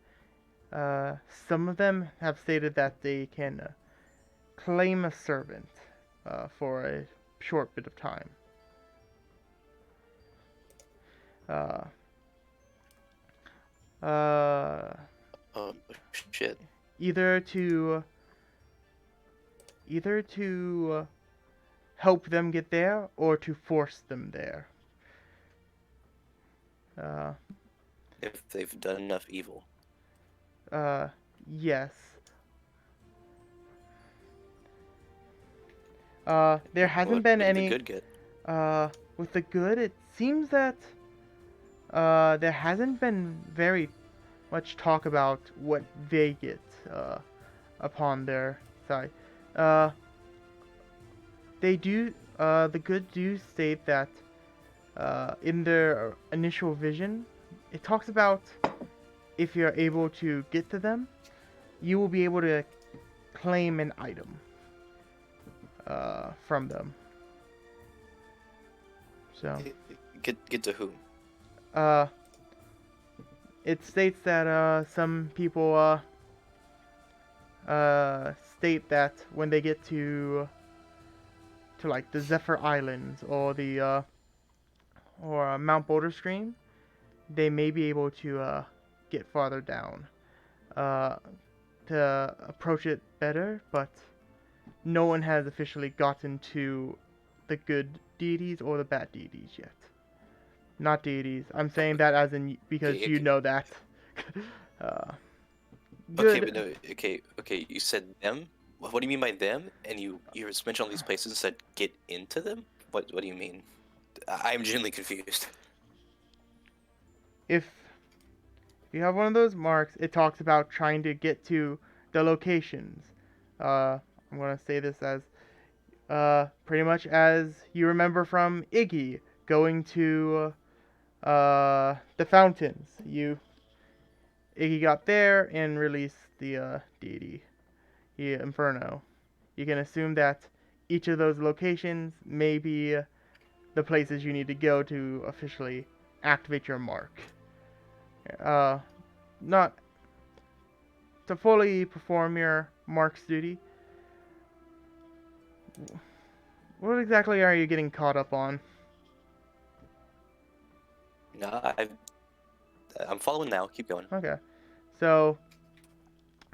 some of them have stated that they can claim a servant for a short bit of time. Oh shit. Either to help them get there or to force them there. If they've done enough evil. Yes. There hasn't What been did any. the good get? With the good, it seems that there hasn't been very much talk about what they get upon their side. They do. The good do state that in their initial vision, it talks about if you're able to get to them, you will be able to claim an item from them. So Get to whom? it states that some people state that when they get to like the Zephyr Islands or the or Mount Boulder Stream, they may be able to get farther down to approach it better, but no one has officially gotten to the good deities or the bad deities yet. Not deities. I'm saying that as in because Okay, you okay. know that. uh, Okay, good. but no, okay. You said them. What do you mean by them? And you just mentioned all these places and said get into them. What do you mean? I'm genuinely confused. If you have one of those marks, it talks about trying to get to the locations. I'm gonna say this as pretty much as you remember from Iggy going to the fountains. Iggy got there and released the deity, the Inferno. You can assume that each of those locations may be the places you need to go to officially activate your mark. Not to fully perform your mark's duty. What exactly are you getting caught up on? No, I'm following now. Keep going. Okay. So,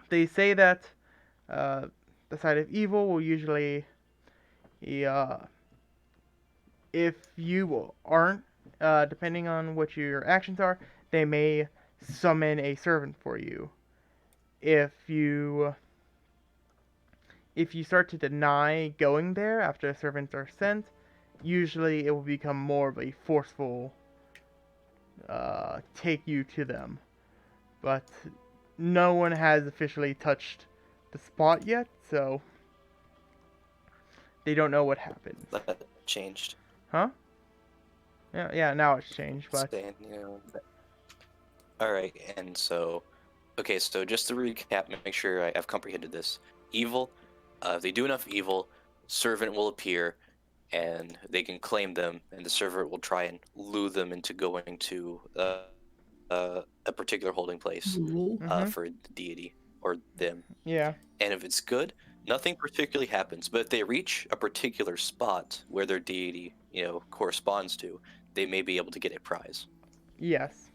they say that the side of evil will usually, uh, if you aren't, depending on what your actions are, they may summon a servant for you. If you start to deny going there after servants are sent, usually it will become more of a forceful take you to them. But no one has officially touched the spot yet, so they don't know what happens. That changed. Huh? Yeah, now it's changed, but Saying, you know. All right, and so, okay, so just to recap, make sure I've comprehended this. Evil, if they do enough evil, servant will appear, and they can claim them, and the servant will try and lure them into going to a particular holding place Mhm. for the deity or them. Yeah. And if it's good, nothing particularly happens. But if they reach a particular spot where their deity, corresponds to, they may be able to get a prize. Yes.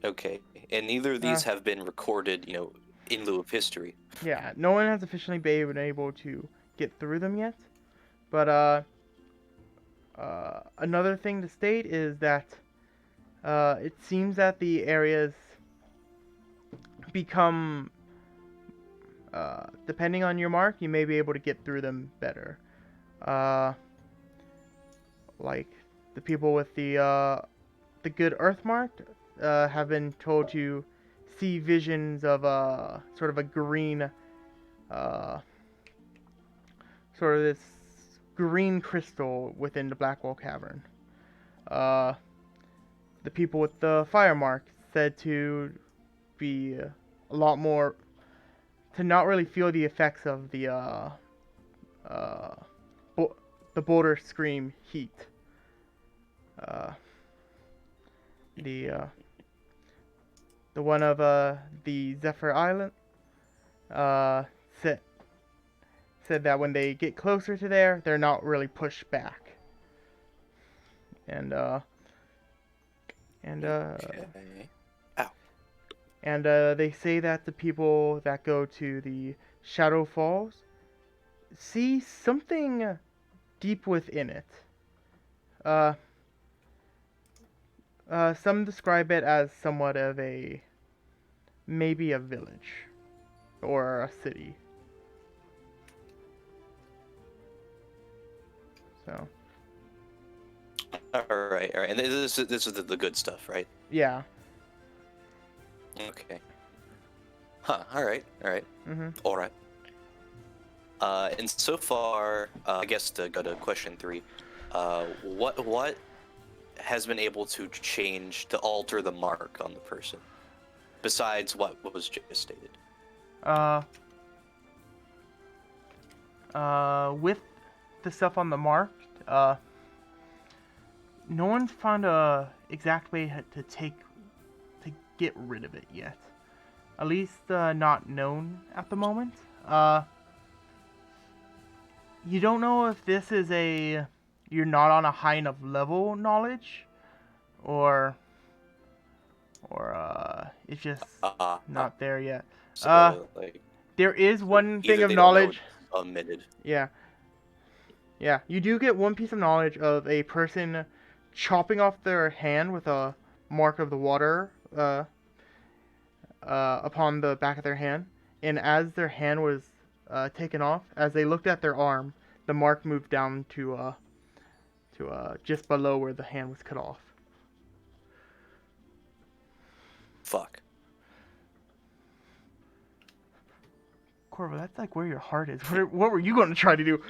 Okay, and neither of these have been recorded, in lieu of history. Yeah, no one has officially been able to get through them yet. But another thing to state is that it seems that the areas become depending on your mark, you may be able to get through them better. Like the people with the good earth mark have been told to see visions of sort of a green, sort of this green crystal within the Blackwall Cavern. The people with the fire mark said to be a lot more, to not really feel the effects of the Boulder Scream heat. The one of the Zephyr Island said that when they get closer to there, they're not really pushed back. And Okay. and they say that the people that go to the Shadow Falls see something deep within it. Some describe it as somewhat of maybe a village or a city. So. All right, and this is the good stuff, right? Yeah. Okay. Huh. All right. Mhm. All right. And so far, I guess to go to question 3, what has been able to alter the mark on the person, besides what was just stated? With the stuff on the mark, no one's found a exact way to get rid of it yet. At least not known at the moment. You don't know if this is you're not on a high enough level knowledge, or it's just not there yet. So, like, There is one thing either of they don't know knowledge. it's omitted. Yeah. Yeah, you do get one piece of knowledge of a person chopping off their hand with a mark of the water upon the back of their hand. And as their hand was taken off, as they looked at their arm, the mark moved down to just below where the hand was cut off. Fuck. Corvo, that's like where your heart is. What were you going to try to do?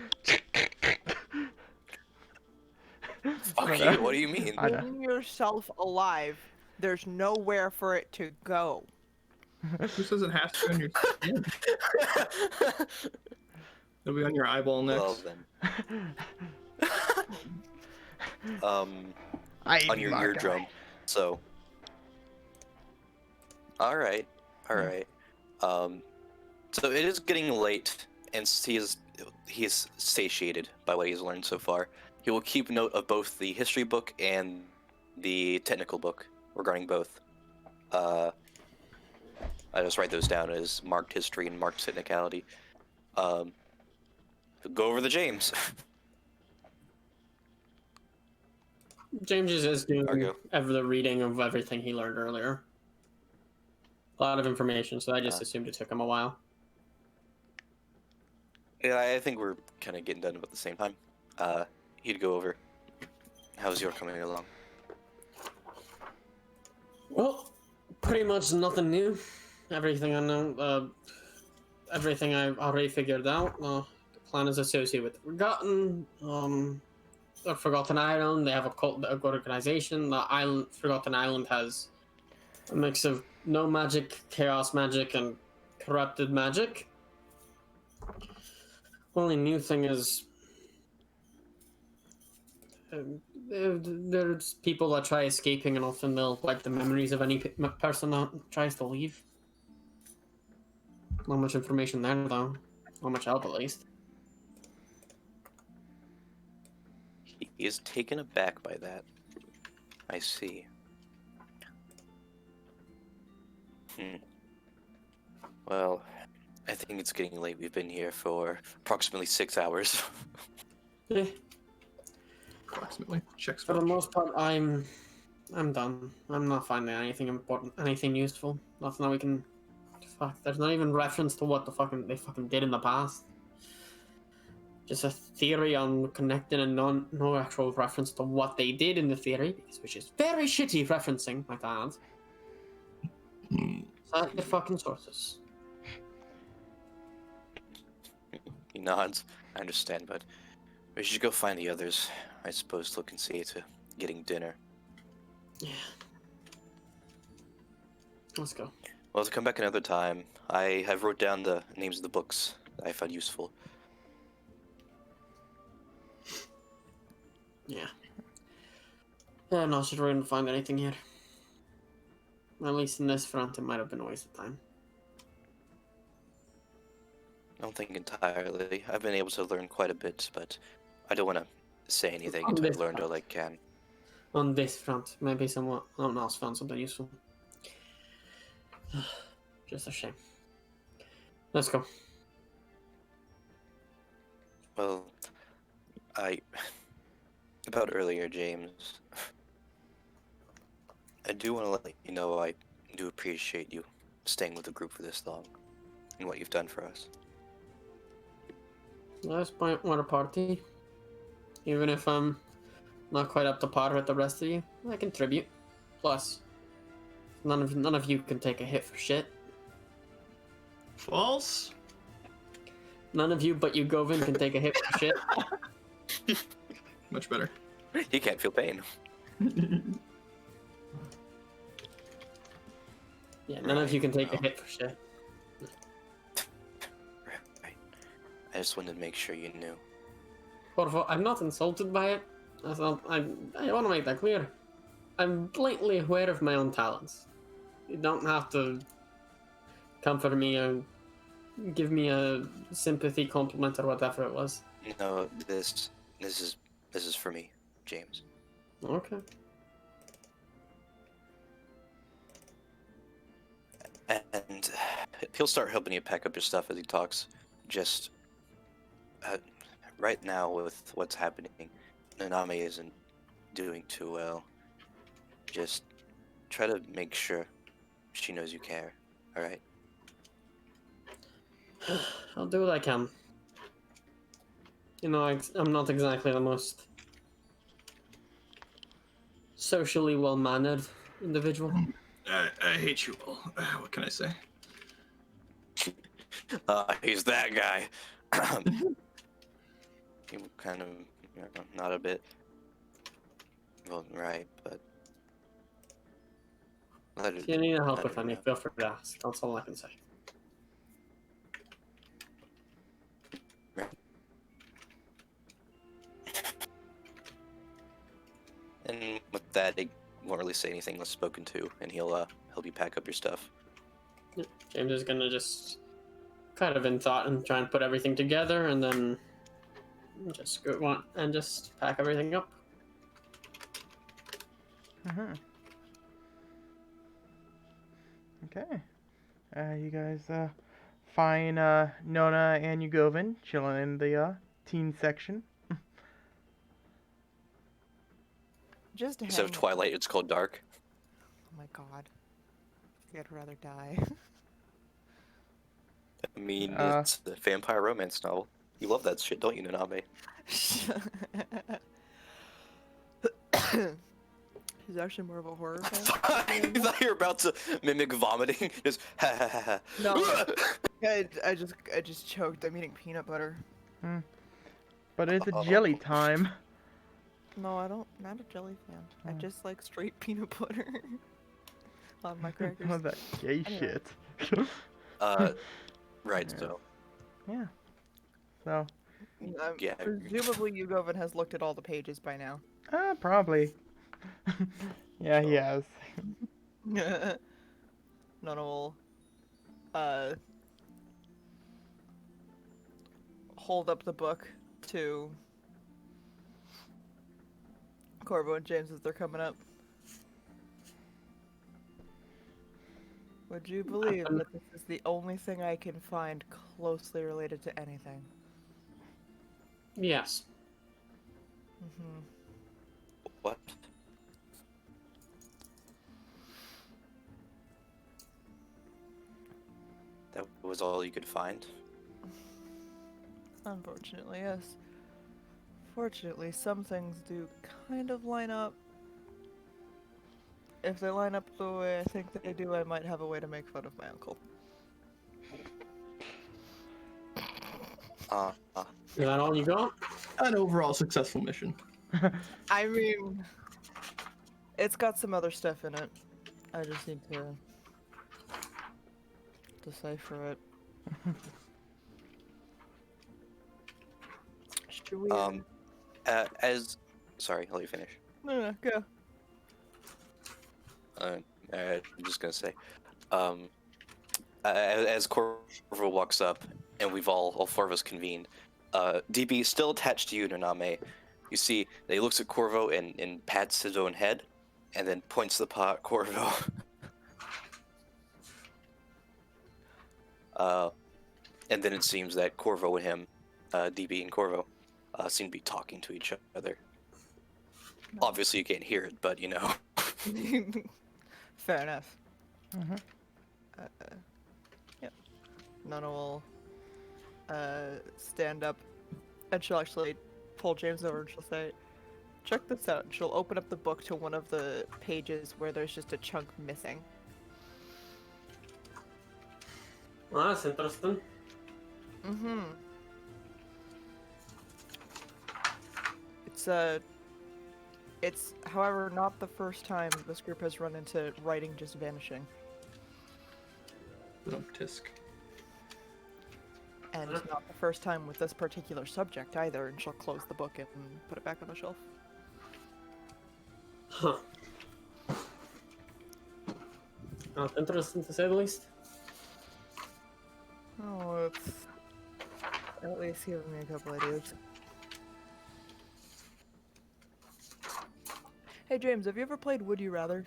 Fuck you, what do you mean? I know. Bring yourself alive. There's nowhere for it to go. Who says it has to be on your skin? It'll be on your eyeball Well next. then. I On your eardrum. So. Alright. So it is getting late, and he is satiated by what he's learned so far. He will keep note of both the history book and the technical book regarding both. I just write those down as marked history and marked technicality. Go over the James. James is just doing Argo. the reading of everything he learned earlier. A lot of information, so I just assumed it took him a while. Yeah, I think we're kind of getting done about the same time. He'd go over. How's your coming along? Well, pretty much nothing new. Everything I know, everything I've already figured out. The plan is associated with the Forgotten. The Forgotten Island. They have a cult, a good organization. The island, Forgotten Island, has a mix of no magic, chaos magic, and corrupted magic. Only new thing is there's people that try escaping, and often they'll wipe the memories of any person that tries to leave. Not much information there, though. Not much help, at least. He is taken aback by that. I see. Well, I think it's getting late. We've been here for approximately 6 hours. Yeah, Approximately. Checks for the watch. most part, I'm done. I'm not finding anything important, anything useful. Nothing that we can. Fuck, there's not even reference to what they fucking did in the past. Just a theory on connecting and no actual reference to what they did in the theory, which is very shitty referencing, might I add. Cite your fucking sources. He nods. I understand, but we should go find the others. I suppose look and see to getting dinner. Yeah. Let's go. Well, to come back another time, I have wrote down the names of the books that I found useful. Yeah. Yeah, I'm not sure we're gonna find anything here. At least in this front, it might have been a waste of time. I don't think entirely. I've been able to learn quite a bit, but I don't want to say anything On until I've this learned front. all I can. On this front, maybe someone else found something useful. Just a shame. Let's go. Well, about earlier, James, I do want to let you know I do appreciate you staying with the group for this long and what you've done for us. Last point, what a party. Even if I'm not quite up to par with the rest of you, I contribute. Plus, none of you can take a hit for shit. False. None of you but you, Govin, can take a hit for shit. Much better. He can't feel pain. Yeah, none of you can take a hit for shit. Right. I just wanted to make sure you knew. Corvo, I'm not insulted by it. I thought I want to make that clear. I'm blatantly aware of my own talents. You don't have to comfort me or give me a sympathy compliment or whatever it was. No, this is for me, James. Okay. And he'll start helping you pack up your stuff as he talks. Just right now with what's happening, Nanami isn't doing too well. Just try to make sure she knows you care. All right. I'll do what I can. You know, I'm not exactly the most socially well-mannered individual. I hate you all. What can I say? He's that guy. He kind of, not a bit. Well, right, but. If you need help with anything, feel free to ask. That's all I can say. And with that, he won't really say anything unless spoken to, and he'll help you pack up your stuff. James is gonna just kind of in thought and try and put everything together, and then just go on and just pack everything up. Mm-hmm. Okay. You guys find Nona and Yugovin chilling in the teen section. Just Instead of hang- Twilight, it's called Dark. Oh my god. I'd rather die. I mean, Uh. it's a vampire romance novel. You love that shit, don't you, Naname? He's actually more of a horror fan. I thought you were about to mimic vomiting. Just ha ha ha ha. No. I just choked. I'm eating peanut butter. But it's a jelly time. No, I don't. Not a jelly fan. I Oh. just like straight peanut butter on my crackers. Some of that gay Anyway. shit. Right. Yeah. So Yeah. So, Yeah. Presumably, Yugovin has looked at all the pages by now. probably. Yeah, he has. Nona will hold up the book to Corvo and James as they're coming up. Would you believe that this is the only thing I can find closely related to anything? Yes. Mm-hmm. What? That was all you could find? Unfortunately, yes. Fortunately, some things do kind of line up. If they line up the way I think that they do, I might have a way to make fun of my uncle. Is that all you got? An overall successful mission. I mean, it's got some other stuff in it. I just need to decipher it. Should we? Sorry, I'll let you finish. No, go. I'm just gonna say, as Corvo walks up, and we've all four of us convened, DB still attached to you, Naname. You see that he looks at Corvo and pats his own head, and then points the paw at Corvo. And then it seems that Corvo and him, DB and Corvo, seem to be talking to each other. Obviously, you can't hear it, but you know. Fair enough. Mhm. Yep. Nona will stand up, and she'll actually pull James over and she'll say, "Check this out." And she'll open up the book to one of the pages where there's just a chunk missing. Well, that's interesting. Mm-hmm. It's, however, not the first time this group has run into writing just vanishing. Tisk. And not the first time with this particular subject either, and she'll close the book and put it back on the shelf. Huh. Not interesting to say the least. Oh, it's at least giving me a couple ideas. Hey James, have you ever played Would You Rather?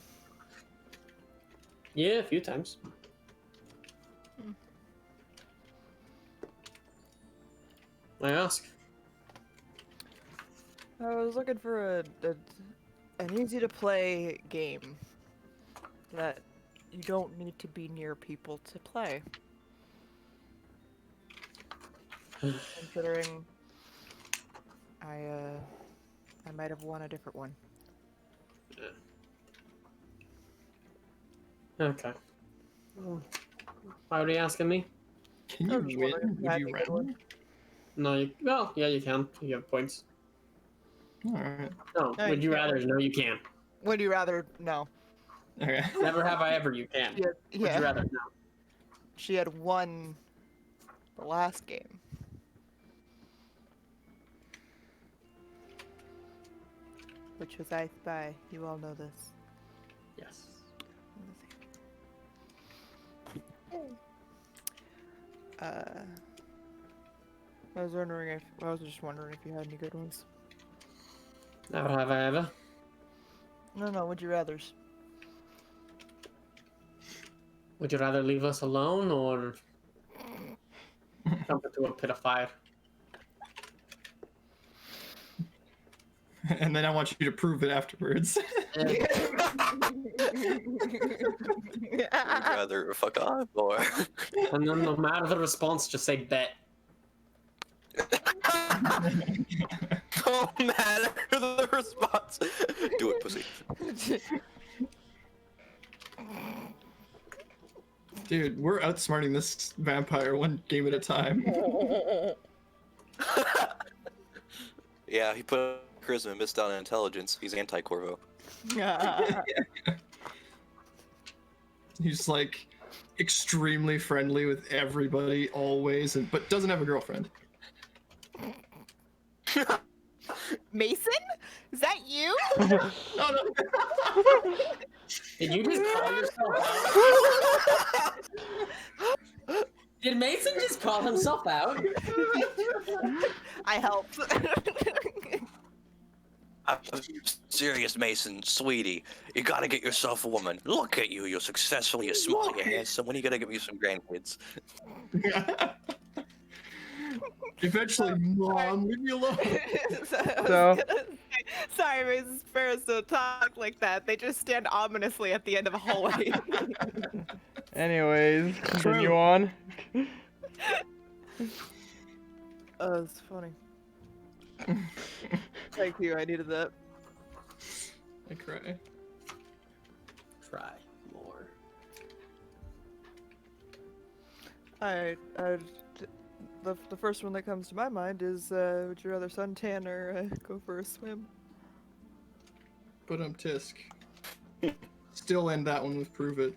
Yeah, a few times. I ask. I was looking for an easy to play game that you don't need to be near people to play. Considering I might have won a different one. Okay. Why are you asking me? Can I you was just win? wondering if you Would had you any good rather? ones. No, well, yeah, you can. You have points. Alright. No, No, would you you can't. rather? No, you can't. Would you rather? No. Okay. Never have I ever. You can. Yeah. Would you rather? No. She had won the last game. Which was I Spy. You all know this. Yes. I was just wondering if you had any good ones. Never have I ever. No, would you rather's? Would you rather leave us alone or jump into a pit of fire? And then I want you to prove it afterwards. Would you rather fuck off or? And then no matter the response, just say bet. No matter the response. Do it, pussy. Dude, we're outsmarting this vampire one game at a time. Yeah, he put charisma and missed out on intelligence. He's anti-Corvo. He's like extremely friendly with everybody always, but doesn't have a girlfriend. Mason? Is that you? No, no. Did you just call yourself out? Did Mason just call himself out? I helped. I'm serious, Mason, sweetie. You gotta get yourself a woman. Look at you, you're successful, you're smart, you're handsome. When are you gonna give me some grandkids? Eventually, Mom, leave me alone. So- Sorry, Mason Sparrows don't talk like that. They just stand ominously at the end of a hallway. Anyways, continue True. on. Oh, it's funny. Thank you, I needed that. I cry. Try more. The first one that comes to my mind is, would you rather suntan or go for a swim? But tisk. Still end that one with prove it.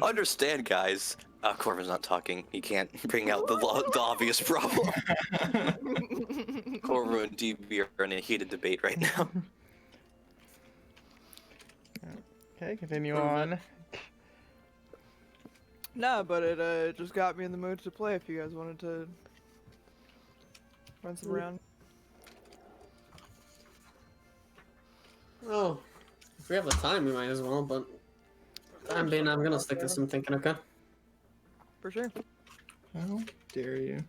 Understand, guys. Corvin's not talking. He can't bring out the obvious problem. Corvo and DB are in a heated debate right now. Okay, continue on. Nah, but it just got me in the mood to play if you guys wanted to run some around. Oh, if we have the time, we might as well, but for the time being, I'm gonna stick to some thinking, okay? For sure. How dare you?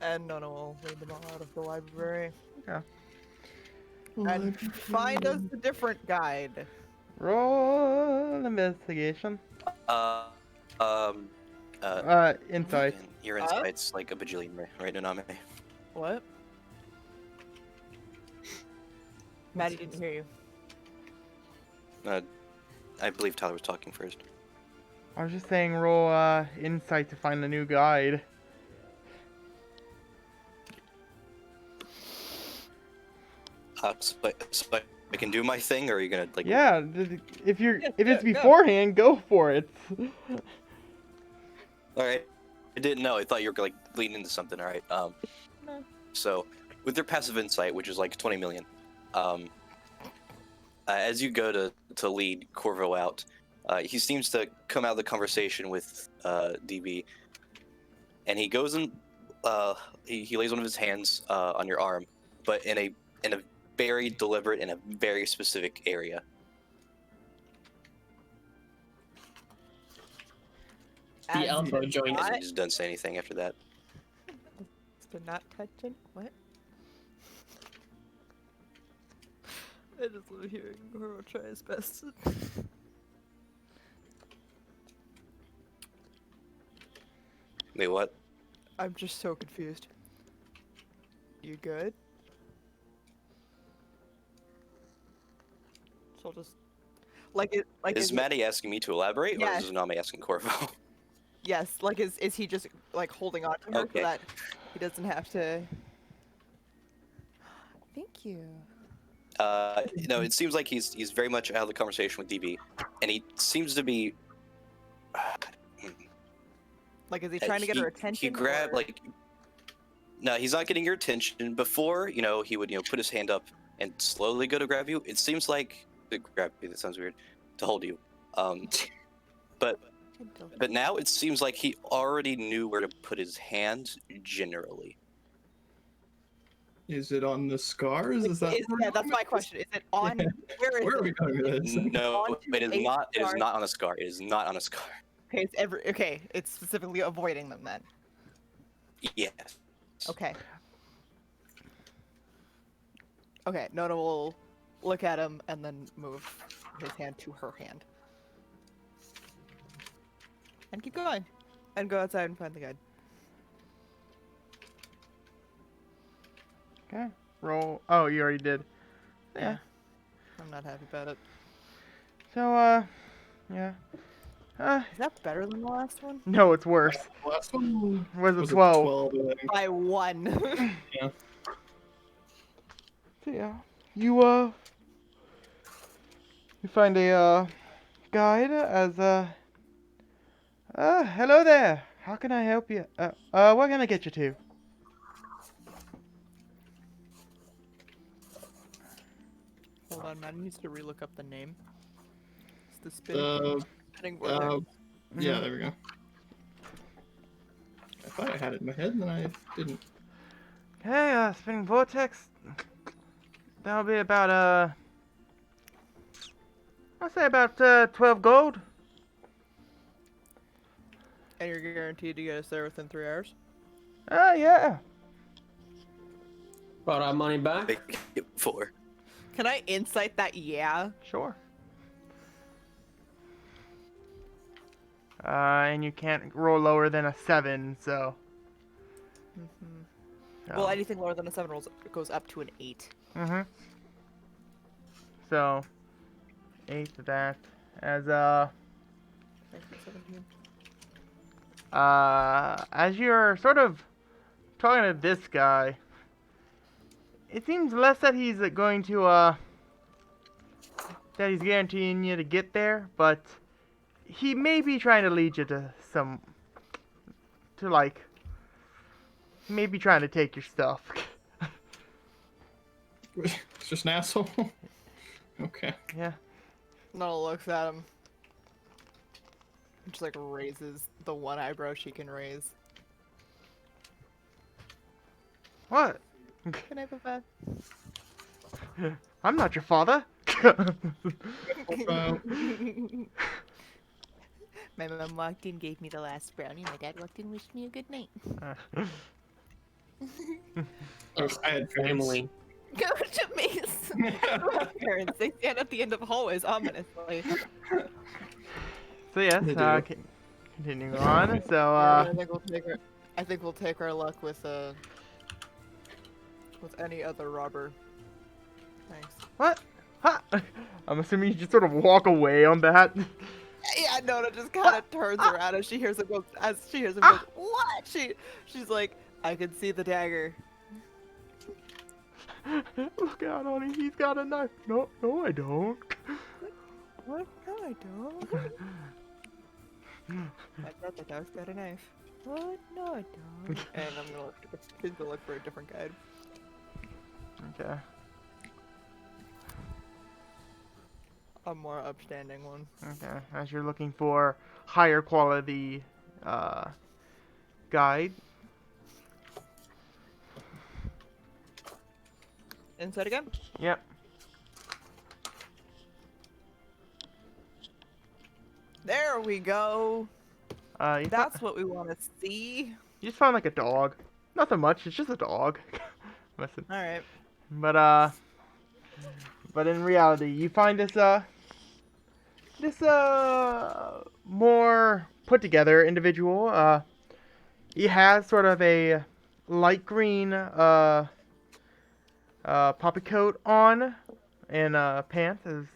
And Nona will lead them all out of the library. Yeah. And find us a different guide. Roll investigation. Insight. Your insight's like a bajillion, right, Naname? What? Maddie didn't hear you. I believe Tyler was talking first. I was just saying roll insight to find a new guide. I can do my thing, or are you gonna like? Yeah, if it's yeah. beforehand, go for it. All right. I didn't know. I thought you were like leading into something. All right. No. So with your passive insight, which is like 20 million, as you go to lead Corvo out, he seems to come out of the conversation with DB, and he goes and he lays one of his hands on your arm, but in a very deliberate and a very specific area. The As elbow to joint. He not- just doesn't say anything after that. to not touch it. What? I just love hearing Goro try his best. Wait, what? I'm just so confused. You good? So I'll just like it like Is Maddie asking me to elaborate, or Yes. is Nami asking Corvo? yes, like is he just like holding on to her Okay. so that he doesn't have to Thank you. It seems like he's very much out of the conversation with DB, and he seems to be. Like is he trying to get her He attention? grabbed or- like. No, he's not getting your attention. Before, he would put his hand up and slowly go to grab you. It seems like grab you. That sounds weird. To hold you. But now it seems like he already knew where to put his hand generally. Is it on the scars? Is that? yeah, that's my question. Is it on where is Where are we it? going with this? No, Onto it is a not. It is scar. not on a scar. It is not on a scar. Okay, it's specifically avoiding them then. Yes. Okay. Okay, Nona will look at him and then move his hand to her hand. And keep going. And go outside and find the guide. Okay. Roll. Oh, you already did. Yeah. I'm not happy about it. So, yeah. Is that better than the last one? No, it's worse. Last one Was a was 12. 12, I think. By one. So, yeah. You find a, guide as, hello there. How can I help you? Where can I get you to? Hold on, man needs to relook up the name. It's the spinning board there. Yeah, there we go. I thought I had it in my head, and then I didn't. Okay, spinning vortex. That'll be about, I'll say about, 12 gold. And you're guaranteed to get us there within 3 hours? Yeah. Brought our money back. Make it 4. Can I insight that? Yeah. Sure. And you can't roll lower than a 7, so. Well, anything lower than a 7 goes up to an 8. So, 8 to that. As, 17. as you're sort of talking to this guy, it seems less that he's going to, that he's guaranteeing you to get there, but he may be trying to lead you to he may be trying to take your stuff. It's just an asshole. Okay. Yeah. Nona looks at him. Just like raises the one eyebrow she can raise. What? Can I have a bed? I'm not your father. My mom walked in, gave me the last brownie. My dad walked in, wished me a good night. I had Family. Go to Mason. Parents, they stand at the end of hallways ominously. So yes, They do. continuing on. So I think we'll take our luck with any other robber. Thanks. what? Ha! I'm assuming you just sort of walk away on that. Yeah, Nona just kind of turns around as she hears him go. What? She's like, I can see the dagger. Look out, honey. He's got a knife. No, I don't. What? No, I don't. My brother dog's got a knife. What? No, I don't. And he's gonna look for a different guide. Okay. A more upstanding one. Okay. As you're looking for higher quality guide. Inside again? Yep. There we go. You That's what we want to see. You just found like a dog. Nothing much. It's just a dog. Listen. All right. But in reality, you find this more put together individual. He has sort of a light green poppy coat on and pants. Is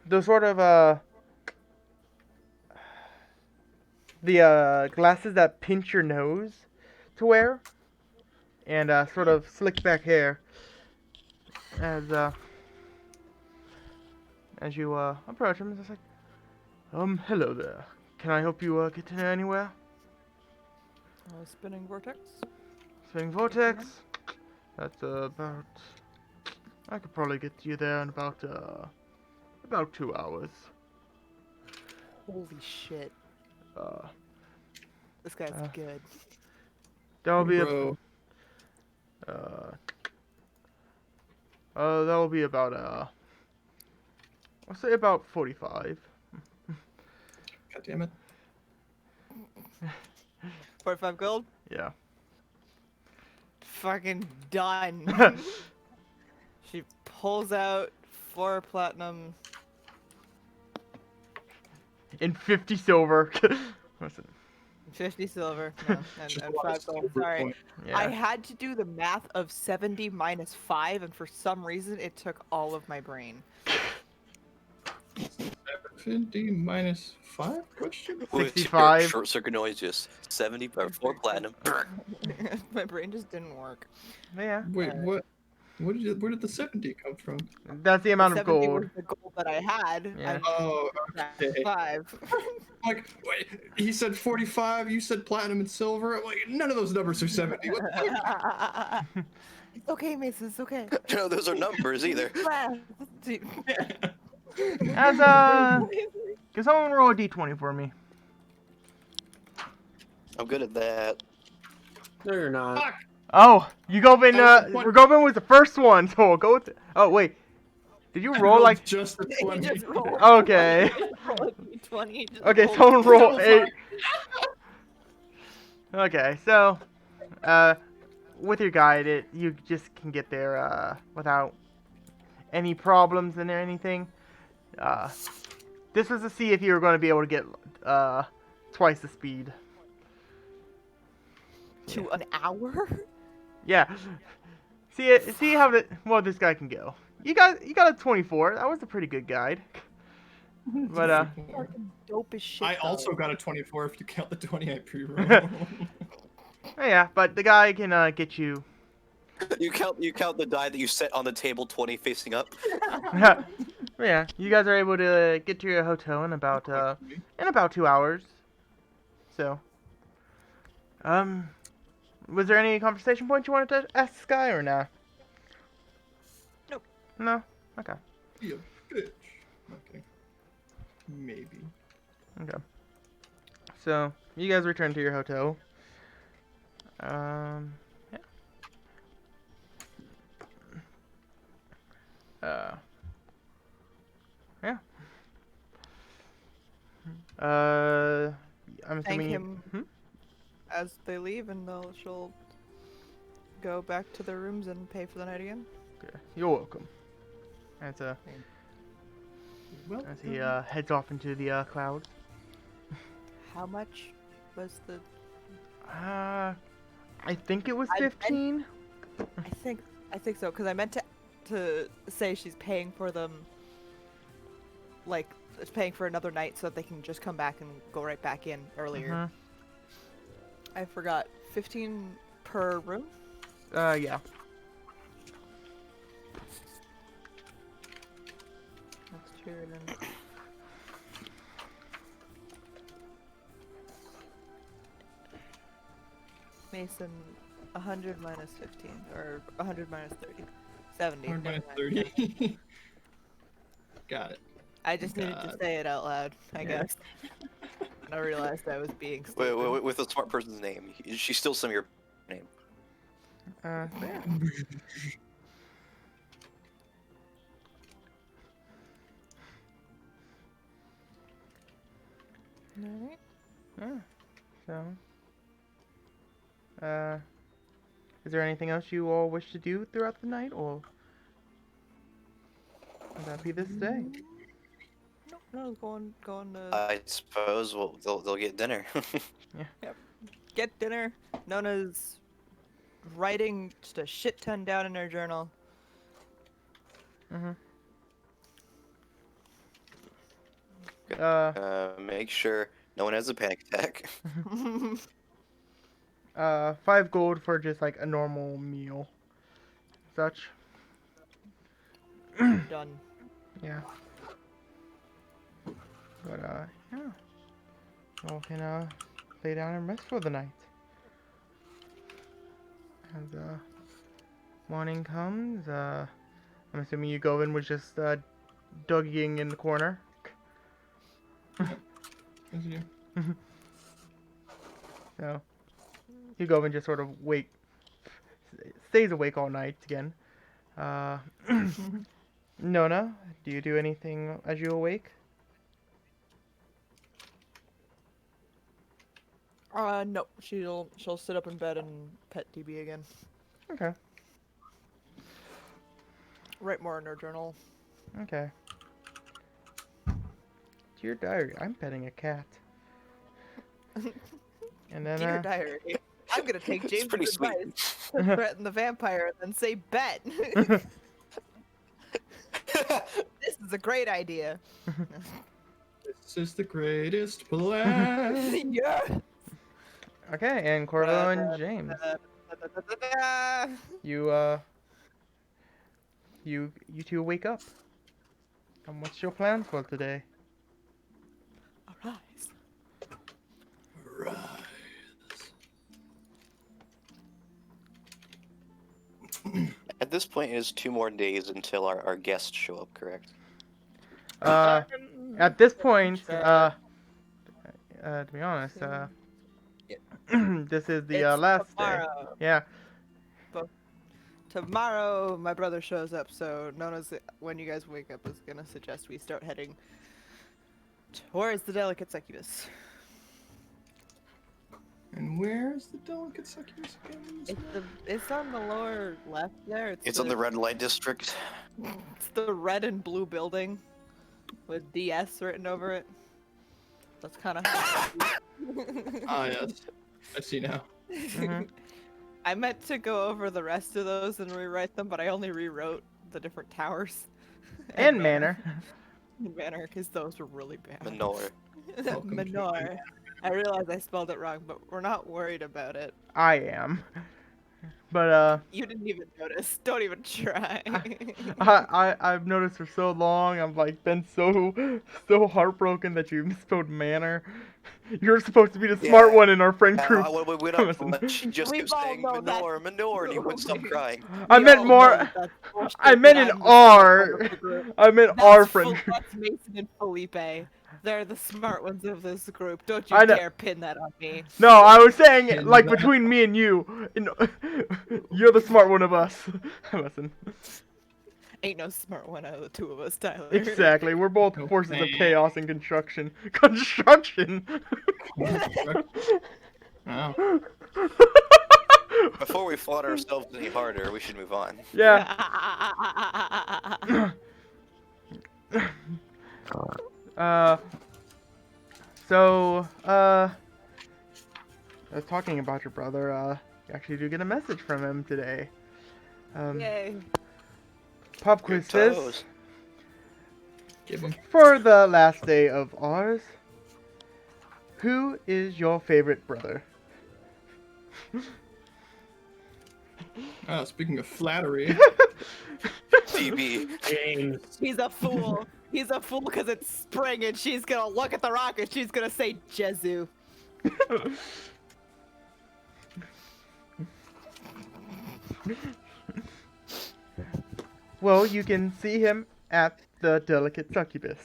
those sort of the glasses that pinch your nose to wear, and sort of slick back hair. As you approach him, it's just like, hello there. Can I help you get to anywhere? Spinning vortex. Spinning vortex. That's about. I could probably get you there in about 2 hours. Holy shit. Uh, This guy's good. that'll be Bro. that'll be about I'll say about 45. God damn it. 45 gold? Yeah. Fucking done. She pulls out 4 platinum. In 50 silver. Listen. 50 silver. No, Just and a lot of 5 gold. silver Sorry. coin. Yeah. I had to do the math of 70 minus 5, and for some reason it took all of my brain. 50 minus 5? Question? With your 65. Short circuit noise, just 70 or 4 platinum. My brain just didn't work. Yeah. Wait, what? Where did the 70 come from? That's the amount of 70 gold. was the gold that I had. Yeah. Oh, That's okay. 5. Like, wait, he said 45, you said platinum and silver. Like, none of those numbers are 70. What the fuck? It's okay, Mason. It's okay. No, those are numbers either. As can someone roll a d20 for me? I'm good at that. No, you're not. Fuck! Oh, Yugovin, That was the one. Rugovin was the first one, so we'll go with it. Oh, wait. Did you I roll rolled like... just a 20. Just roll. Okay. Roll a d20, just Okay, roll someone a roll d20. 8. Okay, so, with your guide, you just can get there, without any problems and anything. This was to see if you were going to be able to get, twice the speed. To an hour? Yeah. See how this guy can go. You got a 24. That was a pretty good guide. But Fucking dope as shit. I though. also got a 24 if you count the 20 I pre-rolled. yeah, but the guy can get you. You count the die that you set on the table 20 facing up. Yeah, you guys are able to get to your hotel in about 2 hours. So, was there any conversation points you wanted to ask this guy or nah? Nope. No. Okay. Be a bitch. Okay. Maybe. Okay. So you guys return to your hotel. Yeah. Yeah. I'm Thank assuming. him. Hmm? As they leave, and she'll go back to their rooms and pay for the night again. Okay. You're welcome. As Well, as he heads off into the clouds. How much was the? I think it was I- 15. I think so, because I meant to say she's paying for them. Like, it's paying for another night so that they can just come back and go right back in earlier. Mhm. I forgot. 15 per room. Yeah. That's true. Then. Mason, 100 minus 15, or 100 minus 30. 70. 100 Never minus mind. 30. Got it. I just needed to God. say it out loud, I Yeah. guess. And I realized I was being stupid. Wait, with a smart person's name, she's still some of your name. Yeah. Alright. Yeah. So, is there anything else you all wish to do throughout the night, or would that be this day? No, going to I suppose they'll get dinner. get dinner. Nona's writing just a shit ton down in her journal. Mm-hmm. Make sure no one has a panic attack. 5 gold for just like a normal meal. Such. Done. Yeah. But yeah. Y'all can lay down and rest for the night. As morning comes, I'm assuming you go in with just Dougieing in the corner. As you- So you go and just sort of wake, stays awake all night again. Nona, do you do anything as you awake? No. She'll sit up in bed and pet DB again. Okay. Write more in her journal. Okay. Dear diary, I'm petting a cat. And then Dear diary. I'm gonna take It's James' pretty sweet. advice to threaten the vampire and then say bet. This is a great idea. This is the greatest plan. Yeah. okay, and Corvo and James, you you two wake up. And what's your plans for today? Arise. At this point, it is 2 more days until our guests show up, correct? At this point, to be honest, this is the It's last day. tomorrow. Yeah. Tomorrow, my brother shows up, so Nona's, when you guys wake up, is gonna suggest we start heading towards the delicate succubus. And where's the delicate succubus again? It's on the lower left there. It's on the red light district. It's the red and blue building with DS written over it. That's kind of. Ah, yes. I see now. Mhm. I meant to go over the rest of those and rewrite them, but I only rewrote the different towers. And manor. Manor, because those were really bad. Manor. Welcome to Manor. I realize I spelled it wrong, but we're not worried about it. I am. But You didn't even notice. Don't even try. I've noticed for so long. I've like been so heartbroken that you misspelled manor. You're supposed to be the smart Yeah. one in our friend group. We don't, she just We've kept all saying known that. manure, and he wouldn't stop crying. I We meant all more. know that's bullshit, I meant that an I'm the smart one R. of the group. I meant That's our friend. That's Mason and Felipe. They're the smart ones of this group. Don't you I know. dare pin that on me. No, I was saying And like that- between me and you. You're the smart one of us. Listen. Ain't no smart one out of the two of us, Tyler. Exactly. We're both No forces of way. chaos and construction. Construction. Wow. Before we fought ourselves any harder, we should move on. Yeah. I was talking about your brother. You actually do get a message from him today. Yay. Pop Your quiz says, toes. Give him. for the last day of ours, who is your favorite brother? Speaking of flattery, DB. James. He's a fool. He's a fool because it's spring and she's gonna look at the rock and she's gonna say Jezu. Well, you can see him at the Delicate Succubus.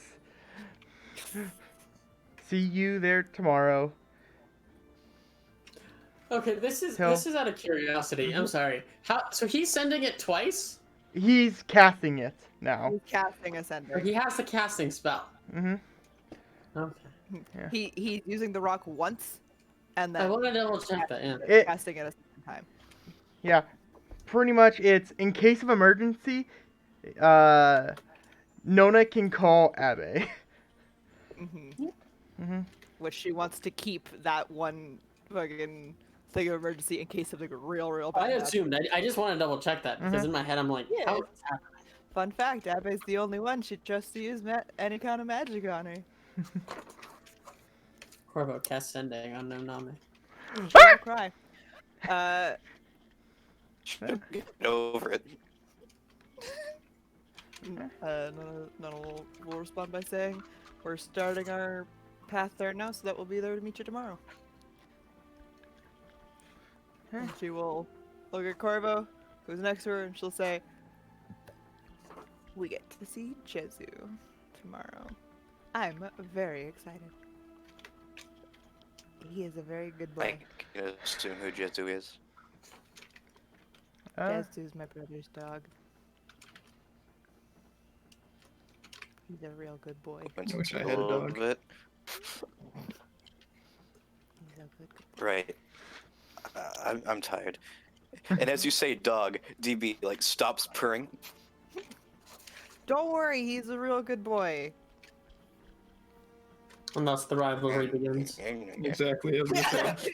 See you there tomorrow. Okay, this is Tell- out of curiosity. I'm sorry. So he's sending it twice? He's casting it now. He's casting a Or sender. he has the casting spell? Mm-hmm. Okay. He's using the rock once, and I then want to double check that. Yeah. It, casting it a second time. yeah, pretty much it's in case of emergency, Nona can call Abe. Hmm Mm-hmm. Which she wants to keep that one fucking thing of emergency in case of like a real bad. I assumed. I just want to double check that because in my head I'm like, Yeah. how is this happening? Fun fact: Abe's the only one she trusts to use any kind of magic on her. Corvo cast sending on Noname. Don't cry. Get over it. None will respond by saying, "We're starting our path there now, so that we'll be there to meet you tomorrow." And she will look at Corvo, who's next to her, and she'll say, "We get to see Jezu tomorrow. I'm very excited. He is a very good boy. I can assume who Jetsu is. Jezu's my brother's dog. He's a real good boy. Opens I wish I a had a little dog. bit. He's a good boy. Right. I'm tired. And as you say dog, DB like stops purring. Don't worry, he's a real good boy. And thus the rivalry begins. exactly. I was gonna say.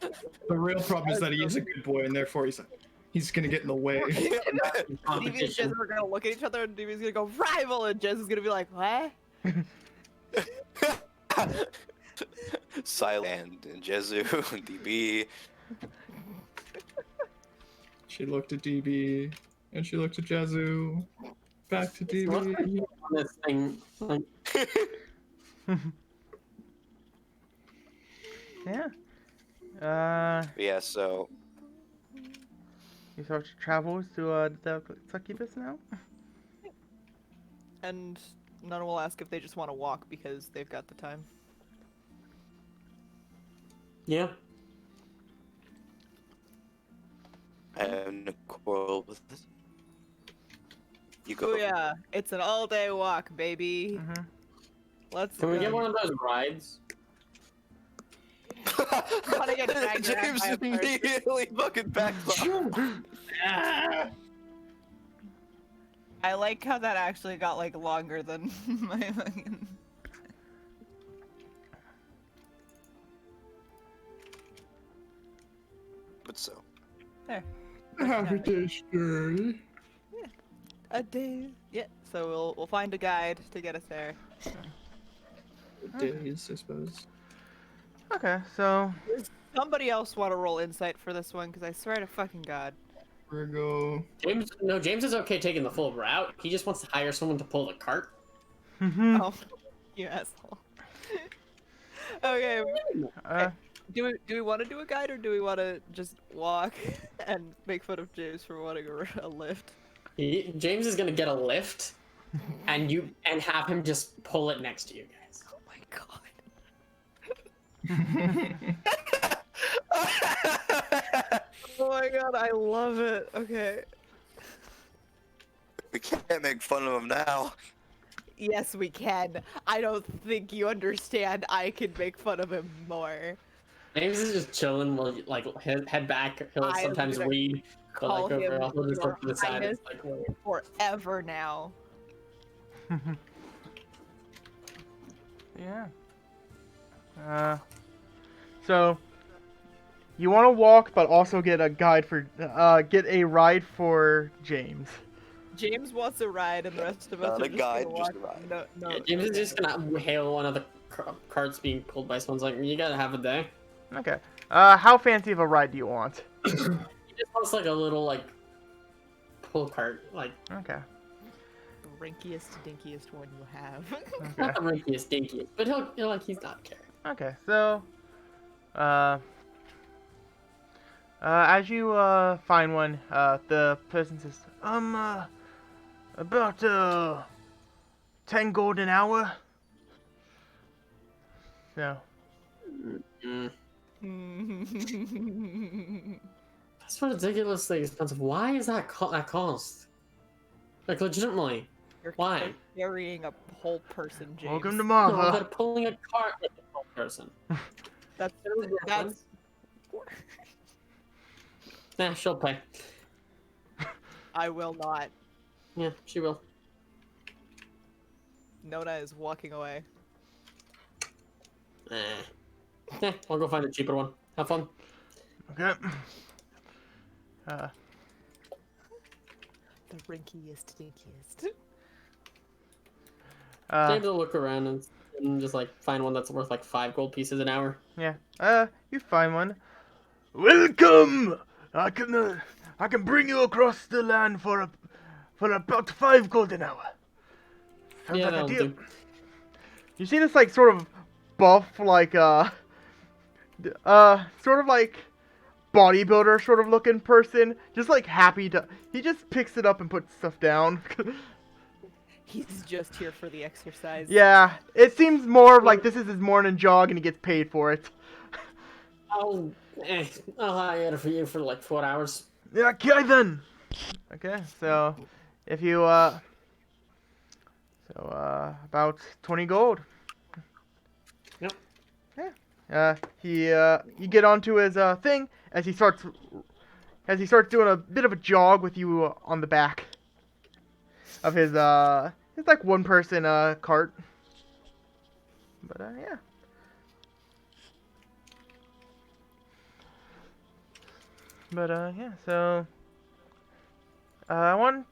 The real problem is that he is a good boy, and therefore he's gonna get in the way. DB and Jez Competition. are gonna look at each other, and DB's gonna go rival, and Jez is gonna be like, what? Silent and Jezu and DB. She looked at DB, and she looked at Jezu. Back to DB. On this thing, like, Yeah. Yeah, so You start your travels to the Succubus now? And none will ask if they just want to walk because they've got the time. yeah. I have no quarrel with this. You go. Oh yeah, it's an all-day walk, baby. Mm-hmm. Let's Can we go. get one of those rides? Wanna get dragged around James by a person. immediately fucking backs off. I like how that actually got like longer than my fucking. But so. There. Happy day, story. A day. Yeah. So we'll find a guide to get us there. Days, I suppose. Okay, so Somebody else want to roll insight for this one? Because I swear to fucking god. Virgo. James is okay taking the full route. He just wants to hire someone to pull the cart. Oh, you asshole. Okay. uh, Do we want to do a guide or do we want to just walk and make fun of James for wanting a lift? James is gonna get a lift, and have him just pull it next to you guys. Oh my god. Oh my god, I love it. Okay. We can't make fun of him now. Yes, we can. I don't think you understand. I can make fun of him more. James is just chilling while like head back. He'll I'm sometimes gonna read, but call like him overall he'll just Your look to the side. Highness It's like, wait. forever now. yeah. So you want to walk, but also get a guide for get a ride for James. James wants a ride, and the rest of us Not are a just guide, gonna just walk. a ride. No, Yeah, James is just gonna hail one of the carts being pulled by someone's like, you gotta have a day. Okay. How fancy of a ride do you want? He just wants like a little like pull cart. Like, Okay. The rinkiest, dinkiest one you have. Okay. not the rinkiest, dinkiest, but he'll like, he's not caring. Okay. So, as you find one, the person says, about 10 gold an hour. So, That's ridiculously expensive. Why is that that cost? Like, legitimately. You're Why? carrying a whole person, James. welcome to No, Marva. they're pulling a cart like a whole person. That's Nah, she'll pay. I will not. Yeah, she will. Nona is walking away. Yeah, I'll go find a cheaper one. Have fun. Okay. The rinkiest, dinkiest. James will look around and just like find one that's worth like 5 gold pieces an hour. Yeah. You find one. Welcome. I can bring you across the land for about 5 gold an hour. Sounds Yeah, like a that'll deal. do. You see this like sort of buff, like sort of like bodybuilder sort of looking person, just like happy to. He just picks it up and puts stuff down. He's just here for the exercise. Yeah, it seems more like this is his morning jog and he gets paid for it. I'll hire it for you for like 4 hours. Yeah, okay then. Okay, so if you about 20 gold. Yep. Yeah. You get onto his thing as he starts doing a bit of a jog with you on the back of his it's like one person cart. But yeah. But yeah, so so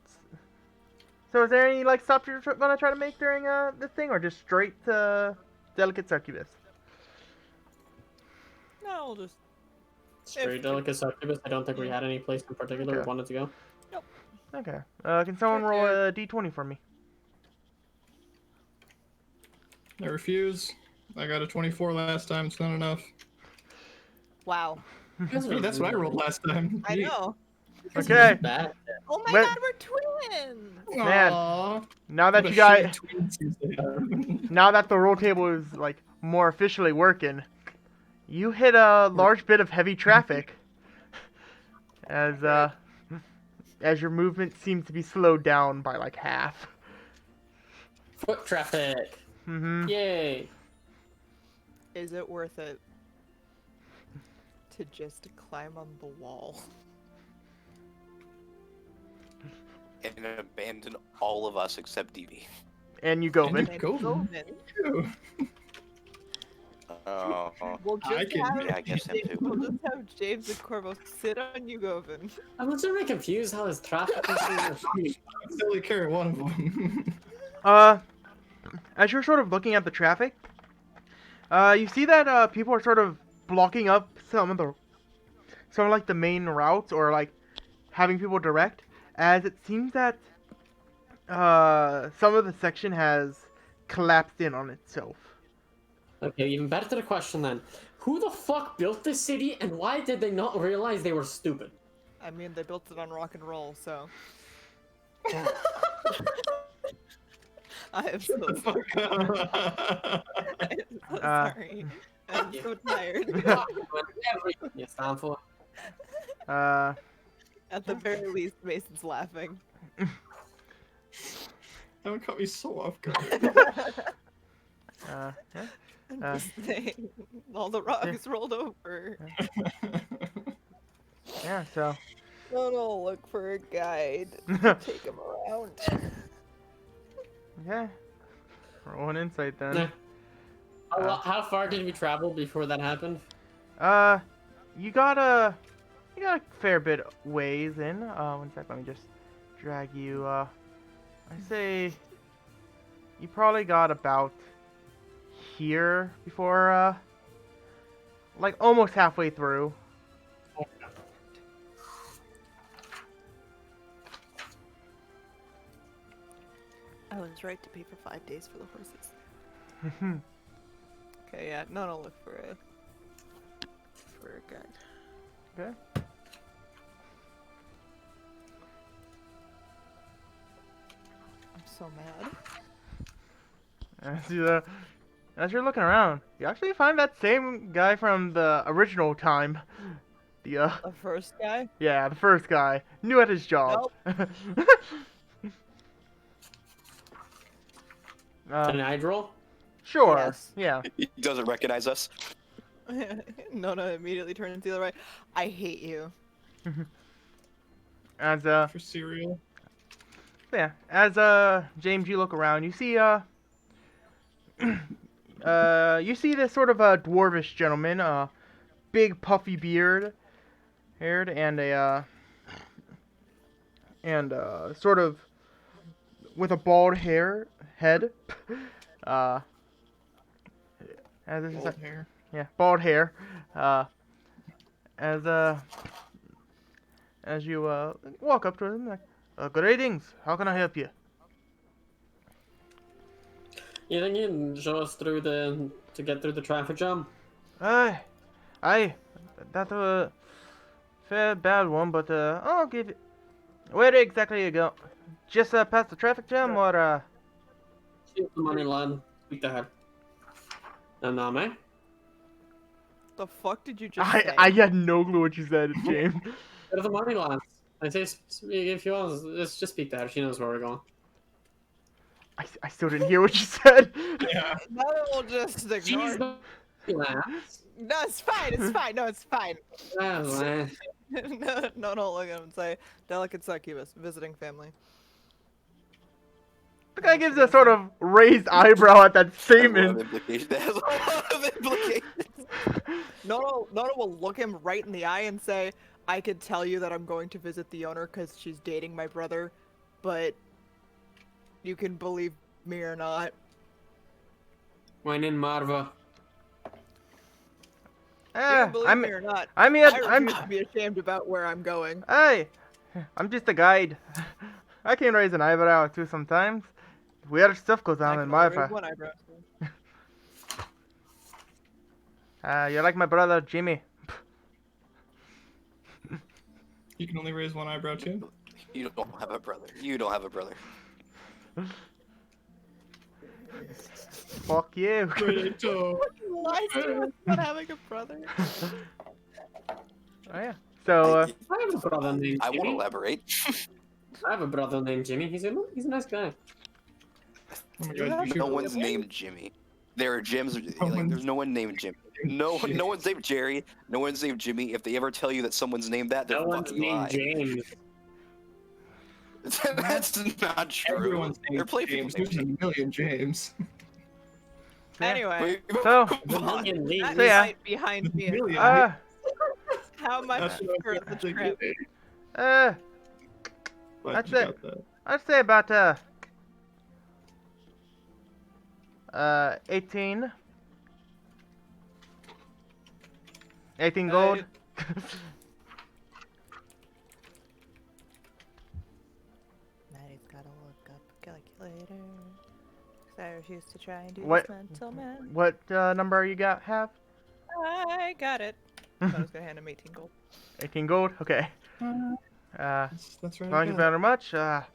is there any like stuff you're gonna try to make during this thing, or just straight to Delicate Succubus? No, I'll just. Straight delicate succubus. I don't think we had any place in particular we Okay. wanted to go. Okay. Can someone roll a d20 for me? I refuse. I got a 24 last time. It's not enough. Wow. Hey, that's what I rolled last time. I Yeet. know. Okay. Bad. Oh my Well- god, we're twins! Man. Aw. Now that What you a got, shitty twins they have. now that the roll table is like more officially working, you hit a large bit of heavy traffic. As your movement seems to be slowed down by like half. Foot traffic. Mm-hmm. Yay. Is it worth it to just climb on the wall? And abandon all of us except DB. And you go, And Vin. you go, Vin. Goldman. Oh, We'll just I can- have yeah, I guess him too. We'll just have James and Corvo sit on you, Govin. I'm legitimately confused how this traffic is being Silly carry one of them. As you're sort of looking at the traffic, you see that people are sort of blocking up some of like the main routes, or like having people direct, as it seems that some of the section has collapsed in on itself. Okay, even better to the question then. Who the fuck built this city and why did they not realize they were stupid? I mean, they built it on rock and roll, so. I am so Shut the sorry. fuck up. I'm so Uh, sorry. I'm so tired. Everything you stand for. At the very least, Mason's laughing. That one caught me so off guard. Yeah. I'm Uh, just saying, all the rocks rolled over. Yeah, so. Gonna look for a guide. Take him around. Yeah. Roll an insight then. Nah. How far did we travel before that happened? You got a fair bit ways in. 1 sec, let me just drag you. I say you probably got about here before, like almost halfway through. I was right to pay for 5 days for the horses. Okay, yeah, no, look for a guide. Okay. I'm so mad. As you're looking around, you actually find that same guy from the original time. The The first guy? yeah, the first guy knew at his job. Can I roll? Sure. Yes. Yeah. He doesn't recognize us. Nona immediately turns the other way. I hate you. As For cereal. yeah, as James, you look around, you see you see this sort of a dwarvish gentleman, big puffy beard, haired, and sort of with a bald head. As this is Old hair. yeah, bald hair. As you walk up to him, like, greetings. How can I help you? You think you can show us through to get through the traffic jam? Aye, that's a fair bad one, but I'll give it. Where exactly you go? Just past the traffic jam, or She's the money line. Speak to her. Naname? The fuck did you just I say? I had no clue what you said, James. Go to the money line. I say, if you want, just speak to her. She knows where we're going. I still didn't hear what you said. Yeah. No, we'll just ignore She's it. the last. No, it's fine. It's fine. No, it's fine. Oh, no, look at him and say, delicate succubus, visiting family. The guy gives a sort of raised eyebrow at that A lot of statement. implications. That has a lot of implications. Nono will look him right in the eye and say, I could tell you that I'm going to visit the owner because she's dating my brother, but you can believe me or not. Wine in Marva. You can believe I'm me or not. I mean I I'm refuse to be ashamed about where I'm going. hey, I'm just a guide. I can raise an eyebrow too sometimes. Weird stuff goes I on can in my only raise fa- one eyebrow. You're like my brother Jimmy. You can only raise one eyebrow too. You don't have a brother. You don't have a brother. Fuck you. Why is he not having a brother? Oh yeah. So I have a brother named I won't Jimmy. elaborate. I have a brother named Jimmy. He's a nice guy. Oh my You god, have you No should. one's named Jimmy. There are Jims. Like, one's- there's no one named Jimmy. No one's named Jerry. No one's named Jimmy. If they ever tell you that someone's named that, they're No one's fucking named lying. James. That's not true. Everyone's They're named playing James. people's There's names. a million James. Yeah. Anyway, So- Come on. Million that names. So, yeah. night behind me. Million. How much That's what I for was the thinking. trip? But That's you it. got that. I'd say about 18. 18 gold. Maddie's gotta look up a calculator. 'Cause I refuse to try and do What- this mental math. What number you have? I got it. I was gonna hand him 18 gold. 18 gold. Okay. That's right. Thank you very much. Let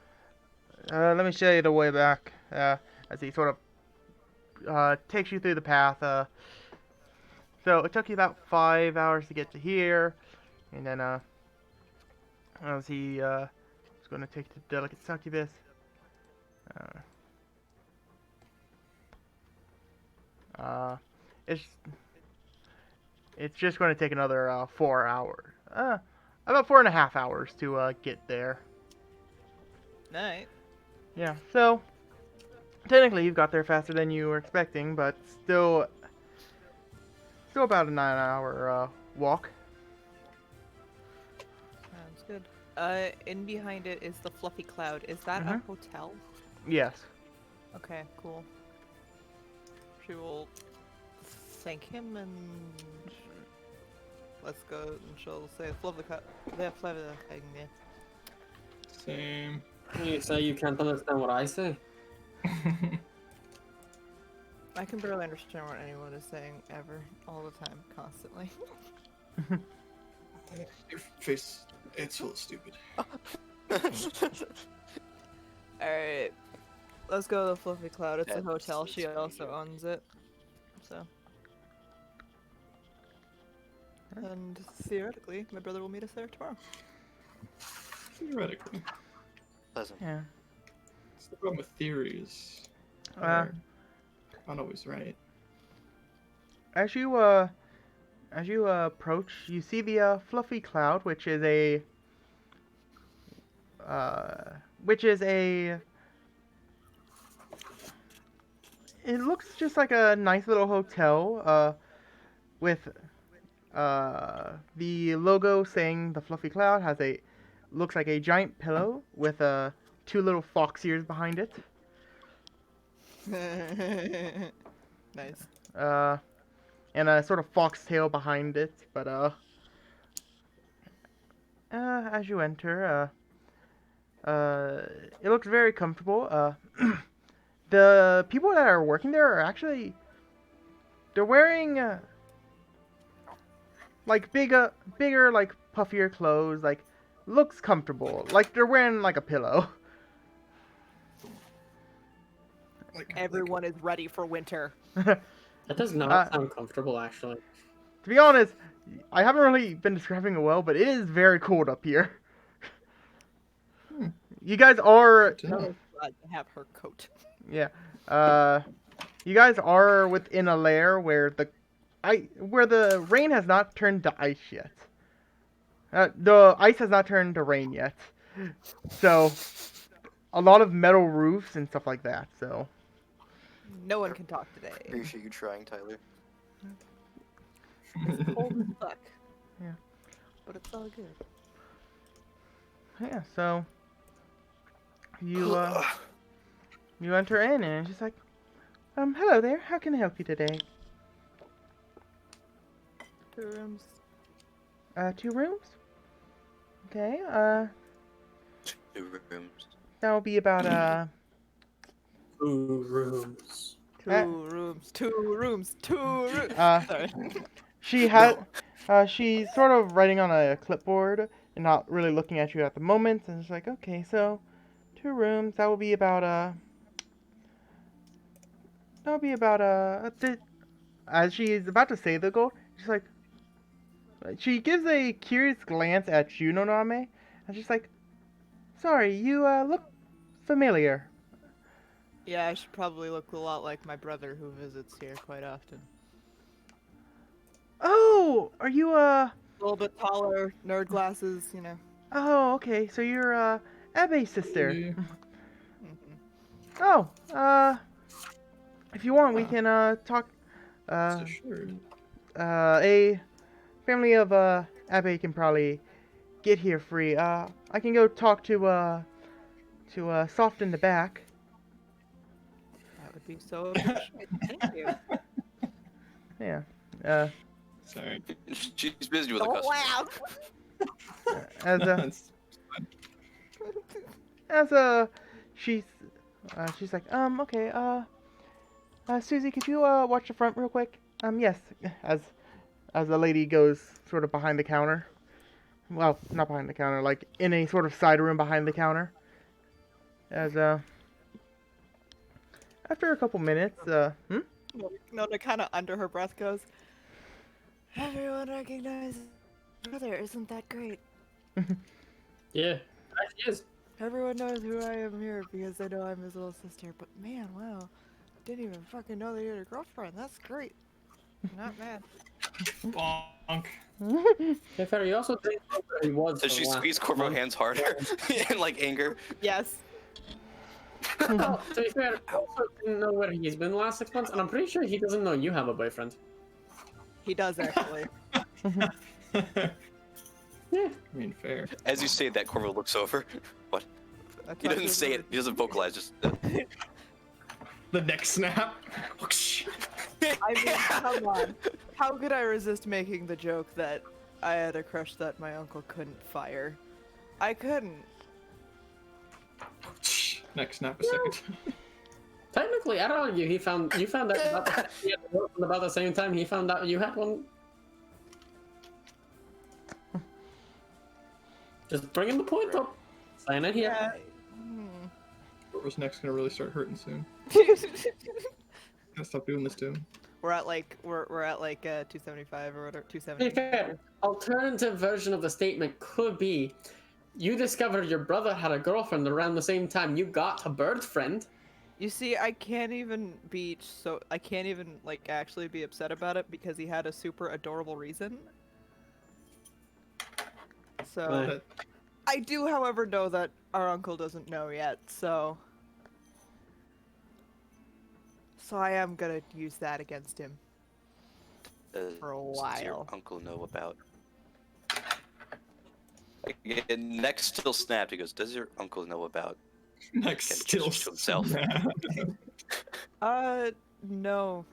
me show you the way back. As he sort of takes you through the path. So it took you about 5 hours to get to here, and then as he is going to take the delicate succubus. It's just going to take another 4 hours. About 4.5 hours to get there. Night. Yeah, so technically you've got there faster than you were expecting, but still about a 9-hour walk. Sounds good. In behind it is the fluffy cloud. Is that a Mhm. hotel? Yes. Okay, cool. She will thank him and let's go. And she'll say, "Fluffy cloud." They're fluffy. Same. You say you can't understand what I say? I can barely understand what anyone is saying ever, all the time, constantly. Your face, it's full of stupid. Alright. Let's go to the Fluffy Cloud. It's a That's hotel. She funny. also owns it. So. And theoretically, my brother will meet us there tomorrow. Theoretically. Pleasant. Yeah. It's the problem with theories. Uh, They're not always right. As you approach, you see the fluffy cloud, which is a it looks just like a nice little hotel with the logo saying the fluffy cloud has looks like a giant pillow with two little fox ears behind it. Nice. And a sort of foxtail behind it, but as you enter, it looks very comfortable. The people that are working there are actually they're wearing like bigger, like puffier clothes, like looks comfortable, like they're wearing like a pillow. Everyone is ready for winter. That does not Uh, sound comfortable, actually. To be honest, I haven't really been describing it well, but it is very cold up here. You guys are, Good to know. Glad to have her coat. yeah, you guys are within a layer where the rain has not turned to ice yet. The ice has not turned to rain yet. So, a lot of metal roofs and stuff like that, so. No one can talk today. Appreciate you trying, Tyler. It's cold as fuck. Yeah. But it's all good. Yeah, so you enter in and it's just like, hello there, how can I help you today? 2 rooms. 2 rooms? Okay, 2 rooms. that'll be about 2 rooms. 2 rooms. 2 rooms. 2 rooms. Sorry. she's sort of writing on a clipboard and not really looking at you at the moment, and it's like, okay, so 2 rooms, that will be about as she's about to say the goal, she's like, she gives a curious glance at you, Noname, and she's like, sorry, you look familiar. Yeah, I should probably look a lot like my brother who visits here quite often. Oh, are you A little bit taller, nerd glasses, you know. oh, okay, so you're Abe's sister. Yeah. Mhm. Oh, if you want, we Huh. can talk. So sure. A family of Abe can probably get here free. I can go talk to Soft in the back. That would be so appreciated. Thank you. Yeah. Sorry. She's busy with a Don't customer. laugh. As That's- she's like, okay, Susie, could you watch the front real quick? Yes. As the lady goes sort of behind the counter. Well, not behind the counter, like in a sort of side room behind the counter. As after a couple minutes, Nona kind of under her breath goes, everyone recognizes brother, isn't that great? Yeah, she is. Everyone knows who I am here because they know I'm his little sister, but man, wow, didn't even fucking know that you had a girlfriend. That's great. Not mad. Bonk. Hey, fair, you also didn't know where he was. Does for she the last squeeze Corvo month. hands harder in like anger? Yes. Well, to be fair, I also didn't know where he's been the last 6 months, and I'm pretty sure he doesn't know you have a boyfriend. He does actually. Yeah. I mean, fair. As you say that, Corvo looks over. What? That's He not doesn't just say what it. He doesn't vocalize. Just. The neck snap. I mean, come on. How could I resist making the joke that I had a crush that my uncle couldn't fire? I couldn't. Neck snap a second. Technically, I'd argue you found out about the same time he found out you had one. Just bringing the point up. Sign it here. Yeah. Whoever's next gonna really start hurting soon. Gotta stop doing this to him. we're at like 275 or whatever. To be 270. fair, alternative version of the statement could be, you discovered your brother had a girlfriend around the same time you got a bird friend. You see, I can't even like actually be upset about it because he had a super adorable reason. So But I do, however, know that our uncle doesn't know yet, so I am gonna use that against him for a Does your while. uncle know about? Next still snapped. He goes, "Does your uncle know about?" next Getting still to himself. No.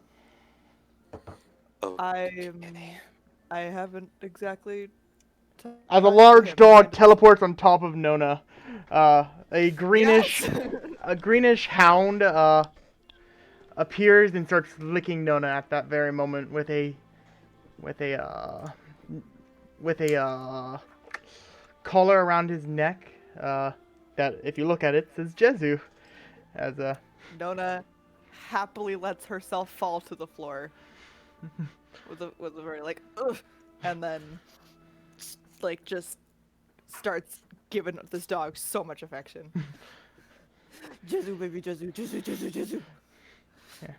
Oh, I haven't exactly. As a talked to large him. dog teleports on top of Nona, a greenish Yes! hound appears and starts licking Nona at that very moment with a collar around his neck. That, if you look at it, says Jezu. As a Nona happily lets herself fall to the floor with a very like ugh, and then like just starts giving this dog so much affection. Jezu, baby, Jezu, Jezu, Jezu, Jezu. Yeah.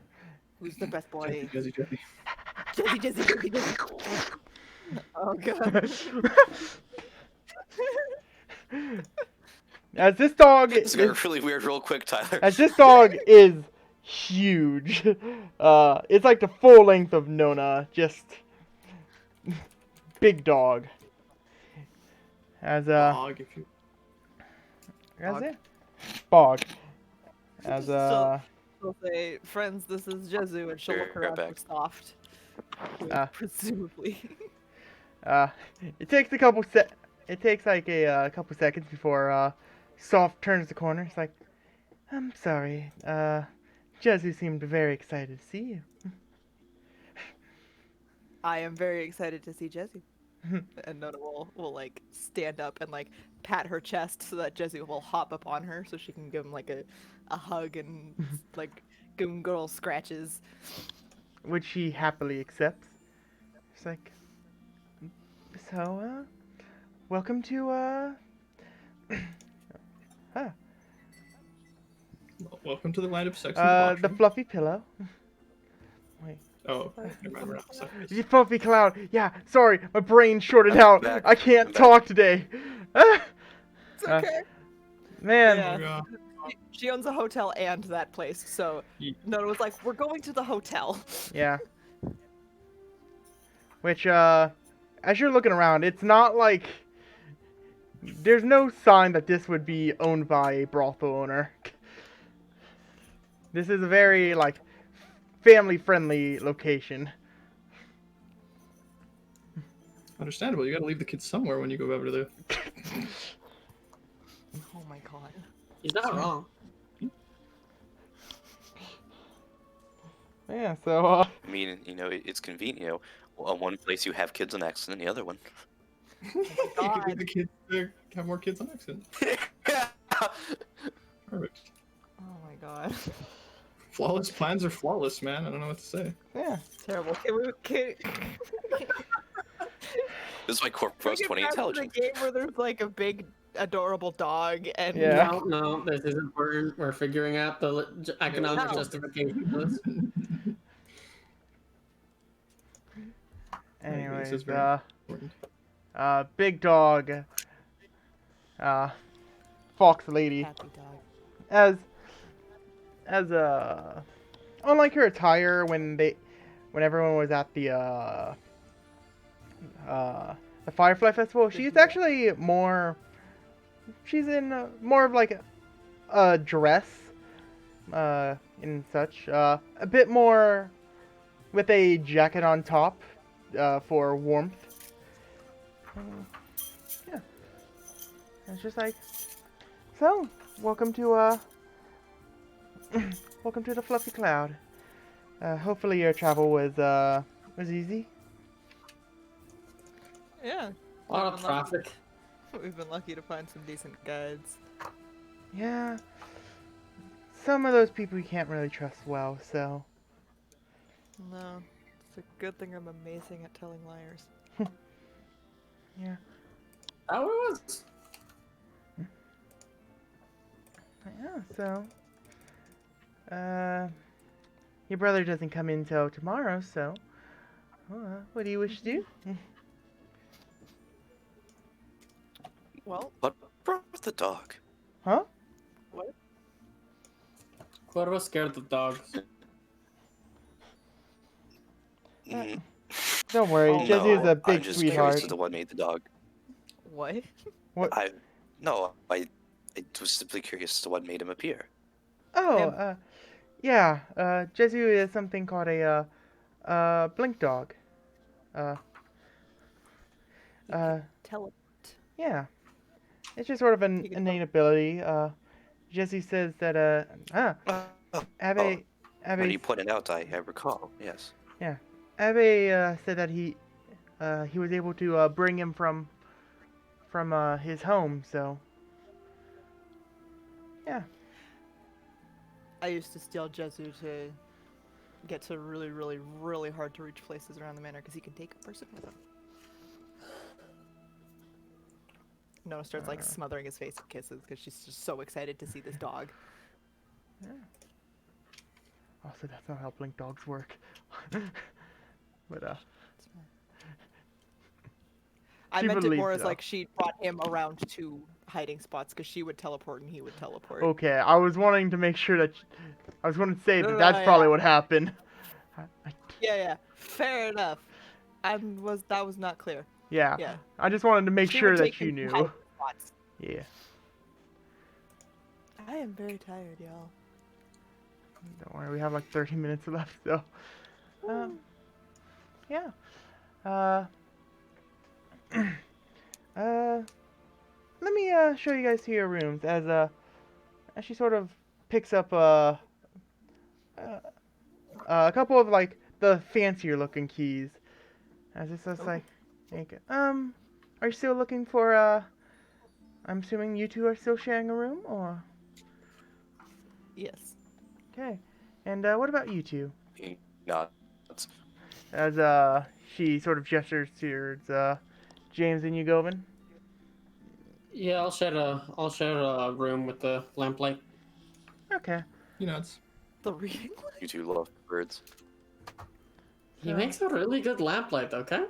Who's the best boy? Jesse. Jezzy, Jezzy, baby, Jezzy. Oh god. as this dog it's is, got really weird real quick, Tyler. as this dog is huge. It's like the full length of Nona, just big dog. As Dog, if you as Bog. it bog. As So- She'll say, friends, this is Jezu, and she'll Sure, look right around for back. Soft. Presumably. it takes like a couple seconds before Soft turns the corner. It's like, I'm sorry. Jezu seemed very excited to see you. I am very excited to see Jezu. And Nona will like stand up and like pat her chest so that Jezu will hop up on her so she can give him like a hug and like give him good old scratches. Which he happily accepts. It's like, so, welcome to, welcome to the land of sex and the debauchery. fluffy pillow. Oh, never mind, we're not sorry. The fluffy cloud. Yeah, sorry, my brain shorted out. back. I can't I'm back. talk today. It's Uh, okay. Man, Yeah. Oh, God. She owns a hotel and that place, so Ye- Nona was like, "We're going to the hotel." yeah. Which, as you're looking around, it's not like there's no sign that this would be owned by a brothel owner. This is a very, like, family-friendly location. Understandable. You gotta leave the kids somewhere when you go over there. Oh my god. He's not wrong. Yeah, so, I mean, it's convenient. One place you have kids on accident, the other one. You can God. leave the kids there, have more kids on accident. Perfect. Oh my god. Flawless plans are flawless, man. I don't know what to say. yeah. Terrible. Can This is why Corp we Rose get 20 back to the intelligence. game where there's like a big adorable dog and Yeah. No, this is important. We're figuring out the economic No. justification for this. Anyways, is very important. big dog, fox lady, happy dog. as unlike her attire when everyone was at the Firefly Festival, she's actually she's in more of like a dress, and such, a bit more with a jacket on top, for warmth. Yeah. It's just like, so, welcome to welcome to the Fluffy Cloud. Hopefully your travel was easy. Yeah. A lot of We've been lucky- traffic. We've been lucky to find some decent guides. Yeah. Some of those people you can't really trust well, so. No, it's a good thing I'm amazing at telling liars. Yeah. How it was. Yeah, so. Your brother doesn't come in till tomorrow, so. What do you wish to do? Well, What brought the dog? Huh? Cuervo's scared of dogs. Mhm. Don't worry, Oh, Jesse is No, a I'm big just sweetheart. curious as to what made the dog. What? I was simply curious as to what made him appear. Oh, yeah, Jesu is something called a, blink dog. tell Yeah. It's just sort of an He can innate ability. Jesu says that, Abe, When you Abe, pointed out, I recall. Yes. Abe, said that he was able to, bring him from, his home, so. Yeah. I used to steal Jesu to get to really, really, really hard to reach places around the manor because he can take a person with him. Noah starts like smothering his face with kisses because she's just so excited to see this dog. Also, that's not how blink dogs work. But, I She meant it believes more as so. like she brought him around to hiding spots because she would teleport and he would teleport. okay, I was wanting to make sure that, I was going to say No, that no, that's yeah. probably what happened. Yeah, fair enough. That was not clear. Yeah. Yeah. I just wanted to make She sure would that take you him to knew. hiding spots. Yeah. I am very tired, y'all. Don't worry, we have like 30 minutes left, so. Yeah. Let me show you guys to your rooms as she sort of picks up a couple of like the fancier looking keys. As it's just like, are you still looking for I'm assuming you two are still sharing a room, or? Yes. Okay. And what about you two? He nods. As she sort of gestures towards James and Yugovin. Yeah, I'll share a room with the lamplight. Okay. You know, it's The reading. You two love birds. He makes a really good lamplight, okay?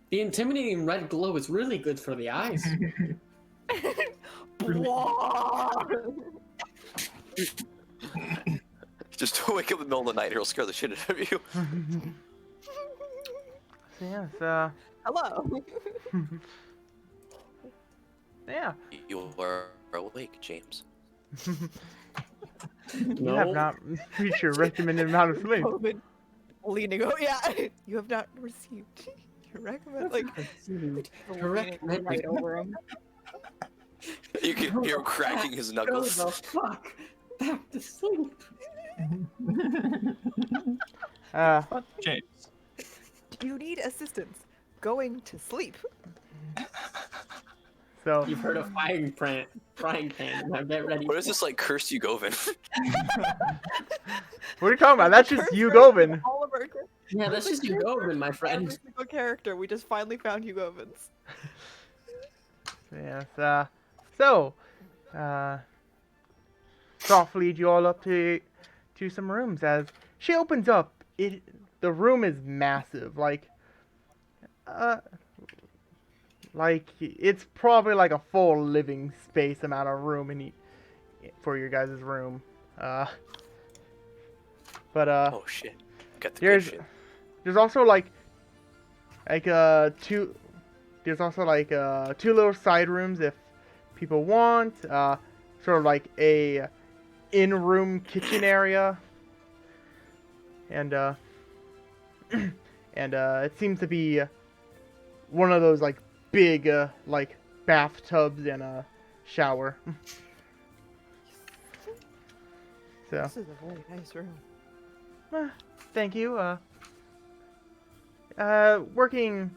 The intimidating red glow is really good for the eyes. Just don't wake up in the middle of the night, it'll scare the shit out of you. So yes, Hello. yeah. You are awake, James. You have not reached your recommended amount of sleep. COVID leaning over. Yeah. You have not received your recommend. Like Correct. leaning right over him. You can hear him cracking his knuckles. Go the fuck back to sleep. James. Do you need assistance going to sleep? So You've heard of frying pan. Now get ready. What is this like, cursed Yugovin? what are you talking about? That's just Cursor Yugovin. all of our characters. Yeah, that's just you going, my Every friend. single character. We just finally found Hugovins. Yes. So, soft lead you all up to some rooms. As she opens up, the room is massive. Like it's probably like a full living space amount of room for your guys' room. But Oh shit. Got the good there's shit. also like two. There's also like two little side rooms if people want. Sort of like a in-room kitchen area, and it seems to be one of those like big like bathtubs and a shower. So, This is a very nice room. thank you. Working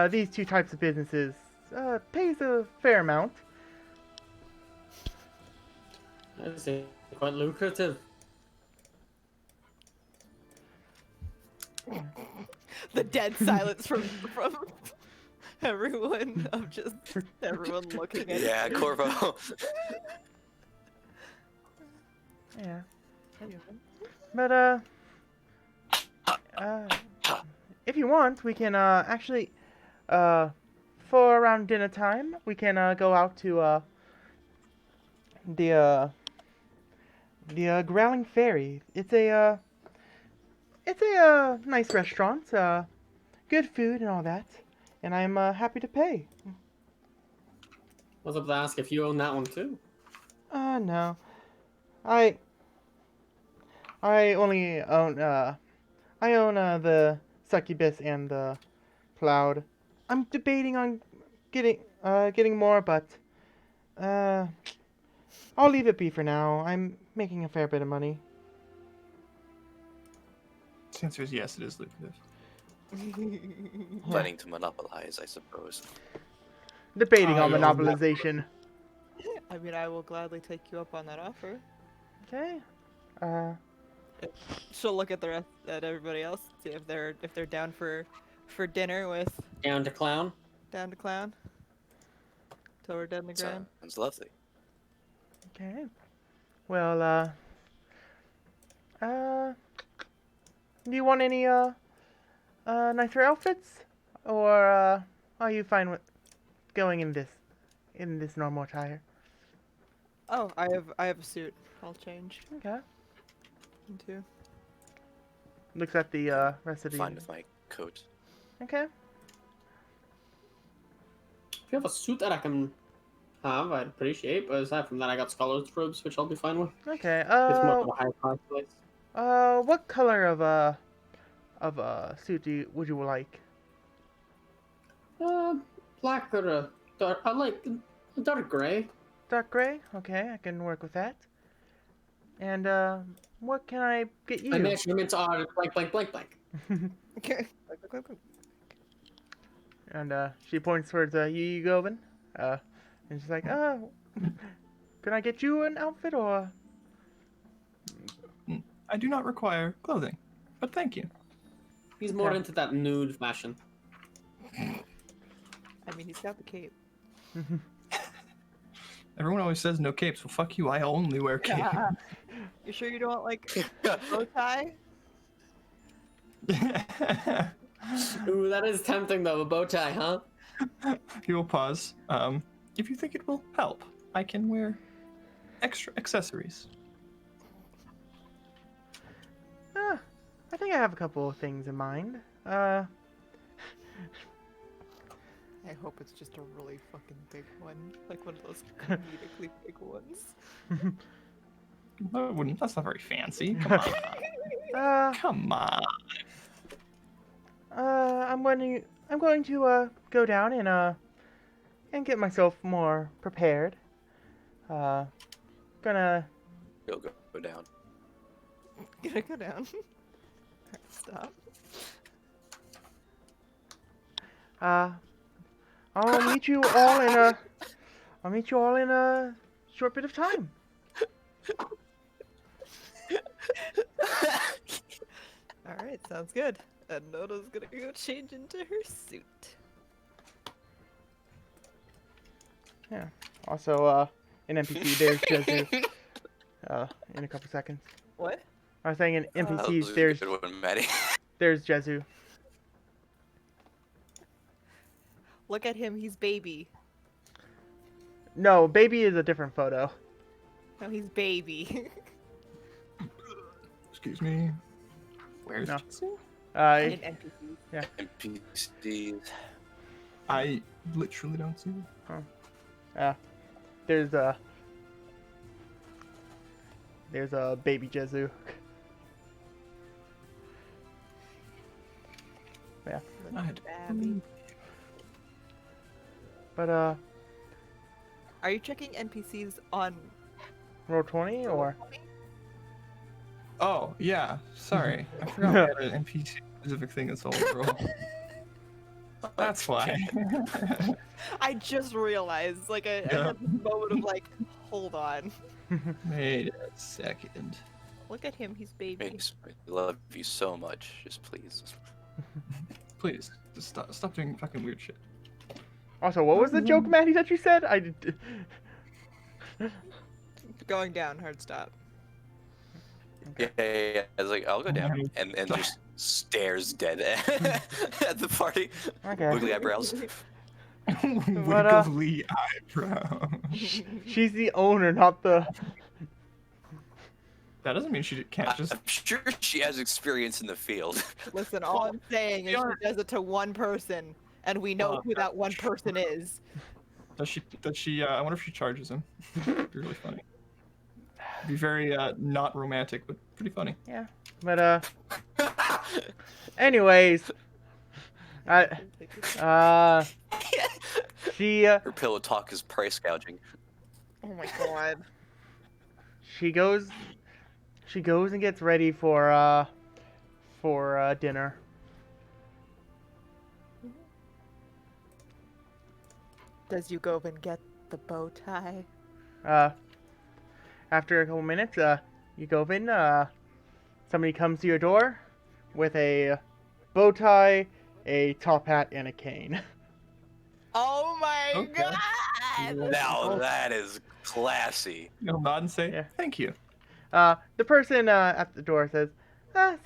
these two types of businesses pays a fair amount. That is quite lucrative. The dead silence from everyone of just everyone looking at Yeah, it. Corvo. Yeah. Anyway. But if you want, we can actually for around dinner time, we can go out to the Growling Fairy. It's a nice restaurant, good food and all that, and I'm happy to pay. I was up to ask if you own that one too. No, I only own the Succubus and the Cloud. I'm debating on getting more, but I'll leave it be for now. I'm making a fair bit of money. The answer is yes, it is lucrative. Planning to monopolize, I suppose. Debating on I own that. monopolization. I mean, I will gladly take you up on that offer. Okay. She'll look at the rest at everybody else, see if they're down for dinner with Down to clown. down to clown. Till we're dead in the ground. Sounds lovely. Okay. Well, do you want any nicer outfits, or are you fine with going in this normal attire? Oh, I have a suit. I'll change Okay. into. Looks at the rest of the. Fine with my coat. Okay. If you have a suit that I can have, I'd appreciate. But aside from that, I got scholar's robes, which I'll be fine with. Okay. It's more of a high price place. What color of suit would you like? Black or a dark. I like a dark gray. Dark gray? Okay, I can work with that. And what can I get you? My measurements are blank, blank, blank, blank. Okay. And she points towards you, Govin. And she's like, can I get you an outfit or? I do not require clothing, but thank you. He's more Okay. into that nude fashion. I mean, he's got the cape. Everyone always says no capes. Well, fuck you. I only wear cape. You sure you don't like a bow tie? Ooh, that is tempting though. A bow tie, huh? He will pause. If you think it will help, I can wear extra accessories. I think I have a couple of things in mind. I hope it's just a really fucking big one, like one of those comedically big ones. That's not very fancy. Come on. Come on. I'm going to go down and get myself more prepared. Gonna Go down. Gonna go down. Stop. I'll meet you all in a short bit of time. All right, sounds good. And Nona's gonna go change into her suit. Yeah. Also, an NPC. There's Jezu. In a couple seconds. What? I was saying in That NPCs. was a There's good one, Maddie. there's Jezu. Look at him, he's baby. No, baby is a different photo. No, he's baby. Excuse me. Where's No. Jitsu? And an NPC. NPCs. I literally don't see them. There's a baby Jezu. Yeah. I had Babby. But Are you checking NPCs on roll 20 or Roll20? Oh, yeah. Sorry. I forgot we had an NPC specific thing this whole role. That's why. I just realized, like, I Yeah. had this moment of like, hold on. Wait a second. Look at him, he's baby. Mace, I love you so much. Just please. Please, just stop doing fucking weird shit. Also, what was the joke, Maddie, that you said? I did. Going down, hard stop. Yeah. I was like, I'll go down, and just stares dead at the party. Okay. Wiggly eyebrows. Wiggly eyebrow. She's the owner, not the. That doesn't mean she can't just. I'm sure she has experience in the field. Listen, all I'm saying is she does it to one person, and we know who that one person is. Does she? I wonder if she charges him. It'd be really funny. It'd be very not romantic, but pretty funny. Yeah. But anyways, she Her pillow talk is price gouging. Oh my god. she goes and gets ready for dinner. Does you go and get the bow tie? After a couple minutes, you go in, somebody comes to your door with a bow tie, a top hat, and a cane. Oh my Okay. god! Now that is classy. You'll nod and say, Yeah. "Thank you." The person at the door says,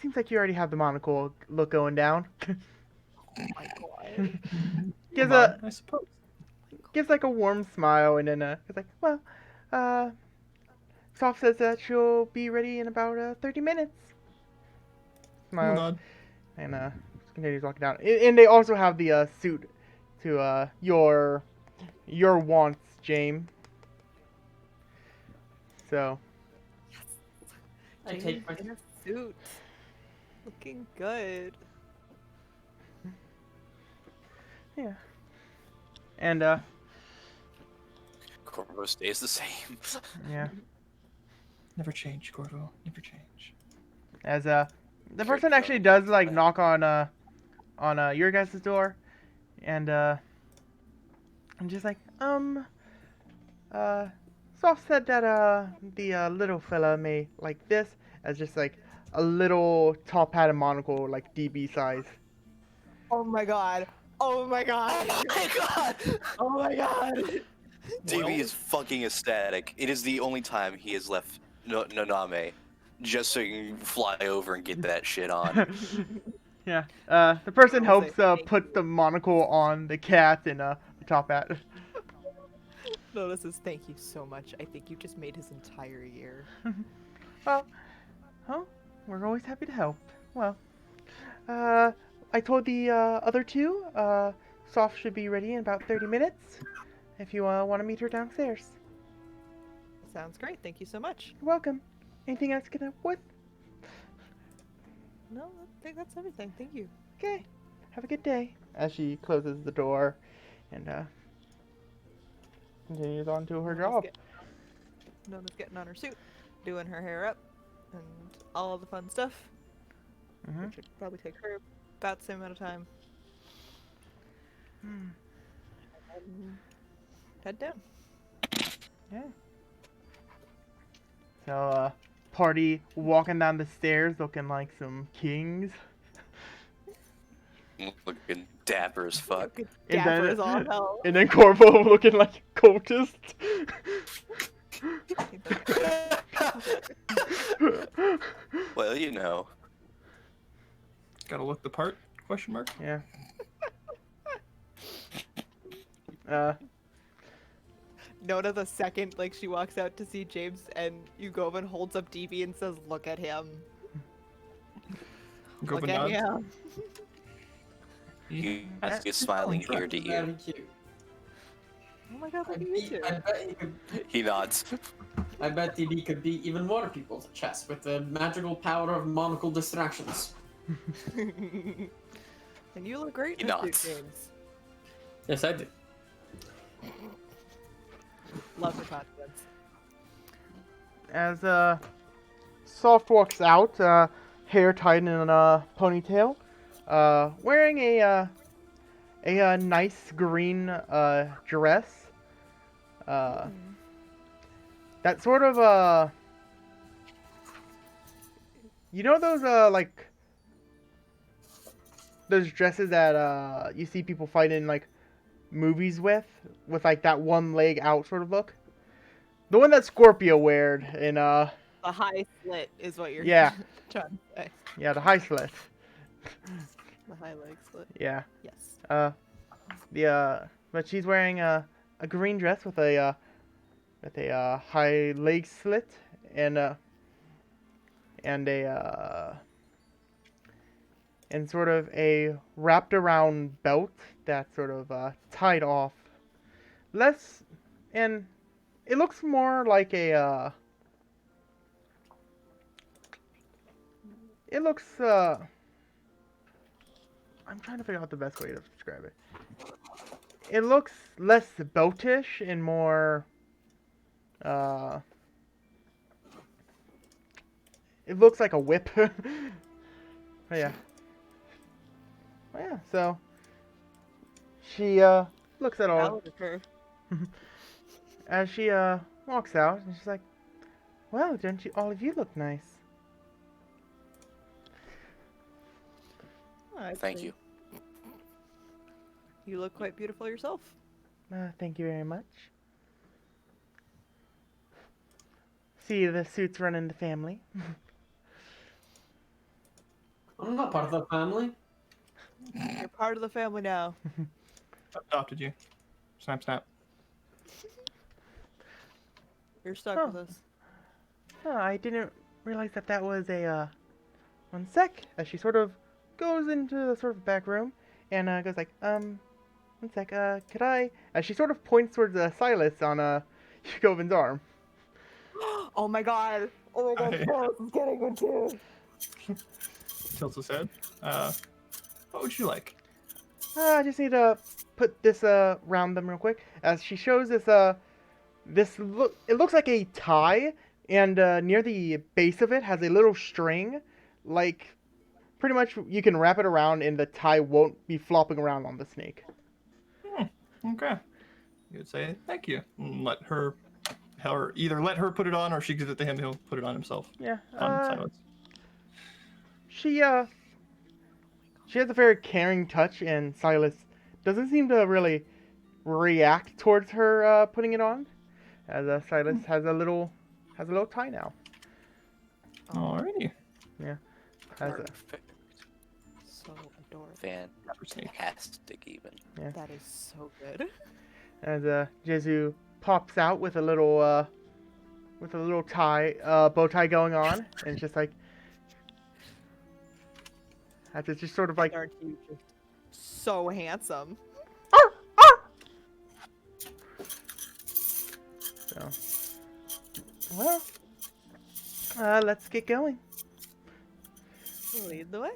seems like you already have the monocle look going down. Oh my god. gives Nod, I suppose. gives like a warm smile, and then it's like, well, Soft says that she'll be ready in about 30 minutes. Smile, Nod. and continues walking down. And they also have the suit to your wants, James. So I take my in a suit. Looking good. yeah, and Corvo stays the same. yeah. Never change, Corvo. Never change. As the person actually does like knock on your guys' door, and I'm just like, Soft said that the little fella may like this as just like a little top hat and monocle, like DB size. Oh my god. Oh my god. Oh my god! Oh my god. DB is fucking ecstatic. It is the only time he has left Naname just so you can fly over and get that shit on. Yeah. The person I'll helps say thank put the monocle on the cat and the top hat. No, this is thank you so much. I think you just made his entire year. Well, we're always happy to help. Well, I told the other two, Soft should be ready in about 30 minutes. If you want to meet her downstairs. Sounds great. Thank you so much. You're welcome. Anything else I can help with? No, I think that's everything. Thank you. Okay. Have a good day. As she closes the door and continues on to her job. Nona's getting on her suit, doing her hair up, and all the fun stuff. Mhm. Which would probably take her about the same amount of time. Hmm. And head down. Yeah. So, party walking down the stairs looking like some kings. Looking dapper as fuck. And Dapper then- as all hell. And then Corvo looking like a cultist. Well, you know. Gotta look the part? Question mark. Yeah. Nona the second, like, she walks out to see James, and Yugovan holds up DB and says, "Look at him. Go Look at him." He is smiling ear to ear. Very cute. Oh my god, I, look at you two. bet he could. He nods. I bet DB could beat even more people at chess with the magical power of monocle distractions. And you look great He in a suit, nods. James. Yes, I do. Love the confidence. As Soft walks out, hair tied in a ponytail, wearing a nice green dress. That sort of you know those like those dresses that you see people fight in like movies with like that one leg out sort of look. The one that Scorpio weared in The high slit is what you're Yeah. trying to say. yeah, the high slit. The high leg slit. Yeah. Yes. But she's wearing a green dress with a high leg slit and sort of a wrapped around belt that's sort of tied off. And it looks more like a it looks I'm trying to figure out the best way to describe it. It looks less beltish and more it looks like a whip. Oh, yeah. Oh, yeah, so she looks at all Proud of her. as she walks out and she's like, "Well, don't you all of you look nice?" I Thank think you. You look quite beautiful yourself. Thank you very much. See, the suits run in the family. I'm not part of the family. You're part of the family now. Adopted you. Snap, snap. You're stuck Oh. with us. Oh, I didn't realize that was a, one sec, as she sort of goes into the sort of back room, and, goes like, one sec, could I, as she sort of points towards, Silas on, Yugovin's arm. Oh my god. Oh my god, I- Silas is getting one too. Tilts his head. What would you like? I just need to put this, around them real quick, as she shows this, it looks like a tie, and, near the base of it has a little string, like, pretty much you can wrap it around and the tie won't be flopping around on the snake. Okay. You would say thank you. And let her, or either let her put it on, or she gives it to him. He'll put it on himself. Yeah, On Silence. she has a very caring touch, and Silas doesn't seem to really react towards her, putting it on, as, Silas has a little tie now. Alrighty. Has a, Perfect. So adorable. Fantastic, even. That is so good. as Jesu pops out with a little tie, bow tie going on, and it's just like, it's just sort of like, Aren't you just so handsome? so. Well, let's get going. Lead the way.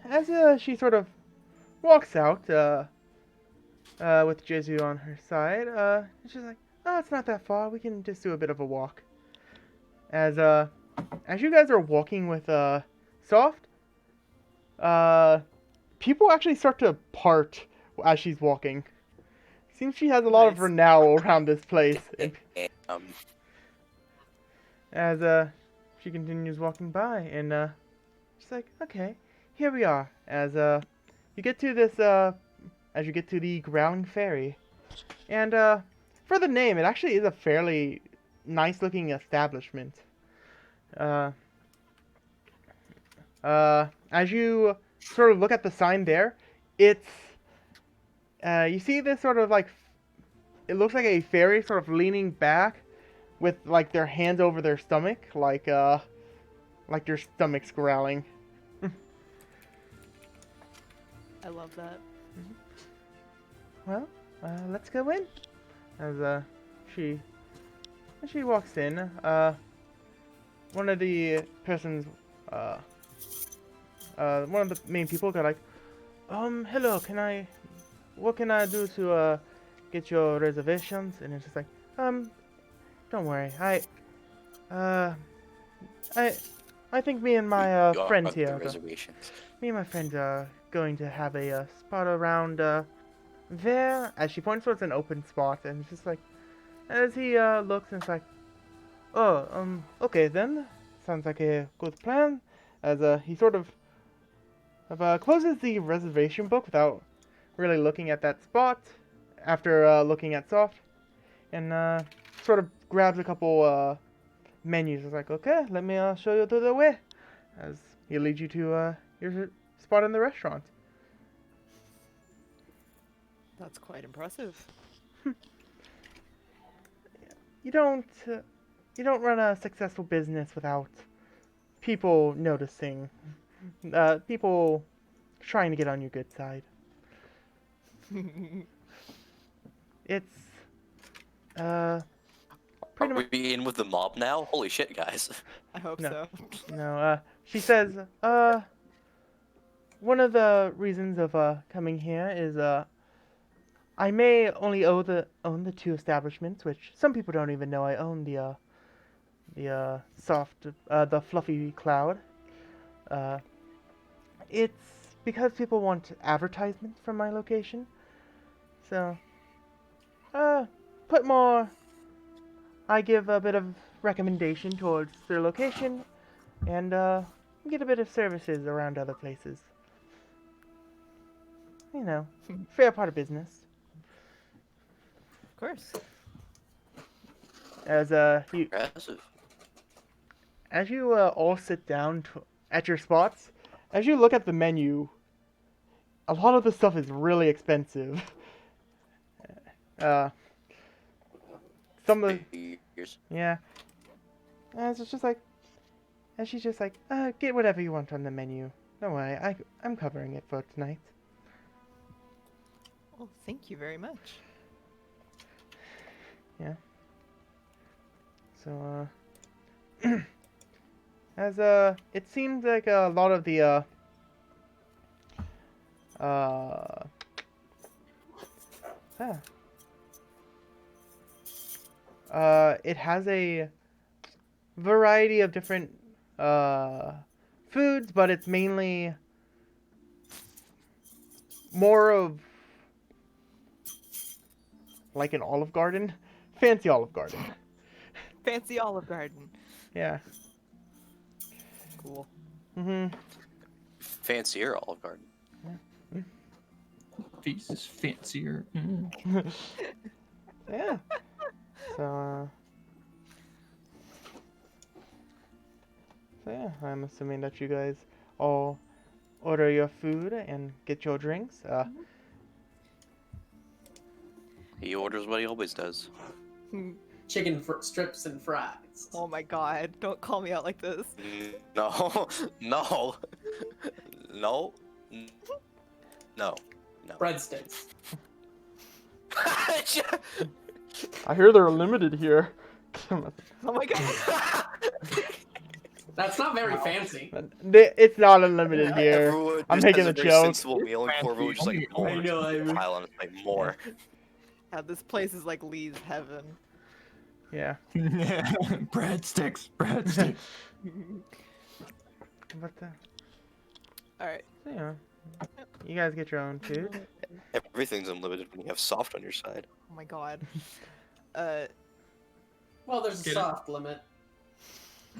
As she sort of walks out, with Jesu on her side, she's like, "Oh, it's not that far. We can just do a bit of a walk." As you guys are walking with Soft, people actually start to part as she's walking. Seems she has a lot of Nice. renown around this place. Um, As she continues walking by, and she's like, "Okay, here we are." As you get to this, as you get to the Growling Ferry, and for the name, it actually is a fairly nice-looking establishment. As you sort of look at the sign there, it's you see this sort of like, it looks like a fairy sort of leaning back, with like their hands over their stomach, like their stomach's growling. I love that. Well, let's go in. As she walks in, one of the persons, one of the main people got like, hello, what can I do to get your reservations? And it's just like, don't worry, I think me and my You friends are the here, reservations. me and my friends are going to have a spot around there. As she points towards an open spot, and just like, as he looks, and it's like, oh, okay then. Sounds like a good plan. As he sort of closes the reservation book without really looking at that spot. After looking at Soft, and sort of grabs a couple menus. It's like, okay, let me show you to the way. As he leads you to your spot in the restaurant. That's quite impressive. You don't run a successful business without people noticing, people trying to get on your good side. It's pretty Are much we in with the mob now? Holy shit, guys. I hope No. so. no. She says, one of the reasons of coming here is I may only own the two establishments, which some people don't even know I own the the fluffy cloud. It's because people want advertisements from my location. So, put more. I give a bit of recommendation towards their location, and get a bit of services around other places. You know, fair part of business. Of course. As Impressive. you all sit down at your spots, as you look at the menu, a lot of the stuff is really expensive. Some of Years. yeah. As it's just like, and she's just like, get whatever you want on the menu. Don't worry, I'm covering it for tonight. Well, thank you very much. Yeah. So, as it seems like a lot of the it has a variety of different foods, but it's mainly more of like an Olive Garden, fancy Olive Garden. Fancy Olive Garden. Yeah. Cool. Fancier Olive Garden. Feast is fancier. Yeah. So yeah, I'm assuming that you guys all order your food and get your drinks. He orders what he always does. Chicken strips and fries. Oh my god, don't call me out like this. No, no, no, no, no. Breadsticks. I hear they're limited here. Oh my god. That's not very fancy. It's not unlimited here. Everyone I'm just making has a a very joke. sensible meal, and Corvo was just like, I more. know, I mean- Pile on his plate, more. This place is like Lee's heaven. Yeah. Breadsticks, breadsticks. But Alright. yeah, you guys get your own food. Everything's unlimited when you have soft on your side. Oh my god. Well, there's a Get it? soft limit.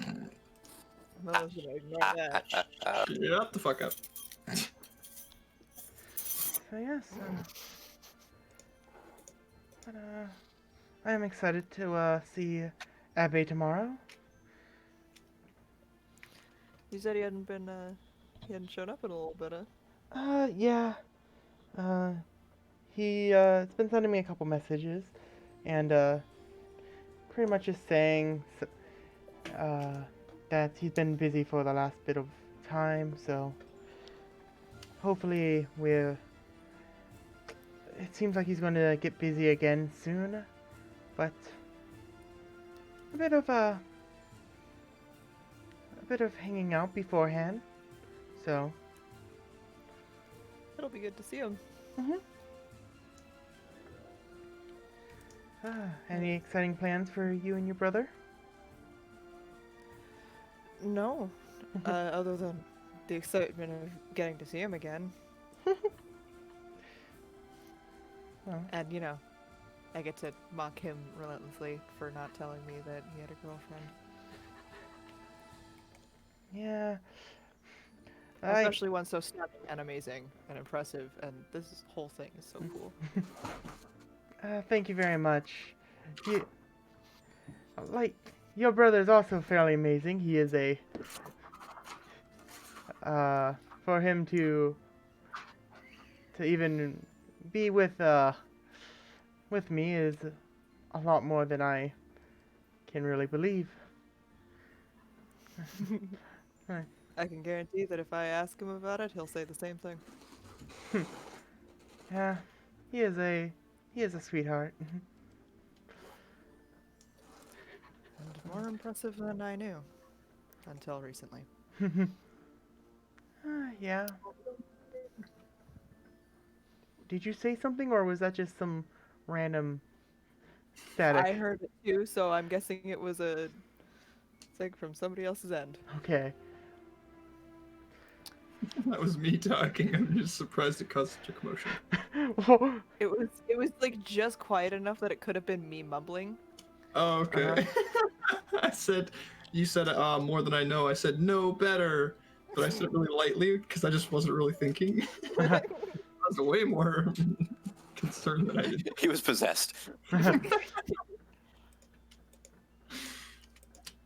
I'm almost gonna ignore that. Shut the fuck up. So yes. But I am excited to see Abe tomorrow. You said he hadn't been, he hadn't shown up in a little bit, Yeah. He's been sending me a couple messages, and pretty much just saying that he's been busy for the last bit of time, so hopefully it seems like he's going to get busy again soon, but a bit of hanging out beforehand, so It'll be good to see him. any exciting plans for you and your brother? No. Other than the excitement of getting to see him again. Well, And, you know, I get to mock him relentlessly for not telling me that he had a girlfriend. yeah. Especially one so stunning and amazing and impressive, and this whole thing is so cool. Thank you very much. You, like, your brother's also fairly amazing. He is for him to even be with me is a lot more than I can really believe. I can guarantee that if I ask him about it, he'll say the same thing. Yeah, he is a sweetheart. And more impressive than I knew. Until recently. Yeah. Did you say something, or was that just some random static? I heard it too, so I'm guessing it was a thing from somebody else's end. Okay. That was me talking. I'm just surprised it caused such a commotion. Well, It was like just quiet enough that it could have been me mumbling. Oh, okay. You said more than I know. I said no better, but I said it really lightly because I just wasn't really thinking. I was way more concerned than I did. He was possessed.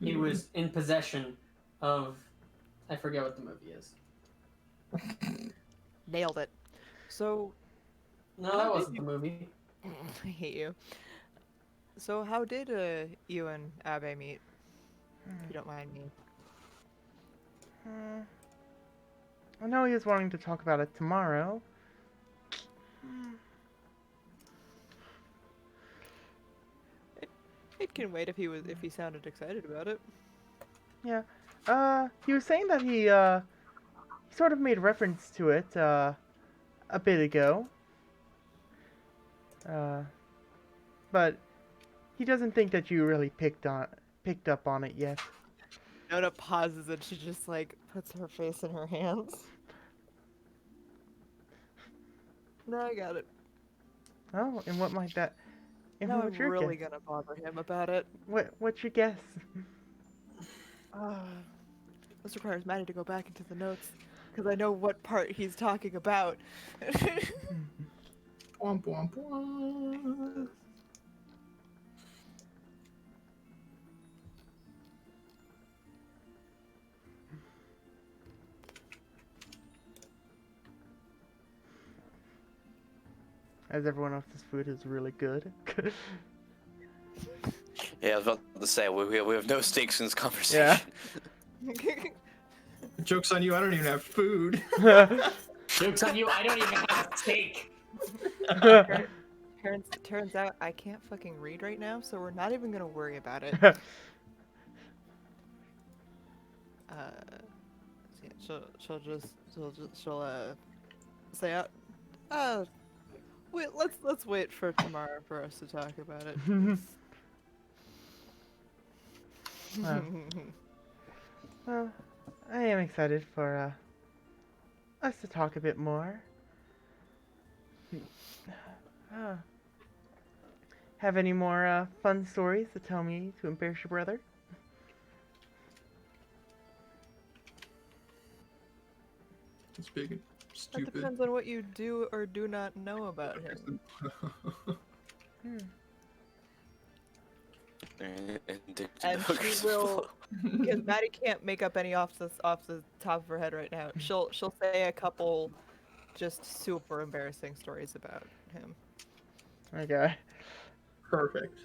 He was in possession of. I forget what the movie is. Nailed it. So, No, that wasn't the movie. I hate you. So how did you and Abe meet? If you don't mind me. I know he was wanting to talk about it tomorrow. It can wait if he sounded excited about it. Yeah. He was saying that he sort of made reference to it a bit ago. But he doesn't think that you really picked up on it yet. Nona pauses and she just like puts her face in her hands. No, I got it. Oh, and what might that? And Now I'm what's your really guess? gonna bother him about it. What's your guess? This requires Maddie to go back into the notes because I know what part he's talking about. Bwomp, bwomp, bwomp. As everyone else's food is really good. Yeah, I was about to say we have no stakes in this conversation. Joke's on you, I don't even have food. Joke's on you, I don't even have a steak. Turns out I can't fucking read right now, so we're not even gonna worry about it. Yeah, she'll say, wait, let's wait for tomorrow for us to talk about it. Well, I am excited for us to talk a bit more. Have any more fun stories to tell me to embarrass your brother? It's big and That stupid. depends on what you do or do not know about him. And she will, because Maddie can't make up any off the top of her head right now. She'll say a couple, just super embarrassing stories about him. Okay. Perfect.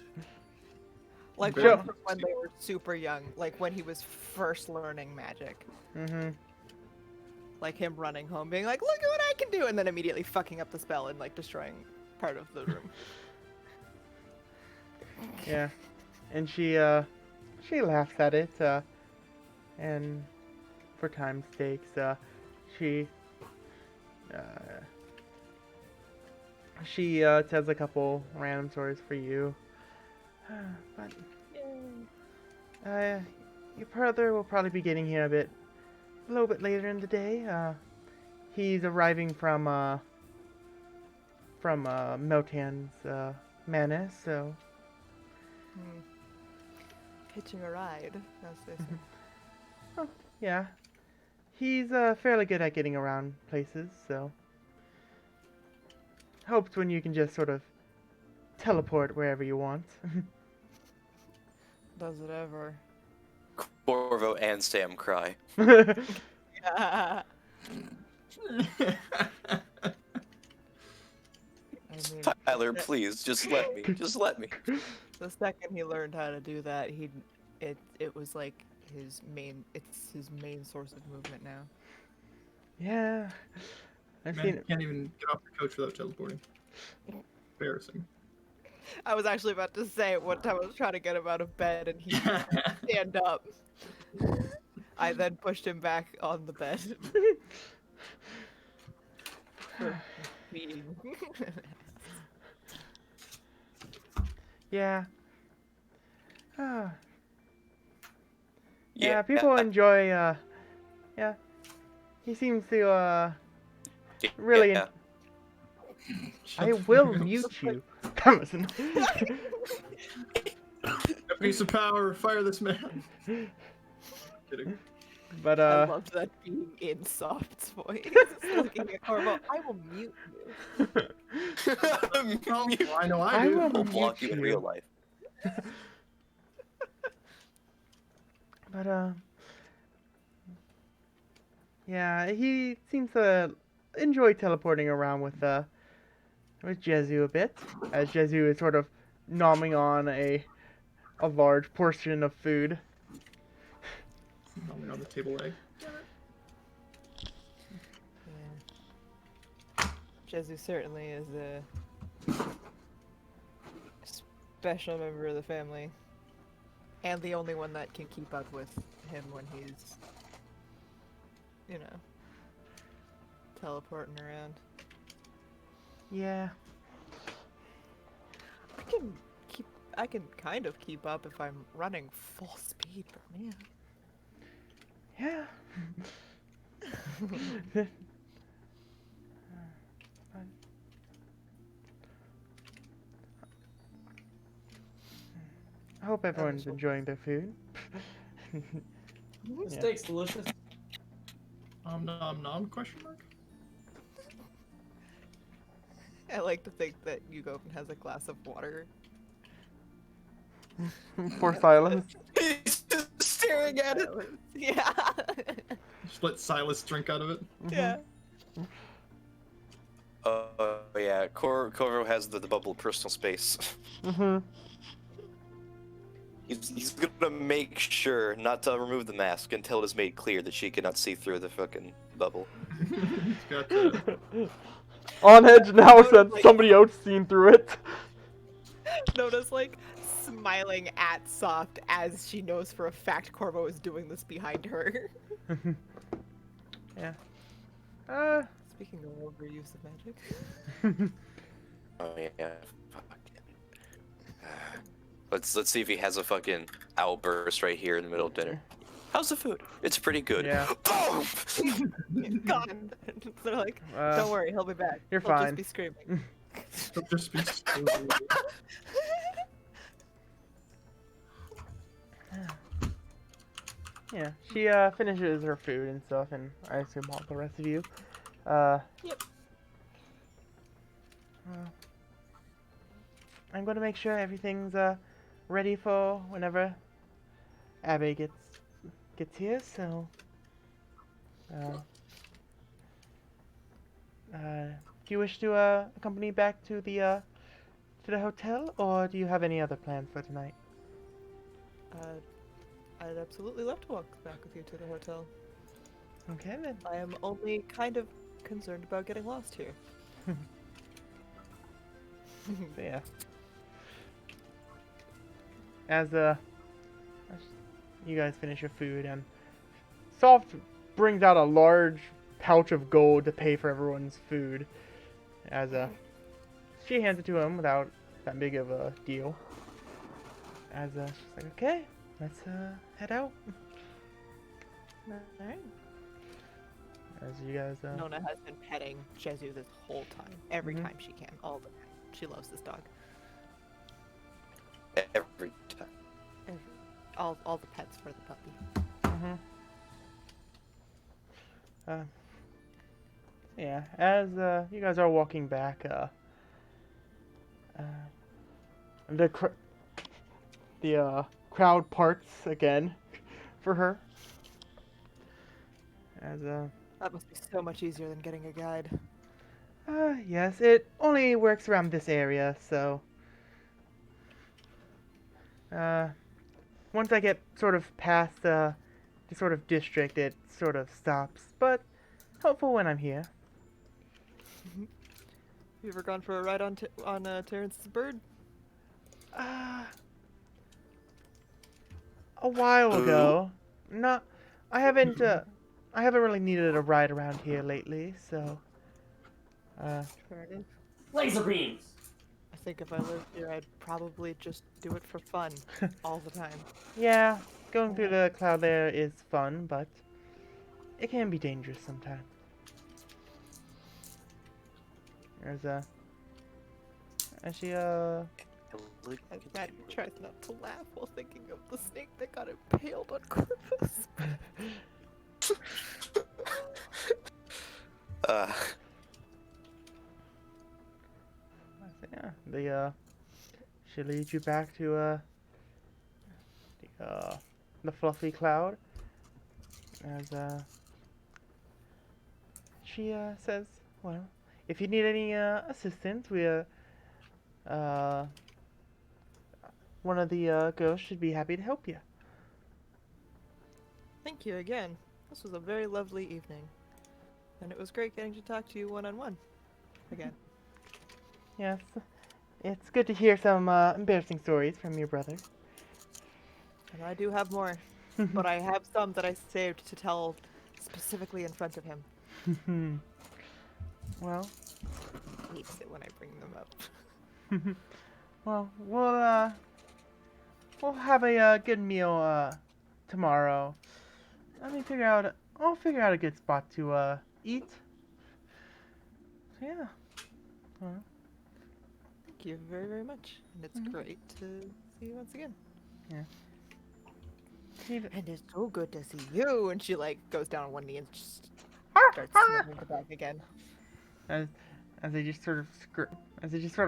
Like Sure. one from when they were super young, like when he was first learning magic. Mm-hmm. Like him running home, being like, "Look at what I can do," and then immediately fucking up the spell and like destroying part of the room. Yeah. And she laughs at it, and for time's sakes, she tells a couple random stories for you. But your brother will probably be getting here a little bit later in the day. He's arriving from Meltan's manor, so Hmm. Hitching a ride, as they say. yeah. He's fairly good at getting around places, so hopes when you can just sort of teleport wherever you want. Does it ever? Corvo and Sam cry. I mean, Tyler, please, just let me. Just let me. the second he learned how to do that, it was like his main source of movement now. Yeah. I've Man, seen you can't even get off the coach without teleporting. Embarrassing. I was actually about to say one time I was trying to get him out of bed and he stand up. I then pushed him back on the bed. For being. Yeah. Ah. Yeah, people enjoy, yeah. He seems to, really. Yeah. I will mute you. Thomason. A piece of power, fire this man. Kidding. But, I loved that being in Soft's voice. Looking at Corvo, I will mute you. Well, I know I I do. will I'll block mute you in you. real life. But, yeah, he seems to enjoy teleporting around with Jezu a bit, as Jezu is sort of nomming on a large portion of food. Only on the table leg. Yeah. Jezu certainly is a special member of the family. And the only one that can keep up with him when he's, you know, teleporting around. Yeah. I can kind of keep up if I'm running full speed, but man. Yeah. I hope everyone's enjoying their food. This Yeah. steak's delicious. Nom nom, question mark? I like to think that Yugofen has a glass of water. Poor Silas. He's just staring at it. Yeah. Split Silas drink out of it. Yeah. Yeah, Corvo has the bubble of personal space. Mm-hmm. He's gonna make sure not to remove the mask until it is made clear that she cannot see through the fucking bubble. He's got On edge now since somebody else seen through it. Notice like smiling at Soft as she knows for a fact Corvo is doing this behind her. Yeah. Speaking of overuse of magic. Oh yeah, fucking. Let's see if he has a fucking outburst right here in the middle of dinner. How's the food? It's pretty good. Yeah. Boom! Gone. They're like, Uh, don't worry, he'll be back. you're He'll fine. just be screaming. He'll just be Yeah, she finishes her food and stuff, and I assume all the rest of you. Yep. I'm gonna make sure everything's ready for whenever Abby gets here. So, do you wish to accompany back to the hotel, or do you have any other plans for tonight? I'd absolutely love to walk back with you to the hotel. Okay then. I am only kind of concerned about getting lost here. So yeah. As you guys finish your food, and Soft brings out a large pouch of gold to pay for everyone's food. As she hands it to him without that big of a deal. As she's like, okay, let's head out. Alright. As you guys Nona has been petting Jesu this whole time. Every Mhm. time she can. All the time. She loves this dog. Every time. All the pets for the puppy. Mm-hmm. Yeah, as you guys are walking back, the crowd parts again for her. As That must be so much easier than getting a guide. yes, it only works around this area, so once I get sort of past the sort of district, it sort of stops, but helpful when I'm here. You ever gone for a ride on Terrence's bird? Uh, a while Who? ago. Not, I haven't really needed a ride around here lately, so, Fair enough. Laser beams. I think if I lived here, I'd probably just do it for fun all the time. yeah, going through the cloud there is fun, but it can be dangerous sometimes. There's and she, As Maddie tries not to laugh while thinking of the snake that got impaled on Corvus. Uh, yeah, she leads you back to, the fluffy cloud. As, she, says, well, if you need any, assistance, one of the, girls should be happy to help you. Thank you again. This was a very lovely evening. And it was great getting to talk to you one-on-one. Again. Yes, it's good to hear some, embarrassing stories from your brother. And I do have more. But I have some that I saved to tell specifically in front of him. Well, He hates it when I bring them up. well, we'll have a good meal tomorrow. I'll figure out a good spot to eat. So yeah. Well, Thank you very, very much. And it's great to see you once again. even- And it's so good to see you. And she like goes down on one knee and just starts sniffing the back again. as they just sort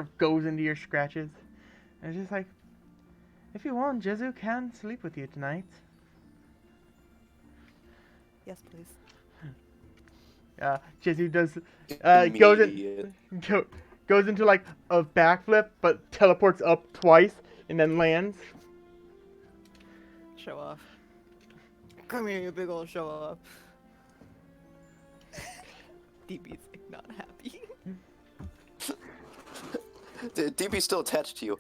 of goes into your scratches. And it's just like, if you want, Jesu can sleep with you tonight. Yes, please. Jesu does goes in. immediate. Goes into like a backflip, but teleports up twice and then lands. Show off. Come here, you big old show off. DB's like not happy. DP's still attached to you,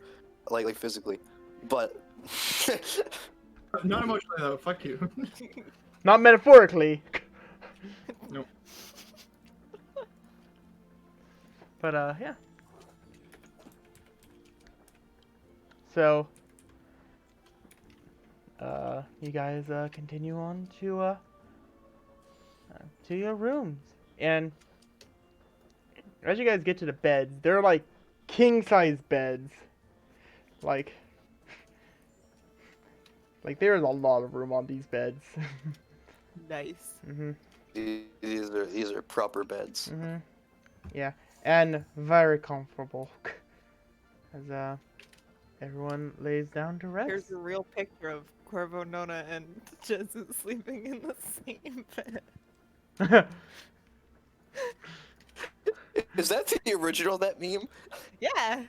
like physically, but Not emotionally though. Fuck you. Not metaphorically. Nope. But yeah. So you guys continue on to your rooms. And as you guys get to the beds, they're like king size beds. Like there's a lot of room on these beds. Nice. these are proper beds. Yeah, and very comfortable. As everyone lays down to rest. Here's a real picture of Corvo, Nona, and Jesu sleeping in the same bed. Is that the original that meme? Yeah.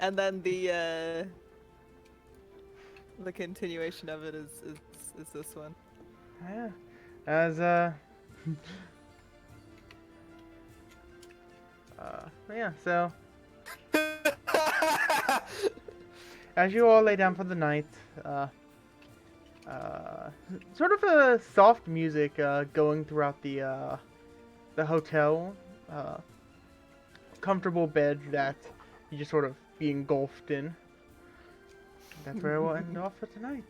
And then the continuation of it is this one. Yeah. As yeah, so as you all lay down for the night, sort of a soft music going throughout the hotel, comfortable bed that you just sort of be engulfed in. that's where we'll end off for tonight.